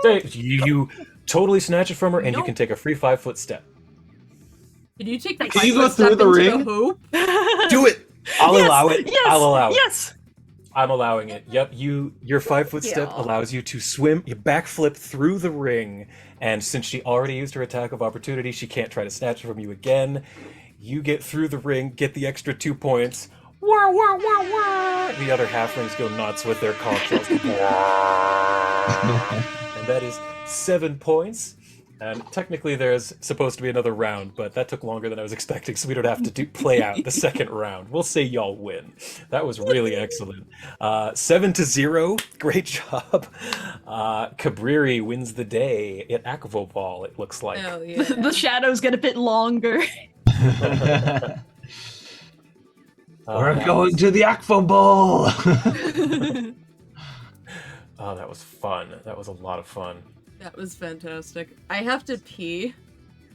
So you totally snatch it from her, and you Nope. can take a free 5-foot step. Did you take the Can you go 5-foot step through the into ring? hoop? Do it. I'll Yes, allow it. Yes, I'll allow it. Yes. I'm allowing it. Yep, your 5-foot step Yeah. allows you to swim, you backflip through the ring, and since she already used her attack of opportunity, she can't try to snatch it from you again. You get through the ring, get the extra 2 points. Wah, wah, wah, wah. The other halflings go nuts with their conch shells. And that is 7 points. And technically there's supposed to be another round, but that took longer than I was expecting, so we don't have to play out the second round. We'll say y'all win. That was really excellent. 7-0, great job. Kabriri wins the day at Aquavoball, it looks like. Hell yeah. The shadows get a bit longer. We're going to the Aqua Bowl! Oh, that was fun. That was a lot of fun. That was fantastic. I have to pee.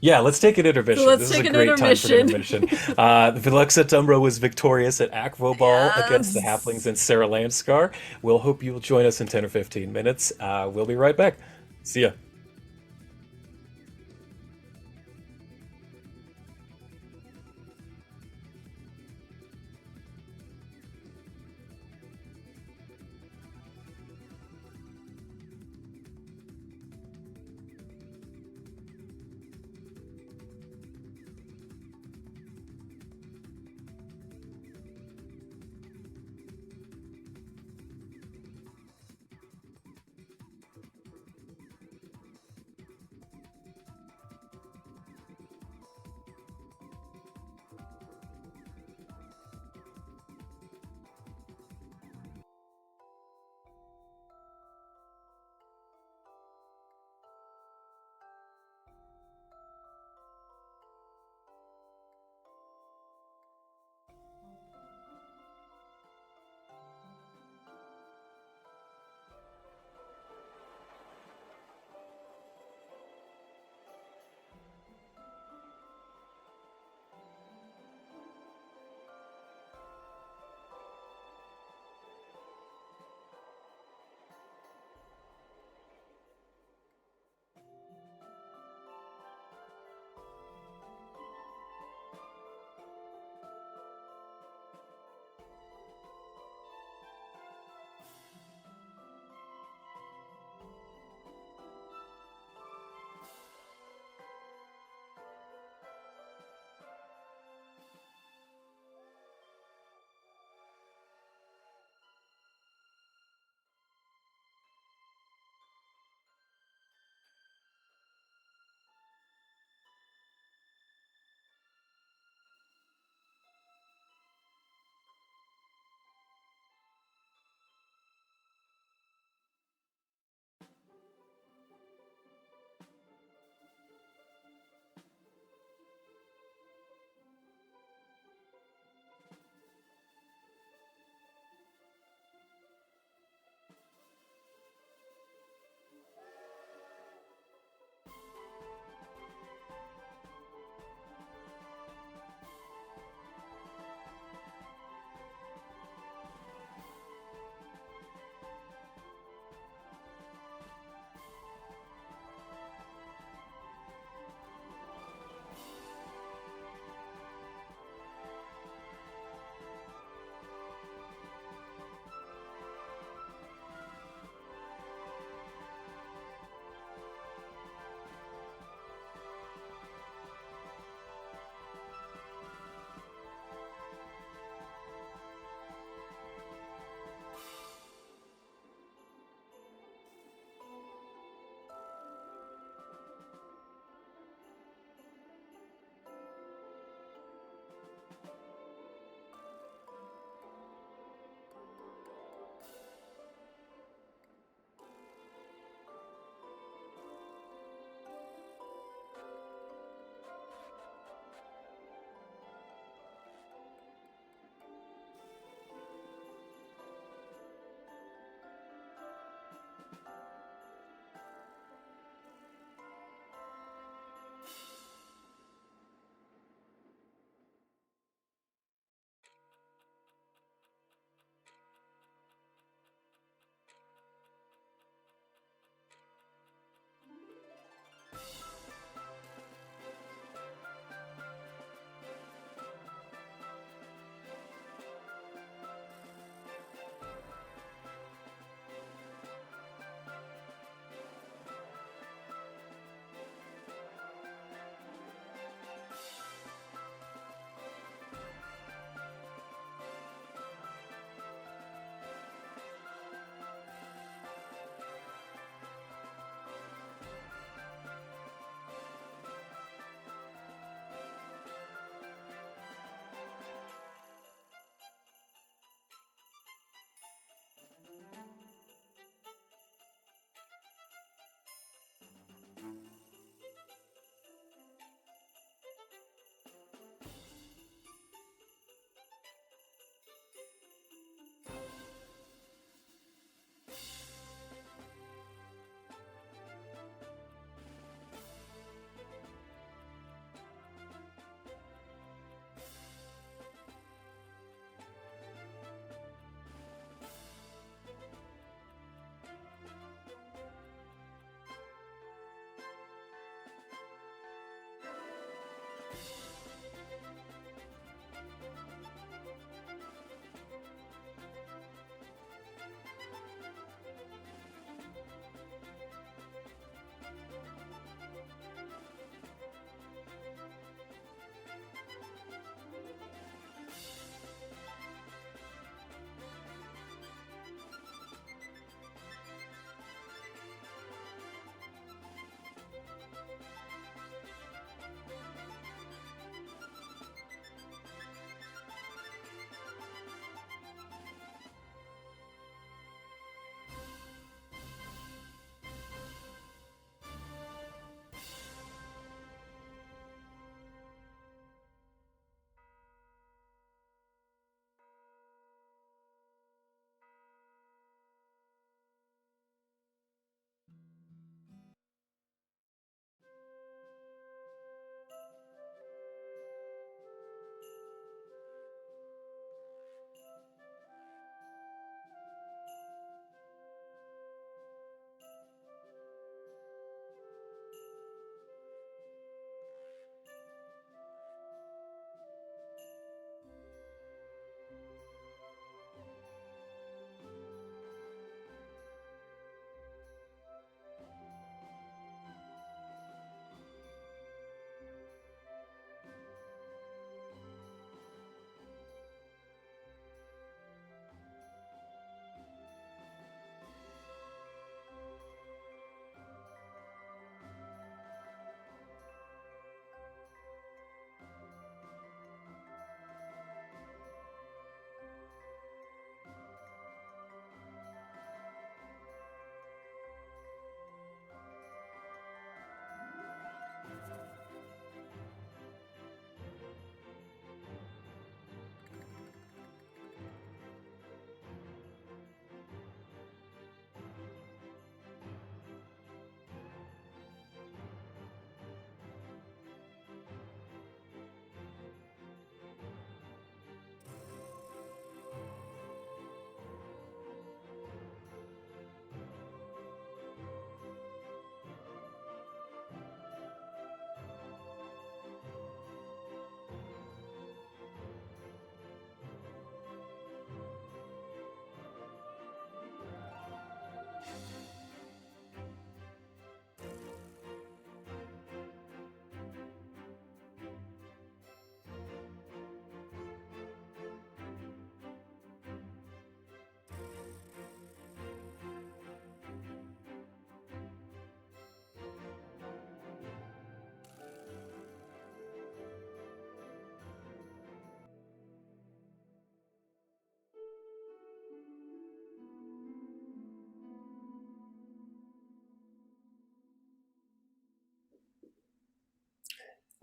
Yeah, let's take an intermission. So let's this take is a an great time for an intermission. intermission. Lux Et Umbra was victorious at Aquavoball against the Yes. Halflings and Sarah Landskar. We'll hope you'll join us in 10 or 15 minutes. We'll be right back. See ya.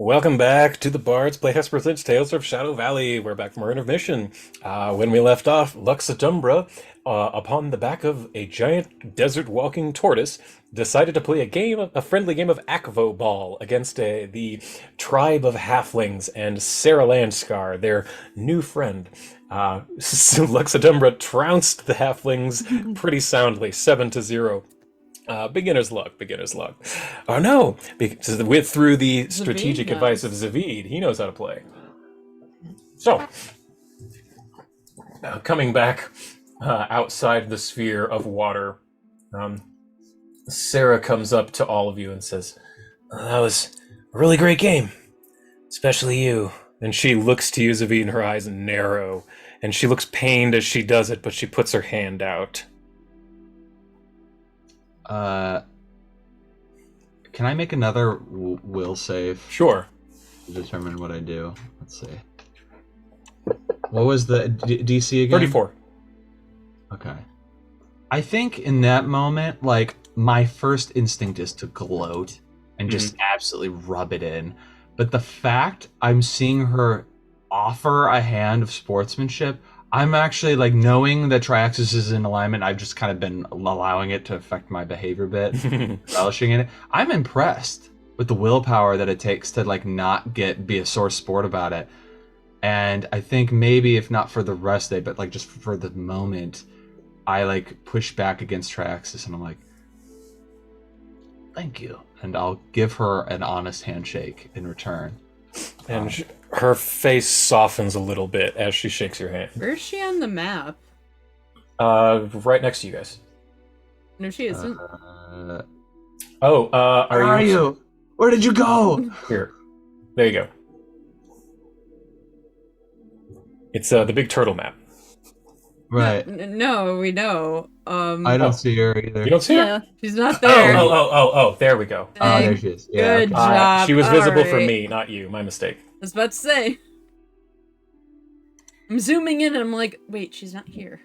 Welcome back to the Bard's Playhouse Presents Tales of Shadow Valley. We're back from our intermission. When we left off, Lux Et Umbra, upon the back of a giant desert-walking tortoise, decided to play a friendly game of Akvo Ball against the tribe of halflings and Sarah Landskar, their new friend. So Lux Et Umbra trounced the halflings pretty soundly, 7-0. Beginner's luck. Oh no! Because through the strategic advice of Zavid, he knows how to play. So, coming back outside the sphere of water, Sarah comes up to all of you and says, "That was a really great game, especially you." And she looks to you, Zavid, and her eyes narrow, and she looks pained as she does it, but she puts her hand out. Can I make another will save? Sure. To determine what I do. Let's see. What was the DC again? 34. Okay. I think in that moment, like, my first instinct is to gloat and just absolutely rub it in. But the fact I'm seeing her offer a hand of sportsmanship, I'm actually, like, knowing that Triaxis is in alignment, I've just kind of been allowing it to affect my behavior a bit, relishing in it. I'm impressed with the willpower that it takes to, like, not be a sore sport about it. And I think maybe, if not for the rest of it, but, like, just for the moment, I, like, push back against Triaxis, and I'm like, thank you. And I'll give her an honest handshake in return. And her face softens a little bit as she shakes your hand. Where's she on the map? Right next to you guys. No, she isn't. Where are you? Where did you go? Here. There you go. It's the big turtle map. Right. No, we know. I don't see her either. You don't see her? Yeah. She's not there. Oh, there we go. Oh, there she is. Yeah. Good job. She was visible for Alright. me, not you. My mistake. I was about to say. I'm zooming in and I'm like, wait, she's not here.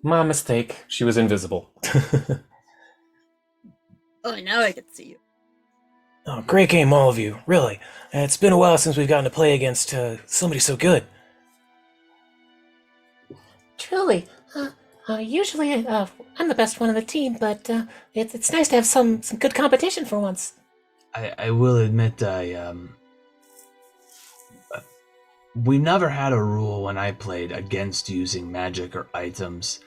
My mistake. She was invisible. Oh, now I can see you. Oh, great game, all of you. Really. It's been a while since we've gotten to play against somebody so good. Truly. Usually I'm the best one on the team, but it's nice to have some good competition for once. I will admit we never had a rule when I played against using magic or items,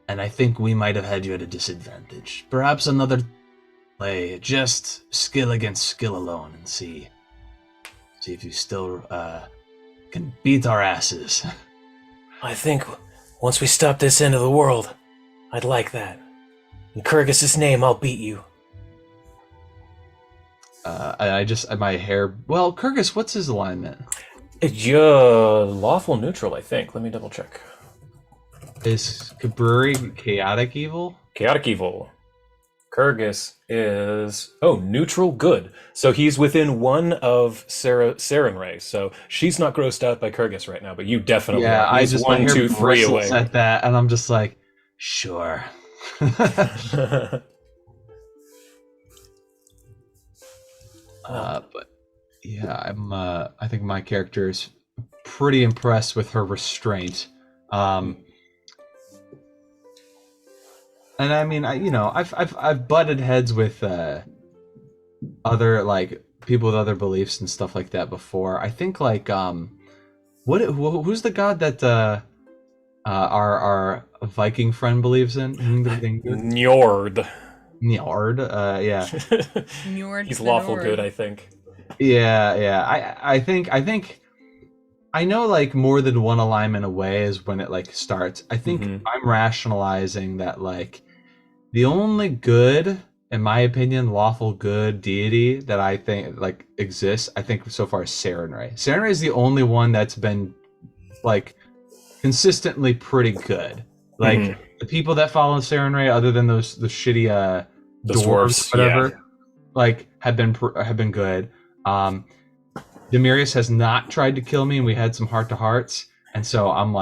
and I think we might have had you at a disadvantage. Perhaps another play, just skill against skill alone, and see if you still can beat our asses. I think once we stop this end of the world, I'd like that. In Kyrgyz's name, I'll beat you. My hair. Well, Kyrgyz, what's his alignment? You're lawful neutral, I think. Let me double check. Is Kaburi chaotic evil? Chaotic evil. Kyrgyz is neutral good. So he's within one of Sarenrae. So she's not grossed out by Kyrgyz right now, but you definitely Yeah, are. He's my 1, hair 2, 3 bristles away. at that, and I'm just like, sure. But yeah, I think my character is pretty impressed with her restraint. And I mean, I've butted heads with other, like, people with other beliefs and stuff like that before. I think, like, who's the god that our Viking friend believes in? Njord. Njord, yeah. Njord He's the lawful Nord. good, I think. Yeah. I think I know, like, more than one alignment away is when it, like, starts. I think I'm rationalizing that, like, the only good, in my opinion, lawful good deity that I think, like, exists, I think so far is Sarenrae. Sarenrae is the only one that's been, like, consistently pretty good. Like, the people that follow Sarenrae, other than the shitty The dwarves, dwarves, whatever, yeah. like, have been good. Demirius has not tried to kill me, and we had some heart-to-hearts, and so I'm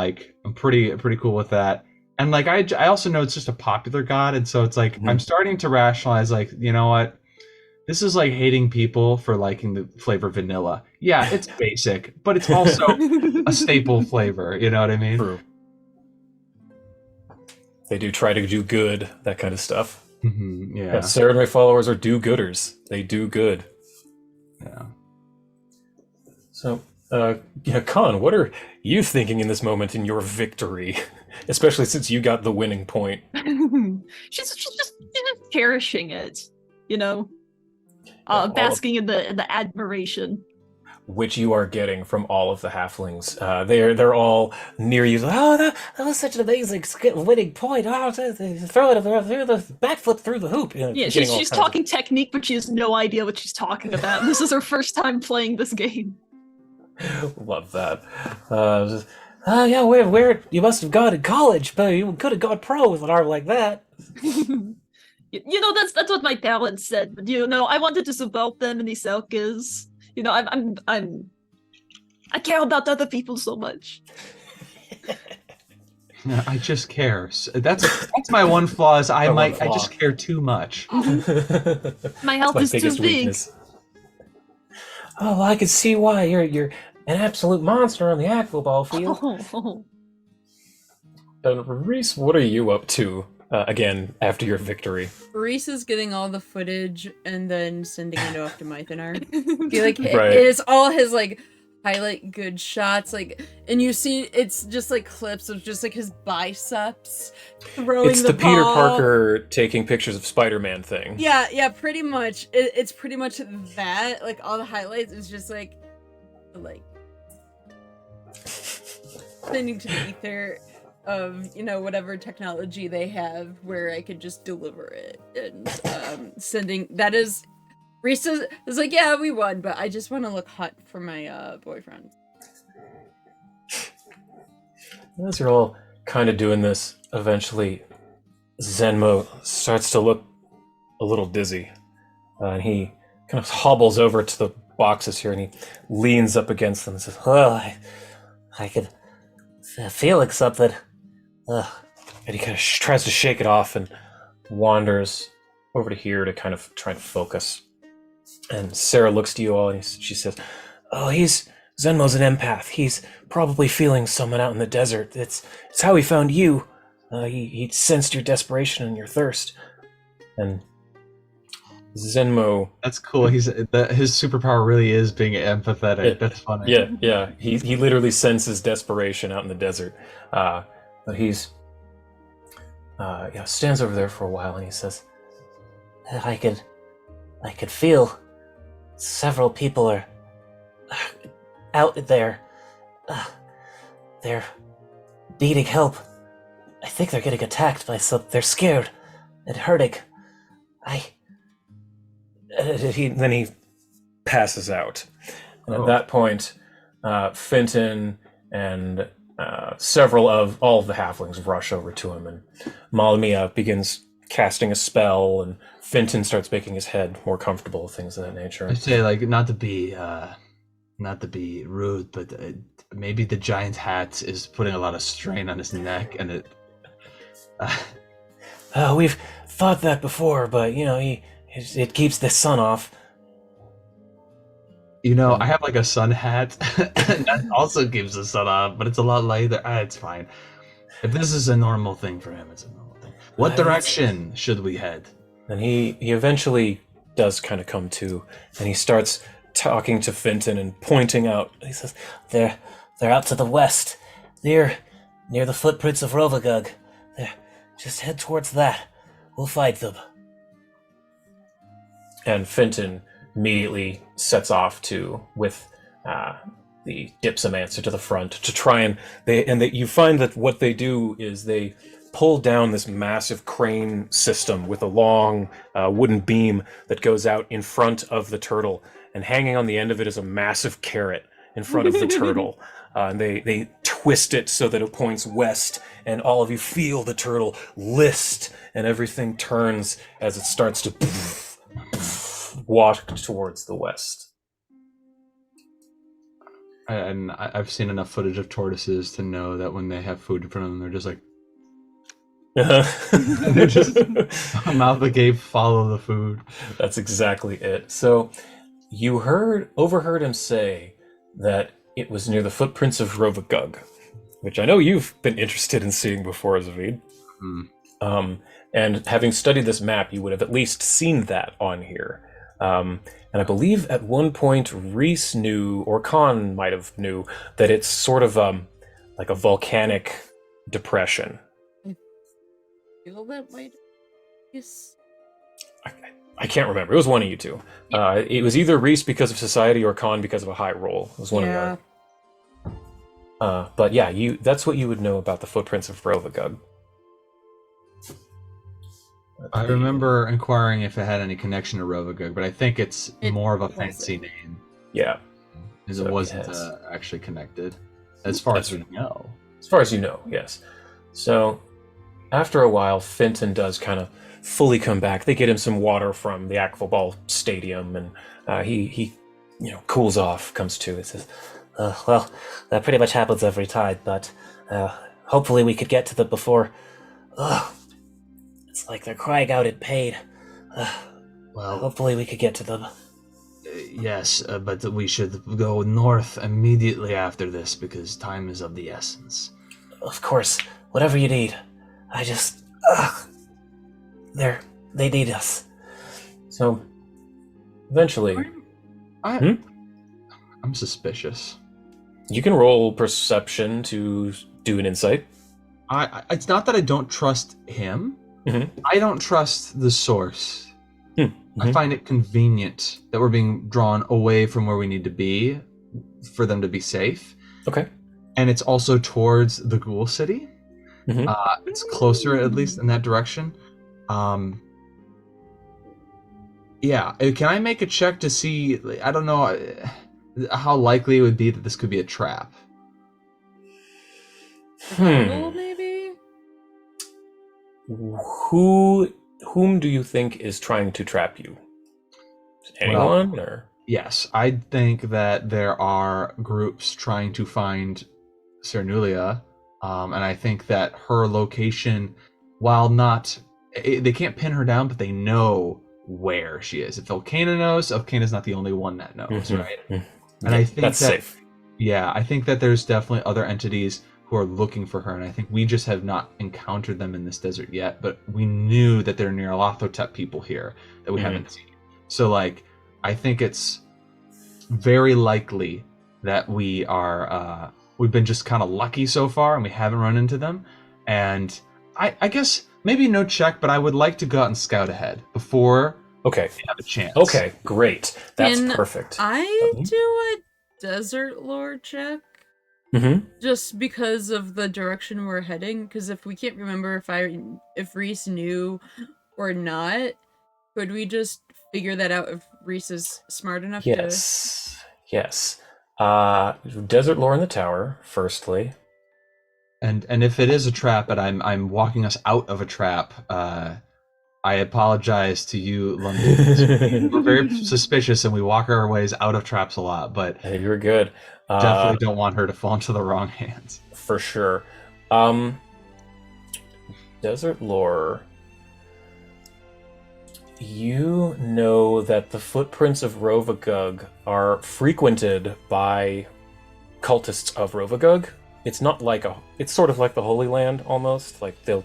pretty cool with that. And, like, I also know it's just a popular god, and so it's like, I'm starting to rationalize, like, you know what, This is like hating people for liking the flavor vanilla. Yeah, it's basic, but it's also a staple flavor. You know what I mean? True. They do try to do good, that kind of stuff. Yeah. Sarenrae followers are do-gooders. They do good. Yeah. So, Khan, what are you thinking in this moment in your victory? Especially since you got the winning point. she's just cherishing it, all basking in the admiration. Which you are getting from all of the halflings. They're all near you. Oh, that was such an amazing winning point. Oh, throw it through the backflip through the hoop. Yeah, she's talking technique, but she has no idea what she's talking about. This is her first time playing this game. Love that. Yeah, where you must have gone in college, but you could have gone pro with an arm like that. That's what my parents said. But I wanted to support them in the circus. I care about other people so much. No, I just care. That's my one flaw. Is I just care too much. My health is too big. Weakness. Oh, well, I can see why you're an absolute monster on the aquaball field. And Reese, what are you up to again after your victory? Reese is getting all the footage and then sending it off to Mythonar. Right. It's all his highlight good shots, and you see it's just clips of just his biceps throwing It's the the Peter ball. Parker taking pictures of Spider-Man thing. Yeah, pretty much. It's pretty much that. All the highlights is just sending to the ether of whatever technology they have where I could just deliver it and sending. That is, Reese is yeah, we won, but I just want to look hot for my boyfriend. As you're all kind of doing this, eventually Zenmo starts to look a little dizzy. And he kind of hobbles over to the boxes here and he leans up against them and says, Well, I could feel like something. and he kind of tries to shake it off and wanders over to here to kind of try and focus. And Sarah looks to you all and she says, Oh, Zenmo's an empath. He's probably feeling someone out in the desert. It's how he found you. He sensed your desperation and your thirst. And Zenmo... That's cool. His superpower really is being empathetic. Yeah. That's funny. Yeah. He literally senses desperation out in the desert. But he's... stands over there for a while and he says, I could feel several people are out there. They're needing help. I think they're getting attacked by they're scared and hurting. Then he passes out. And at that point, Fenton and several of all of the halflings rush over to him, and Malmia begins casting a spell, and Fenton starts making his head more comfortable, things of that nature. I'd say not to be rude, but maybe the giant hat is putting a lot of strain on his neck, and it. We've thought that before, but it keeps the sun off. I have a sun hat, and that also keeps the sun off, but it's a lot lighter. It's fine. If this is a normal thing for him, it's a normal thing. What direction should we head? And he eventually does kind of come to, and he starts talking to Fenton and pointing out. He says, They're out to the west, near the footprints of Rovagug. Just head towards that. We'll find them. And Fenton immediately sets off with the Dipsomancer to the front to try and you find that what they do is they pull down this massive crane system with a long wooden beam that goes out in front of the turtle, and hanging on the end of it is a massive carrot in front of the turtle. And they twist it so that it points west, and all of you feel the turtle list, and everything turns as it starts to walk towards the west. And I've seen enough footage of tortoises to know that when they have food in front of them, they're just like... And they're just mouth agape, follow the food. That's exactly it. So you overheard him say that it was near the footprints of Rovagug, which I know you've been interested in seeing before, Zavid. And having studied this map, you would have at least seen that on here. And I believe at one point Reese knew, or Khan might have knew, that it's sort of like a volcanic depression. Feel that way. Yes. I can't remember. It was one of you two. It was either Reese because of society or Khan because of a high roll. It was one of the other. But yeah, that's what you would know about the footprints of Rovagug. I remember inquiring if it had any connection to Rovagug, but I think it's more of a fancy name. Yeah. Because So it it wasn't has. actually connected, as far as we know. As far as you know, yes. So after a while, Fenton does kind of fully come back. They get him some water from the Aquaball Stadium, and he cools off, comes to. It says, Well, that pretty much happens every time, but hopefully we could get to them before. It's like they're crying out in pain. Well, Hopefully we could get to them. Yes, but we should go north immediately after this because time is of the essence. Of course, whatever you need. I just... they need us. so eventually, I'm suspicious. you can roll perception to do an insight. It's not that I don't trust him. Mhm. I don't trust the source. I Mhm. find it convenient that we're being drawn away from where we need to be for them to be safe. Okay. And it's also towards the Ghoul City. Mhm. It's closer, at least in that direction. Yeah, can I make a check to see? I don't know how likely it would be that this could be a trap. Survival, maybe? Whom do you think is trying to trap you? Anyone or? Yes, I think that there are groups trying to find Sarenulia, and I think that her location, while not, they can't pin her down, but they know where she is. If Elkana knows, Elkana's not the only one that knows, Mhm. right? Mhm. And I think that's that, safe. yeah, I think that there's definitely other entities who are looking for her, and I think we just have not encountered them in this desert yet, but we knew that there are Nyarlathotep people here that we Mhm. haven't seen. So, like, I think it's very likely that we've been just kind of lucky so far and we haven't run into them. And I guess maybe no check, but I would like to go out and scout ahead before Okay. we have a chance. Okay. Great. That's Can perfect. I do a desert lore check? Mm-hmm. Just because of the direction we're heading? Because if we can't remember if Reese knew or not, could we just figure that out if Reese is smart enough to... Yes. Yes. Desert lore in the tower, firstly. And if it is a trap and I'm walking us out of a trap, I apologize to you, London. We're very suspicious and we walk our ways out of traps a lot, but Hey, you're good. definitely don't want her to fall into the wrong hands. For sure. Desert lore. You know that the footprints of Rovagug are frequented by cultists of Rovagug. It's not like it's sort of like the Holy Land almost. Like they'll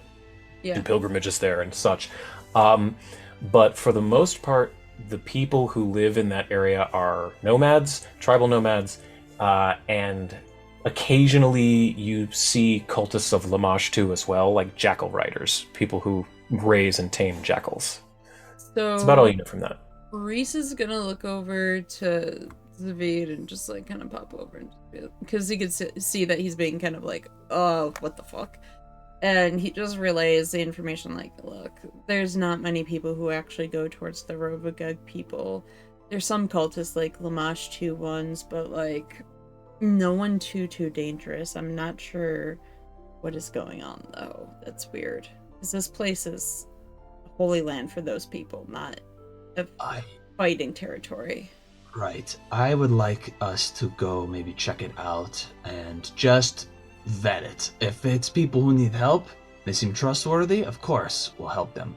do pilgrimages there and such. But for the most part, the people who live in that area are nomads, tribal nomads, and occasionally you see cultists of Lamash too as well, like jackal riders, people who raise and tame jackals. So That's about all you know from that. Reese is gonna look over to Zavid and just like kind of pop over because he could see that he's being kind of like, oh, what the fuck. And he just relays the information like, look, there's not many people who actually go towards the Rovagug people. There's some cultists like Lamash 2 ones, but like no one too dangerous. I'm not sure what is going on though. That's weird. Because this place is a holy land for those people, not a fighting territory. Right. I would like us to go maybe check it out and just vet it. If it's people who need help, They seem trustworthy. Of course, we'll help them.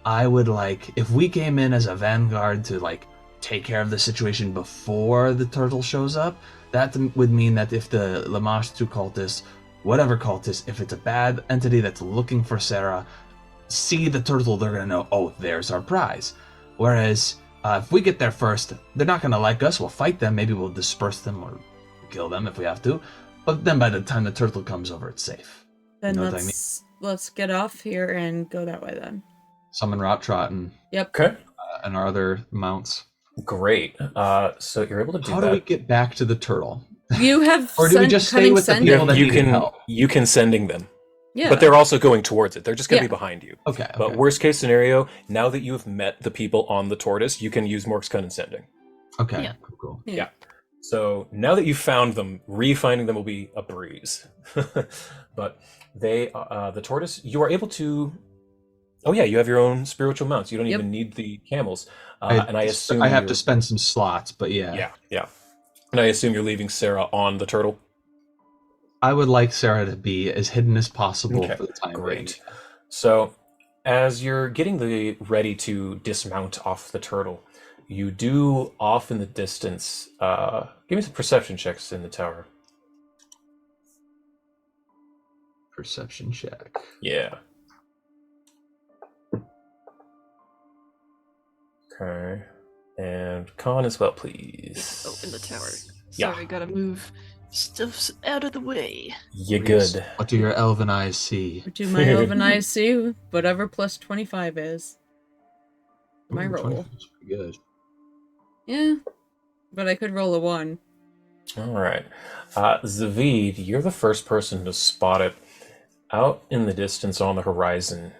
I would like, if we came in as a vanguard to like take care of the situation before the turtle shows up, that would mean that if the Lamashtu cultists, whatever cultist, if it's a bad entity that's looking for Sarah, see the turtle, they're gonna know, oh, there's our prize. Whereas if we get there first, they're not gonna like us. We'll fight them. Maybe we'll disperse them or kill them if we have to. But then by the time the turtle comes over, it's safe. Then You know what I mean? let's get off here and go that way then. Summon Rot Trot and Okay. our other mounts. Great. So you're able to do How that. do we get back to the turtle? You have Or do we just stay with the people that you need can help? you can sending them, Yeah. but they're also going towards it. They're just going to Yeah. be behind you. Okay. But worst case scenario, now that you have met the people on the tortoise, you can use Mork's condescending. Okay. Yeah. Cool. Yeah. So now that you've found them, re-finding them will be a breeze. But they, the tortoise, you are able to. Oh yeah, you have your own spiritual mounts. You don't Yep. even need the camels. And I assume I have you're- to spend some slots, but yeah. Yeah. And I assume you're leaving Sarah on the turtle. I would like Sarah to be as hidden as possible Okay, for the time being. Great. So, as you're getting ready to dismount off the turtle, you do off in the distance. Give me some perception checks in the tower. Perception check. Yeah. Okay. And Khan as well, please. Oh, in the tower. Yeah. Sorry, gotta move stuff out of the way. You Please. good. What do your elven eyes see? Do my elven eyes see whatever plus 25 is? My Ooh, roll. 20 is pretty good. Yeah. But I could roll a 1. All right. Zavid, you're the first person to spot it out in the distance on the horizon.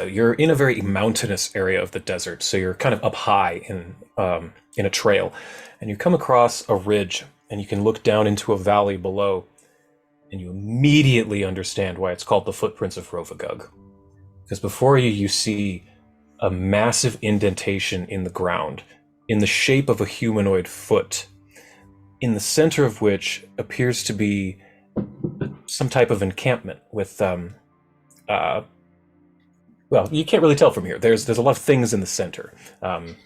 You're in a very mountainous area of the desert, so you're kind of up high in a trail, and you come across a ridge, and you can look down into a valley below, and you immediately understand why it's called the Footprints of Rovagug. Because before you, you see a massive indentation in the ground, in the shape of a humanoid foot, in the center of which appears to be some type of encampment with well, you can't really tell from here. There's a lot of things in the center,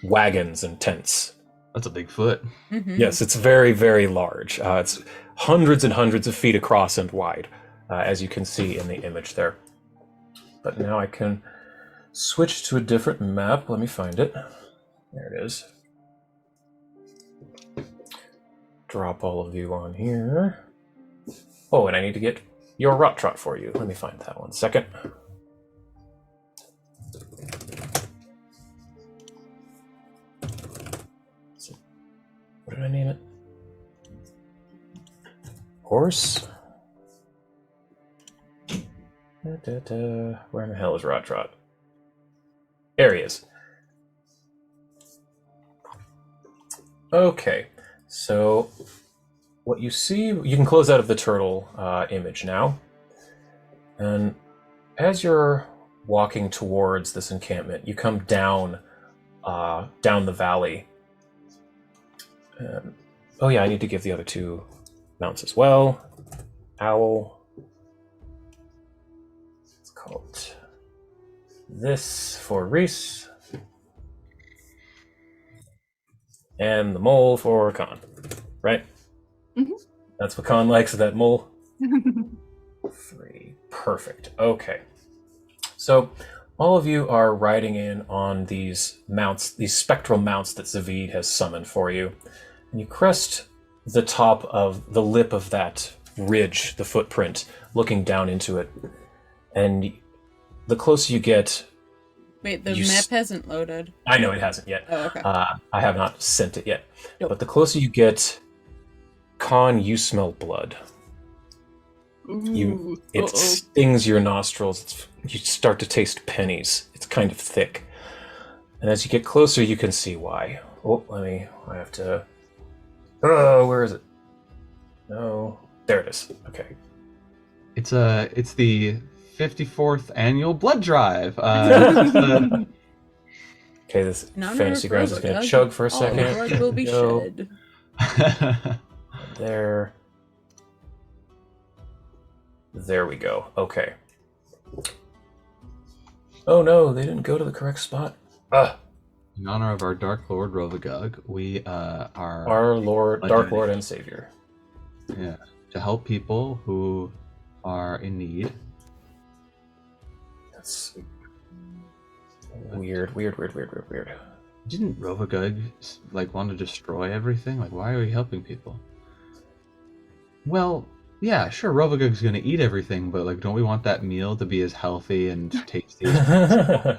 wagons and tents. That's a big foot. Mm-hmm. Yes, it's very, very large. It's hundreds and hundreds of feet across and wide, as you can see in the image there. But now I can switch to a different map. Let me find it. There it is. Drop all of you on here. Oh, and I need to get your Rot Trot for you. Let me find that one second. What did I name it? Horse? Where in the hell is Rot Trot? There he is. Okay, so what you see, you can close out of the turtle image now. And as you're walking towards this encampment, you come down the valley. Oh yeah, I need to give the other two mounts as well. Owl. It's called this for Reese. And the mole for Khan. Right? Mhm. That's what Khan likes, that mole. 3. Perfect. Okay. So all of you are riding in on these mounts, these spectral mounts that Zavid has summoned for you. And you crest the top of the lip of that ridge, the footprint, looking down into it. And the closer you get... Wait, the You map hasn't loaded. I know it hasn't yet. Oh, okay. I have not sent it yet. Nope. But the closer you get, Khan, you smell blood. It stings your nostrils. You start to taste pennies. It's kind of thick. And as you get closer, you can see why. Oh, I have to... Oh, where is it? No. There it is. Okay. It's the 54th annual blood drive. Okay, this In honor fantasy of grounds is going to Rovagug, chug for a all second. blood will be Go. shed. There. There we go. Okay. Oh no, they didn't go to the correct spot. In honor of our Dark Lord Rovagug, we are Our Lord, Dark Lord and Savior. to help people who are in need. That's weird. Didn't Rovagug want to destroy everything? Like, why are we helping people? Well, yeah, sure, Rovagug's gonna eat everything, but don't we want that meal to be as healthy and tasty as possible?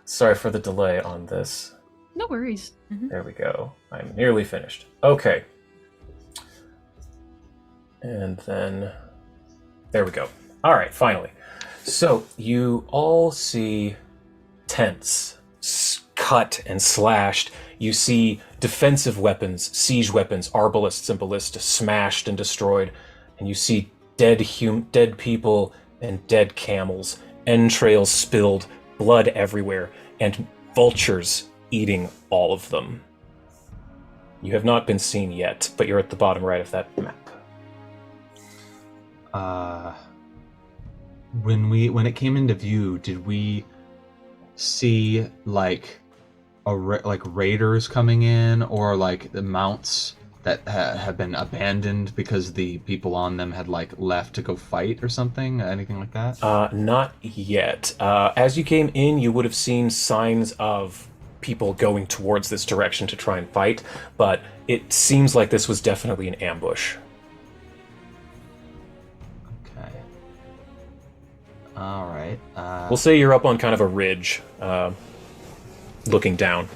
Sorry for the delay on this. No worries. There we go. I'm nearly finished. Okay. And then there we go. All right, finally. So you all see tents cut and slashed. You see defensive weapons, siege weapons, arbalists and ballistas smashed and destroyed. And you see dead people and dead camels, entrails spilled, blood everywhere, and vultures eating all of them. You have not been seen yet, but you're at the bottom right of that map. When it came into view, did we see raiders coming in, or the mounts that have been abandoned because the people on them had left to go fight or something? Anything like that? Not yet. As you came in, you would have seen signs of people going towards this direction to try and fight, but it seems like this was definitely an ambush. Okay. All right. We'll say you're up on kind of a ridge, looking down.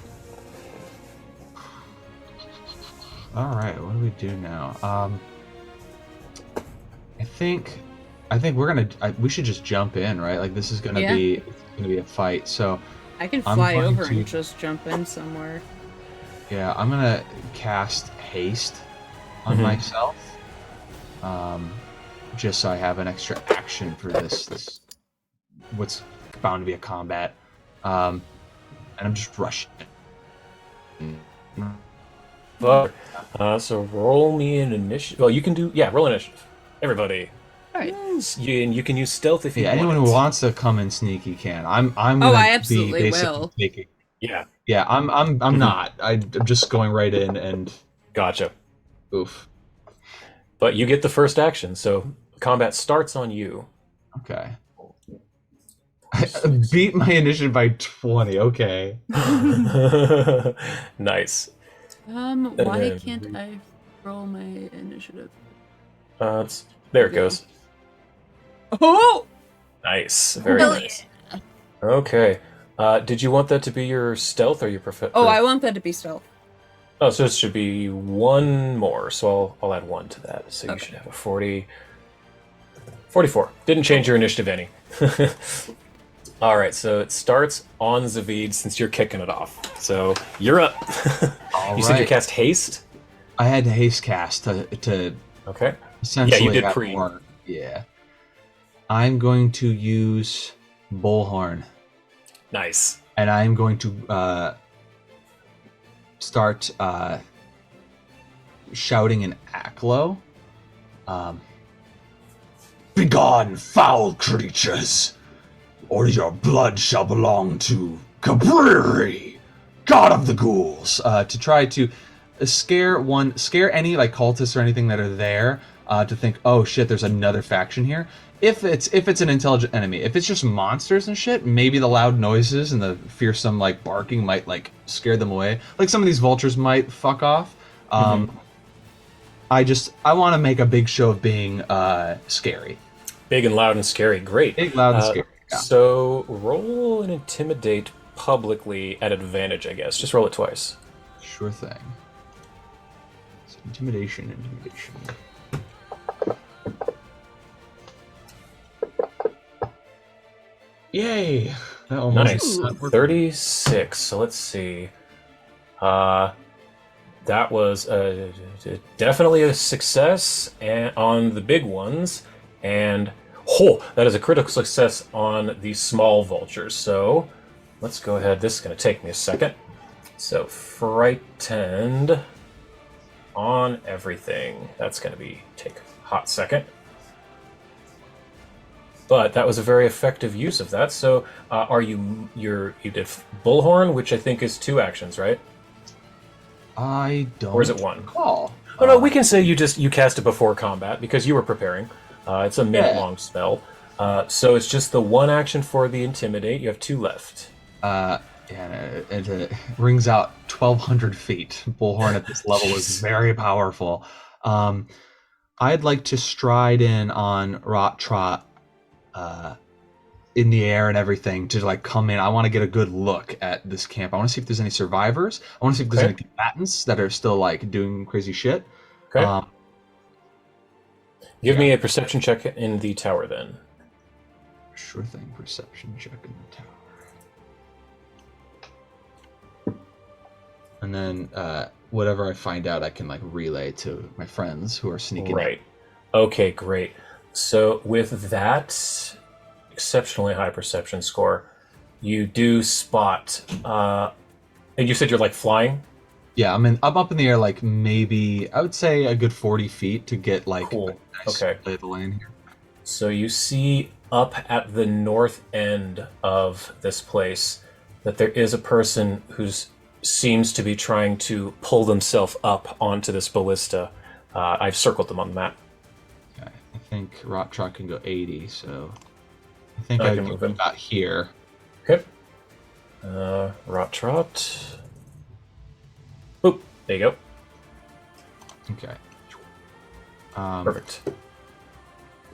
All right. What do we do now? I think we should just jump in, right? This is gonna be a fight. So I can fly over and just jump in somewhere. Yeah, I'm gonna cast haste on myself, just so I have an extra action for this what's bound to be a combat, and I'm just rushing. So roll me an initiative. Well, you can do roll initiative. Everybody. All right. You can use stealth if you want. Anyone who wants to come in sneaky can. I'm gonna I absolutely be basically will. taking. Yeah. I'm not. I'm just going right in and. Gotcha. Oof. But you get the first action, so combat starts on you. Okay. I beat my initiative by 20. Okay. Nice. Why can't I roll my initiative? There it goes. Oh! Nice. Very nice. Yeah. Okay. Did you want that to be your stealth or your prefer? Oh, I want that to be stealth. Oh, so it should be one more. So I'll add one to that. So you should have a 40. 44. Didn't change your initiative any. All right, so it starts on Zavid since you're kicking it off. So you're up. You said you cast haste? I had to haste cast to okay. Essentially, you did pre. More. Yeah. I'm going to use Bullhorn. Nice. And I'm going to start shouting in Aklo. Begone, foul creatures, or your blood shall belong to Cabriri, god of the ghouls. To try to scare any cultists or anything that are there to think, oh shit, there's another faction here. If it's an intelligent enemy, if it's just monsters and shit, maybe the loud noises and the fearsome barking might scare them away. Some of these vultures might fuck off. I want to make a big show of being scary. Big and loud and scary. Great. Big, loud, and scary. Yeah. So roll and intimidate publicly at advantage, I guess. Just roll it twice. Sure thing. So intimidation. Yay! That Nice. 36. So let's see. That was definitely a success on the big ones, and that is a critical success on the small vultures. So let's go ahead. This is going to take me a second. So frightened on everything. That's going to take a hot second. but that was a very effective use of that. So, you did Bullhorn, which I think is 2 actions, right? I don't. Or is it 1? Recall. Oh no, we can say you cast it before combat because you were preparing. It's a minute-long spell, so it's just the 1 action for the Intimidate. You have 2 left. It rings out 1,200 feet. Bullhorn at this level is very powerful. I'd like to stride in on Rot Trot in the air and everything to like come in. I want to get a good look at this camp. I want to see if there's any survivors. I want to see if there's any combatants that are still like doing crazy shit. Okay. Give me a perception check in the tower then. Sure thing. Perception check in the tower. And then whatever I find out, I can like relay to my friends who are sneaking. Right. Okay, great. So with that exceptionally high perception score, you do spot. And you said you're like flying. Yeah, I'm up in the air like maybe I would say a good 40 feet to get like Cool. a nice Okay. lay of the land here. So you see up at the north end of this place that there is a person who's seems to be trying to pull themselves up onto this ballista. I've circled them on the map. Okay. I think Rot Trot can go 80, so I think I I can can move move him. about here. Okay. Rot Trot. Boop. There you go. Okay. Perfect.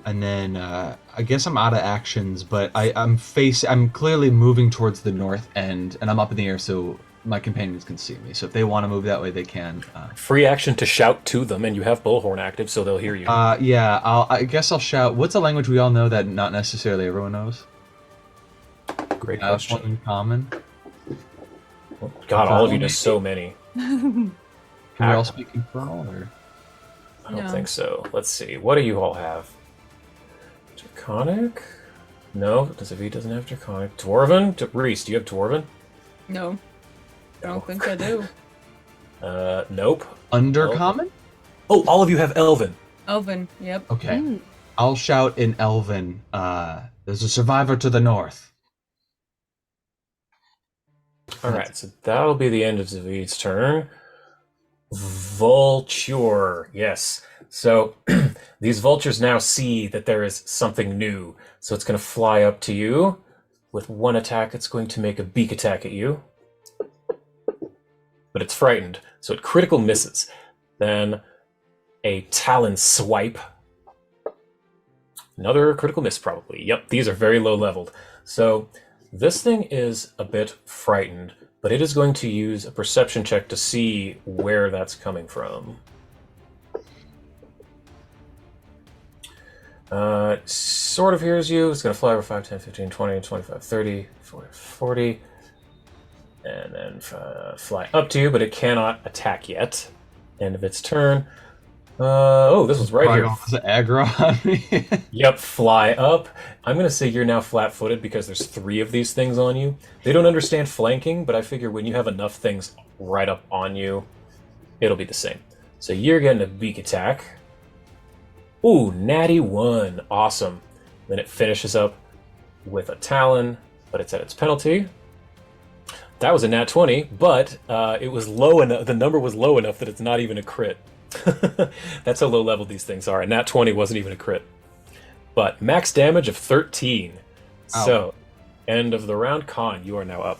And then I guess I'm out of actions, but I'm clearly moving towards the north end, and I'm up in the air, so my companions can see me. So if they want to move that way, they can. Free action to shout to them, and you have Bullhorn active, so they'll hear you. Yeah, I guess I'll shout. What's a language we all know that not necessarily everyone knows? Great That's one question. in common. God, all of you know so many. Can we all speak Infernal? Or? I don't No. think so. Let's see. What do you all have? Draconic? No, Zavid doesn't have Draconic. Dwarven? Reese, do you have Dwarven? No. I don't think I do. Nope. Undercommon? Oh, all of you have Elven. Elven, yep. Okay. Ooh. I'll shout in Elven. There's a survivor to the north. Alright, so that'll be the end of Zavid's turn. Vulture. Yes. So these vultures now see that there is something new. So it's going to fly up to you. With 1 attack, it's going to make a beak attack at you. But it's frightened, so it critical misses. Then a talon swipe. Another critical miss, probably. Yep, these are very low leveled. So this thing is a bit frightened, but it is going to use a perception check to see where that's coming from. Sort of hears you. It's going to fly over 5, 10, 15, 20, 25, 30, 40, 40. And then fly up to you, but it cannot attack yet. End of its turn. Oh, this was right here. Was aggro on me. Yep, fly up. I'm going to say you're now flat-footed because there's 3 of these things on you. They don't understand flanking, but I figure when you have enough things right up on you, it'll be the same. So you're getting a beak attack. Ooh, natty 1. Awesome. Then it finishes up with a talon, but it's at its penalty. That was a nat 20, but it was low enough. The number was low enough that it's not even a crit. That's how low level these things are. A nat 20 wasn't even a crit. But max damage of 13. Ow. So, end of the round. Khan, you are now up.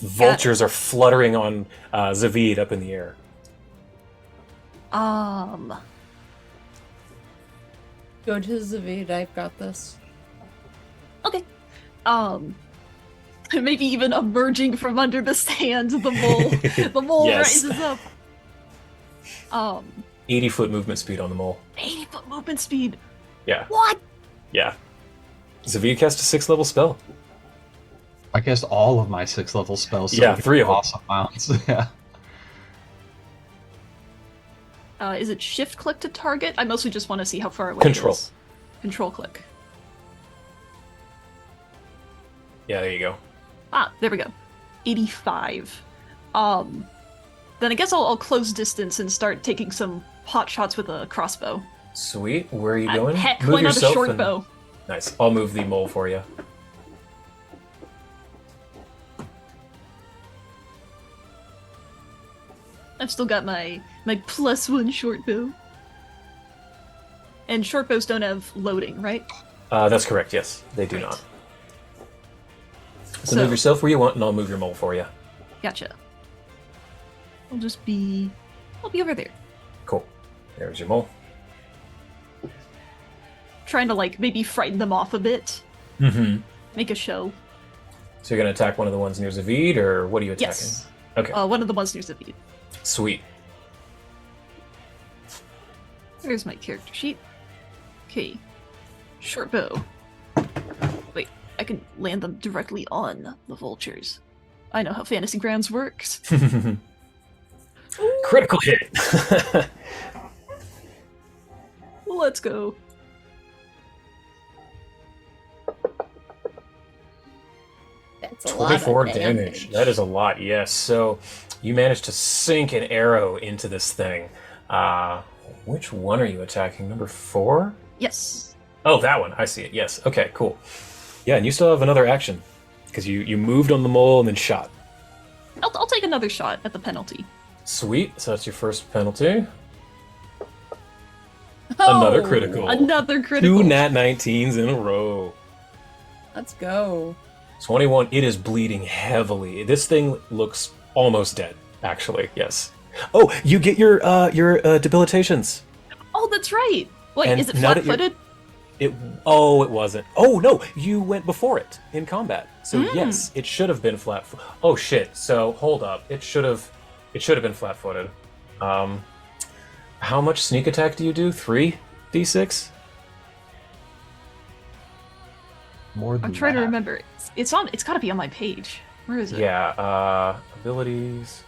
Vultures are fluttering on Zavid up in the air. Go to Zavid, I've got this. Okay. Maybe even emerging from under the sand, the mole Yes. rises up. 80-foot movement speed on the mole. 80-foot movement speed. Yeah, What? yeah. Zavid cast a 6th level spell. I cast all of my 6th level spells. So Yeah, we can 3 of them. awesome amounts. Yeah. Is it shift click to target? I mostly just want to see how far away Control. it is. Control click. Yeah, there you go. There we go. 85. Then I guess I'll close distance and start taking some pot shots with a crossbow. Sweet. Where are you going? Heck, Move why not a yourself short and- bow? Nice. I'll move the mole for you. I've still got my +1 short bow. And short bows don't have loading, right? That's correct, yes. They do Right. not. So move yourself where you want, and I'll move your mole for you. Gotcha. I'll be over there. Cool. There's your mole. Trying to, like, maybe frighten them off a bit. Mm-hmm. Make a show. So you're going to attack one of the ones near Zavid, or what are you attacking? Yes. Okay. One of the ones near Zavid. Sweet. There's my character sheet. Okay. Short bow. Wait, I can land them directly on the vultures. I know how Fantasy Grounds works. Critical hit. Let's go. That's a lot of 24 damage. That is a lot, yes. So you managed to sink an arrow into this thing. Which one are you attacking? Number 4? Yes. Oh, that one. I see it. Yes. Okay, cool. Yeah, and you still have another action. Because you moved on the mole and then shot. I'll take another shot at the penalty. Sweet. So that's your first penalty. Oh, Another critical. Another critical. 2 nat 19s in a row. Let's go. 21. It is bleeding heavily. This thing looks almost dead, actually. Yes. Oh, you get your debilitations. Oh, that's right. Wait, And is it now that you're- flat-footed? It wasn't. Oh no, you went before it in combat. So yes, it should have been flat. Oh shit. So hold up. It should have been flat-footed. How much sneak attack do you do? 3d6? More than I'm trying to that. remember. It's got to be on my page. Where is it? Yeah. Abilities.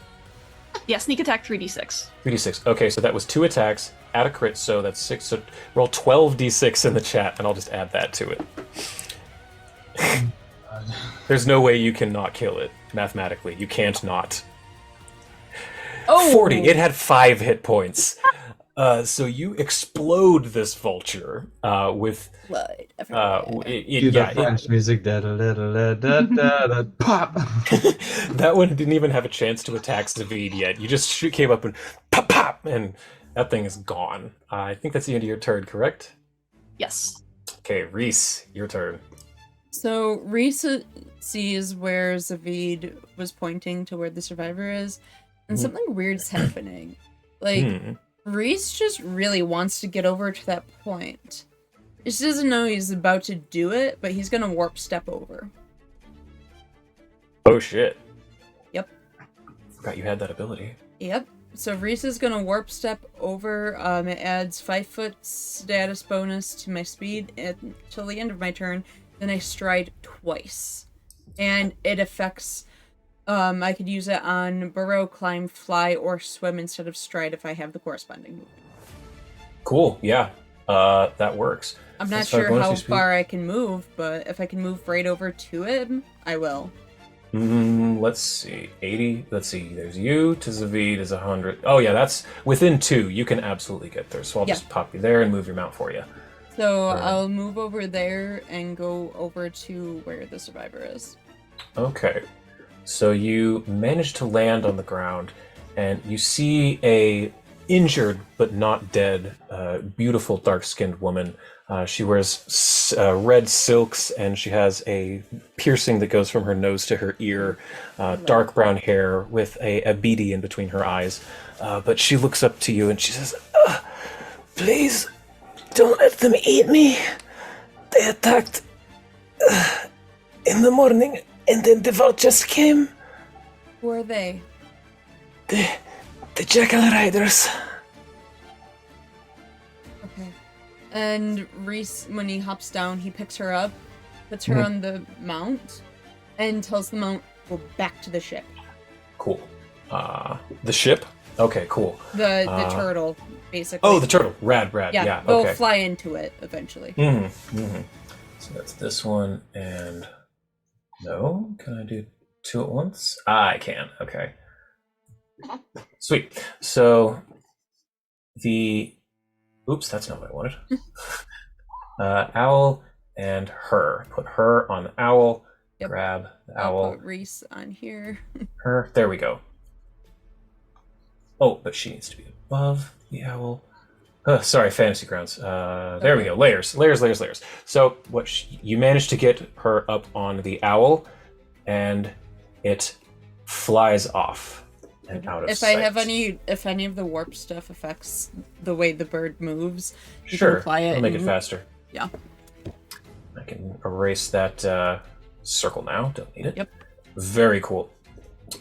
Yeah, sneak attack 3d6. 3d6. Okay, so that was 2 attacks. Add a crit, so that's 6. So roll 12d6 in the chat, and I'll just add that to it. There's no way you can not kill it, mathematically. You can't not. Oh, 40. It had 5 hit points. So you explode this vulture with... blood everywhere. Cue the French music. Da, da, da, da, da, da, da, pop. That one didn't even have a chance to attack Zavid yet. You just came up and pop, pop, and that thing is gone. I think that's the end of your turn, correct? Yes. Okay, Reese, your turn. So Reese sees where Zavid was pointing to where the survivor is, and something weird's happening. Like, Reese just really wants to get over to that point. He just doesn't know he's about to do it, but he's gonna warp step over. Oh shit. Yep. Forgot you had that ability. Yep. So Reese is gonna warp step over. It adds 5 foot status bonus to my speed until the end of my turn. Then I stride twice, and it affects. I could use it on burrow, climb, fly, or swim instead of stride if I have the corresponding move. Cool. Yeah. That works. I'm not That's 5 sure bonus how to speed. far I can move, but if I can move right over to him, I will. Let's see. 80. Let's see. There's you to Zavid is 100. Oh yeah, that's within 2. You can absolutely get there. So I'll Yeah. just pop you there and move your mount for you. So Right. I'll move over there and go over to where the survivor is. Okay. So you manage to land on the ground, and you see a injured but not dead, beautiful dark-skinned woman. She wears red silks, and she has a piercing that goes from her nose to her ear, dark brown hair with a beady in between her eyes. But she looks up to you and she says, Please, don't let them eat me. They attacked in the morning, and then the vultures came. Who are they? The Jackal Riders. Okay. And Reese, when he hops down, he picks her up, puts her on the mount, and tells the mount, go back to the ship. cool. The ship? Okay, cool. The turtle, basically. Oh, the turtle. Rad. Yeah, they'll okay. fly into it eventually. So that's this one, and no, can I do 2 at once? I can. Okay. Sweet. So oops, that's not what I wanted. Owl and her. Put her on the owl. Yep. Grab the I'll owl. put Reese on here. Her. There we go. Oh, but she needs to be above the owl. Sorry, fantasy grounds. There we go. Layers. So you managed to get her up on the owl, and it flies off and out of sight. If any of the warp stuff affects the way the bird moves, you Sure, can apply it. I'll make it faster. Yeah. I can erase that circle now. Don't need it. Yep. Very cool.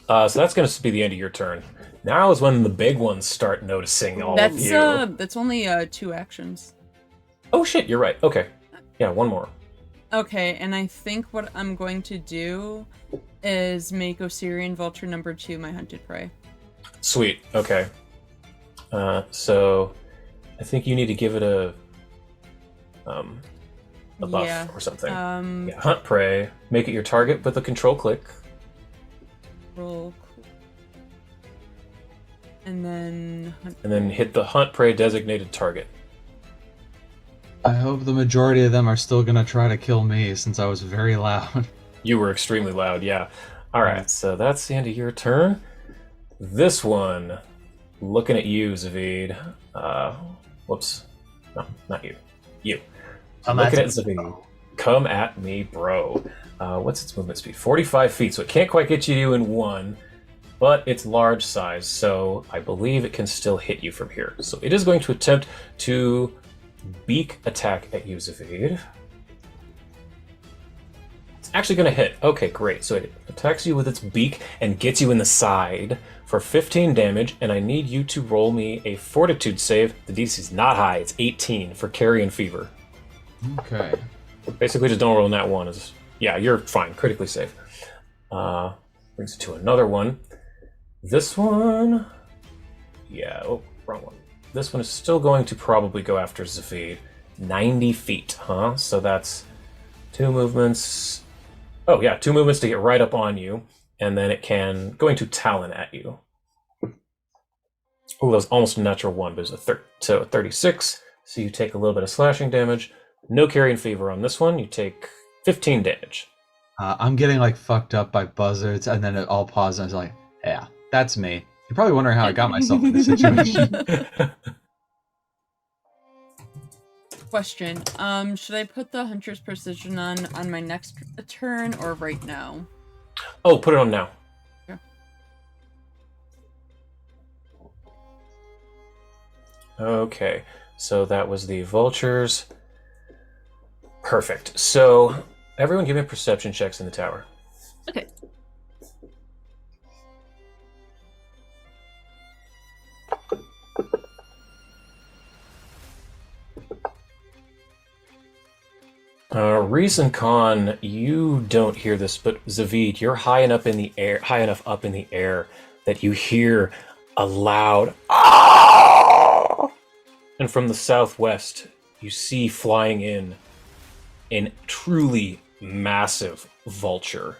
So that's going to be the end of your turn. Now is when the big ones start noticing all of you. That's only 2 actions. Oh shit, you're right. Okay. Yeah, one more. Okay, and I think what I'm going to do is make Osirian Vulture number 2 my hunted prey. Sweet. Okay. So I think you need to give it a buff or something. Yeah, hunt prey. Make it your target with a control click. Roll. And then hit the hunt prey designated target. I hope the majority of them are still gonna try to kill me since I was very loud. You were extremely loud, yeah. Alright, so that's the end of your turn. This one, looking at you, Zavid. Whoops. No, not you. You. Looking at Zavid. Come at me, bro. What's its movement speed? 45 feet, so it can't quite get you in one, but it's large size, so I believe it can still hit you from here. So it is going to attempt to beak attack at you, Zavid. It's actually going to hit. Okay, great. So it attacks you with its beak and gets you in the side for 15 damage, and I need you to roll me a fortitude save. The DC is not high. It's 18 for carrion fever. Okay. Basically, just don't roll in that one. Yeah, you're fine. Critically safe. Brings it to another one. This one... Yeah, oh, wrong one. This one is still going to probably go after Zavid. 90 feet, huh? So that's 2 movements. Oh, yeah, 2 movements to get right up on you. And then it can... Going to Talon at you. Oh, that was almost a natural 1, but it's a 36. So you take a little bit of slashing damage. No carrion fever on this one. You take 15 damage. I'm getting like fucked up by buzzards, and then it all pauses, and I was like, yeah, that's me. You're probably wondering how I got myself in this situation. Question. Should I put the Hunter's Precision on my next turn or right now? Oh, put it on now. Yeah. Okay, so that was the vultures. Perfect. So, everyone give me perception checks in the tower. Okay. Reese and Khan, you don't hear this, but Zavid, you're high enough up in the air that you hear a loud "Ah!" And from the southwest, you see flying in a truly massive vulture.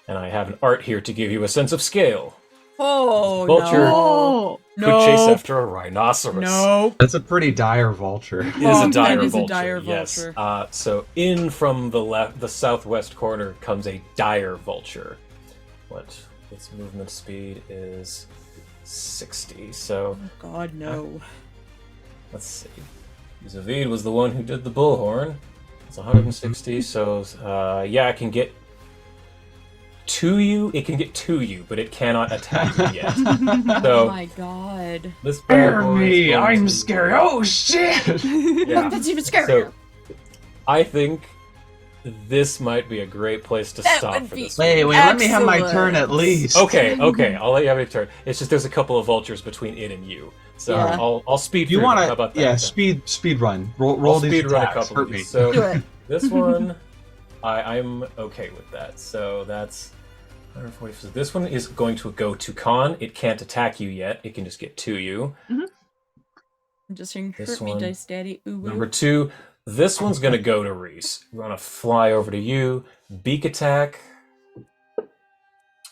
And I have an art here to give you a sense of scale. Oh, Vulture no. could chase after a rhinoceros. No. That's a pretty dire vulture. It is a dire that is vulture. a dire Yes. vulture. So in from the southwest corner comes a dire vulture. What its movement speed is 60. So Oh, God, no. let's see. Zavid was the one who did the bullhorn. It's 160. So yeah, it can get to you. It can get to you, but it cannot attack you yet. Oh So my God. this bad Scare boy me! is going I'm to- scared. Oh shit! Yeah. That's even scarier. So, I think this might be a great place to That stop would for be- this. Wait, one. let me have my Excellent. turn at least. Okay, I'll let you have your turn. It's just there's a couple of vultures between it and you, so Yeah. I'll speed You through. want them. How about to? that? Yeah, speed run. Roll I'll these speed run a attacks. couple Hurt of me. these. So Do it. this one, I'm okay with that. So that's 140. So this one is going to go to Khan. It can't attack you yet. It can just get to you. I'm just saying, This hurt me, one. Dice Daddy. Ooh, Number 2, this one's going to go to Reese. We're going to fly over to you. Beak attack.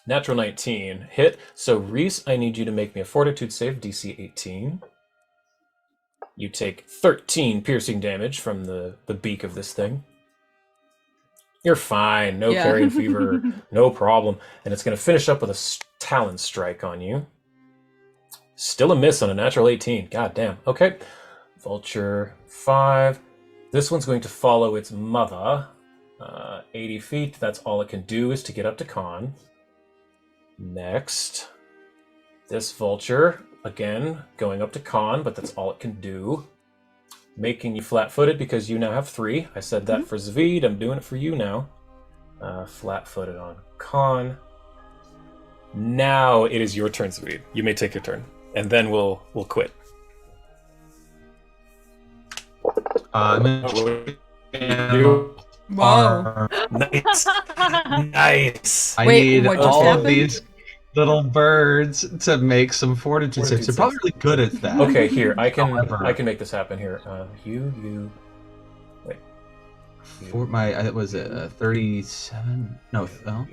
Natural 19. Hit. So, Reese, I need you to make me a fortitude save, DC 18. You take 13 piercing damage from the beak of this thing. You're fine. No Yeah. carrion fever. No problem. And it's going to finish up with a talon strike on you. Still a miss on a natural 18. God damn. Okay. Vulture 5. This one's going to follow its mother. 80 feet. That's all it can do is to get up to Con. Next. This vulture, again, going up to Con, but that's all it can do. Making you flat-footed because you now have 3. I said that for Zvid. I'm doing it for you now. Flat-footed on Con. Now it is your turn, Zvid. You may take your turn, and then we'll quit. Whoa. Nice. Nice. I Wait, need what just all happened? of these little birds to make some fortitude saves. They're probably really good at that. Okay, here I can However- make this happen here. You. Wait. For my, was it 37? No,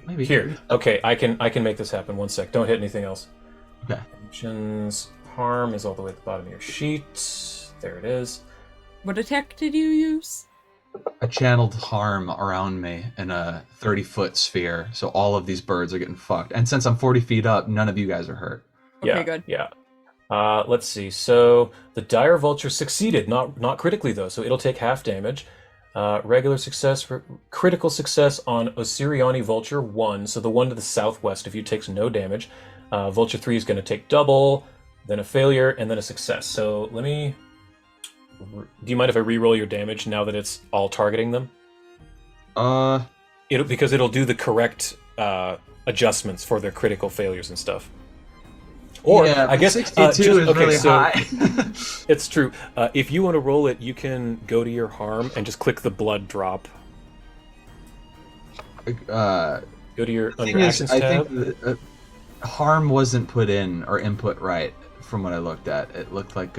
maybe Here. Okay, I can make this happen. 1 sec. Don't hit anything else. Okay. Actions. Harm is all the way at the bottom of your sheet. There it is. What attack did you use? I channeled harm around me in a 30-foot sphere, so all of these birds are getting fucked. And since I'm 40 feet up, none of you guys are hurt. Okay, Yeah, good. Yeah. Let's see. So the dire vulture succeeded, not critically though, so it'll take half damage. Regular success, critical success on Osiriani Vulture 1, so the one to the southwest of you takes no damage. Vulture 3 is going to take double, then a failure, and then a success. So let me... Do you mind if I re-roll your damage now that it's all targeting them? Because it'll do the correct adjustments for their critical failures and stuff. Or yeah, I guess 62 is really high. It's true. If you want to roll it, you can go to your harm and just click the blood drop. Go to your under actions I tab. think harm wasn't put in or input right from what I looked at. It looked like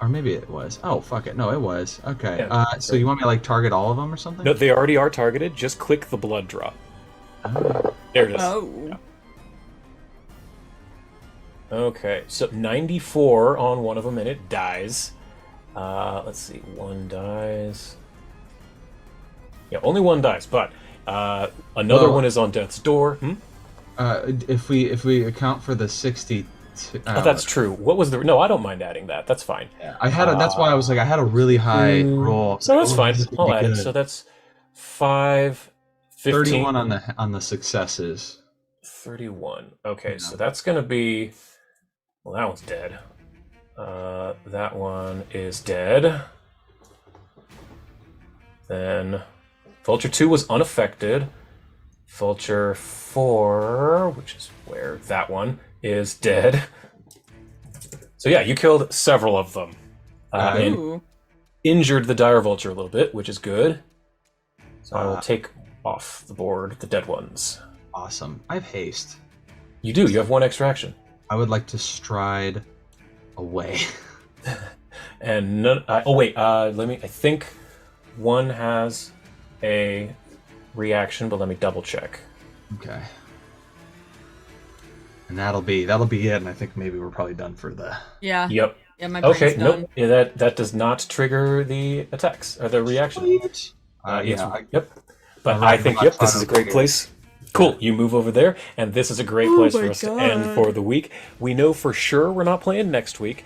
or maybe it was. Oh, fuck it. No, it was. Okay. Yeah, so you want me to like target all of them or something? No, they already are targeted. Just click the blood drop. There it is. Oh. Yeah. Okay, so 94 on one of them, and it dies. Let's see, one dies. Yeah, only one dies, but another one is on death's door. If we account for the 60. Oh, that's true. What was the? No, I don't mind adding that. That's fine. Yeah, I had. That's why I was like, I had a really high roll. So that's fine. This is I'll gonna be add it. good. So that's 5, 15. 31 on the successes. 31. Okay, Yeah. so that's gonna be. Well, that one's dead. That one is dead. Then Vulture 2 was unaffected. Vulture 4, which is where that one is dead. So yeah, you killed several of them. And Ooh. injured the dire vulture a little bit, which is good. So I will take off the board the dead ones. Awesome. I have haste. You do. You have 1 extra action. I would like to stride away. And none. Oh wait. Let me. I think one has a reaction, but let me double check. Okay. And that'll be it. And I think maybe we're probably done for the. Yeah. Yep. Yeah, my brain's Okay. done. Nope. Yeah, that does not trigger the attacks or the reaction. Yep. But I think this is a great place. Cool. You move over there, and this is a great place for us to end for the week. We know for sure we're not playing next week.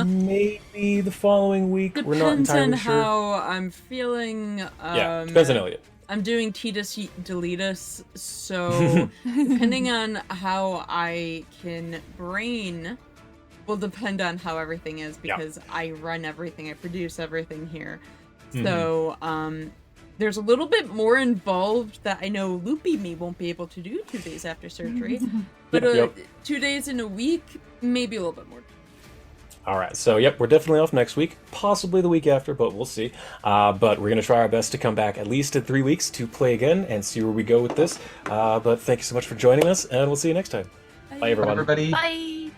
Maybe the following week. We're not Depends entirely on sure. how I'm feeling. Yeah, depends on Elliot. I'm doing Titus Deletus, so depending on how I can brain will depend on how everything is, because I run everything, I produce everything here. So there's a little bit more involved that I know Loopy me won't be able to do 2 days after surgery, but 2 days in a week, maybe a little bit more. All right, so yep, we're definitely off next week, possibly the week after, but we'll see. But we're going to try our best to come back at least in 3 weeks to play again and see where we go with this. But thank you so much for joining us, and we'll see you next time. Bye everyone. Everybody. Bye.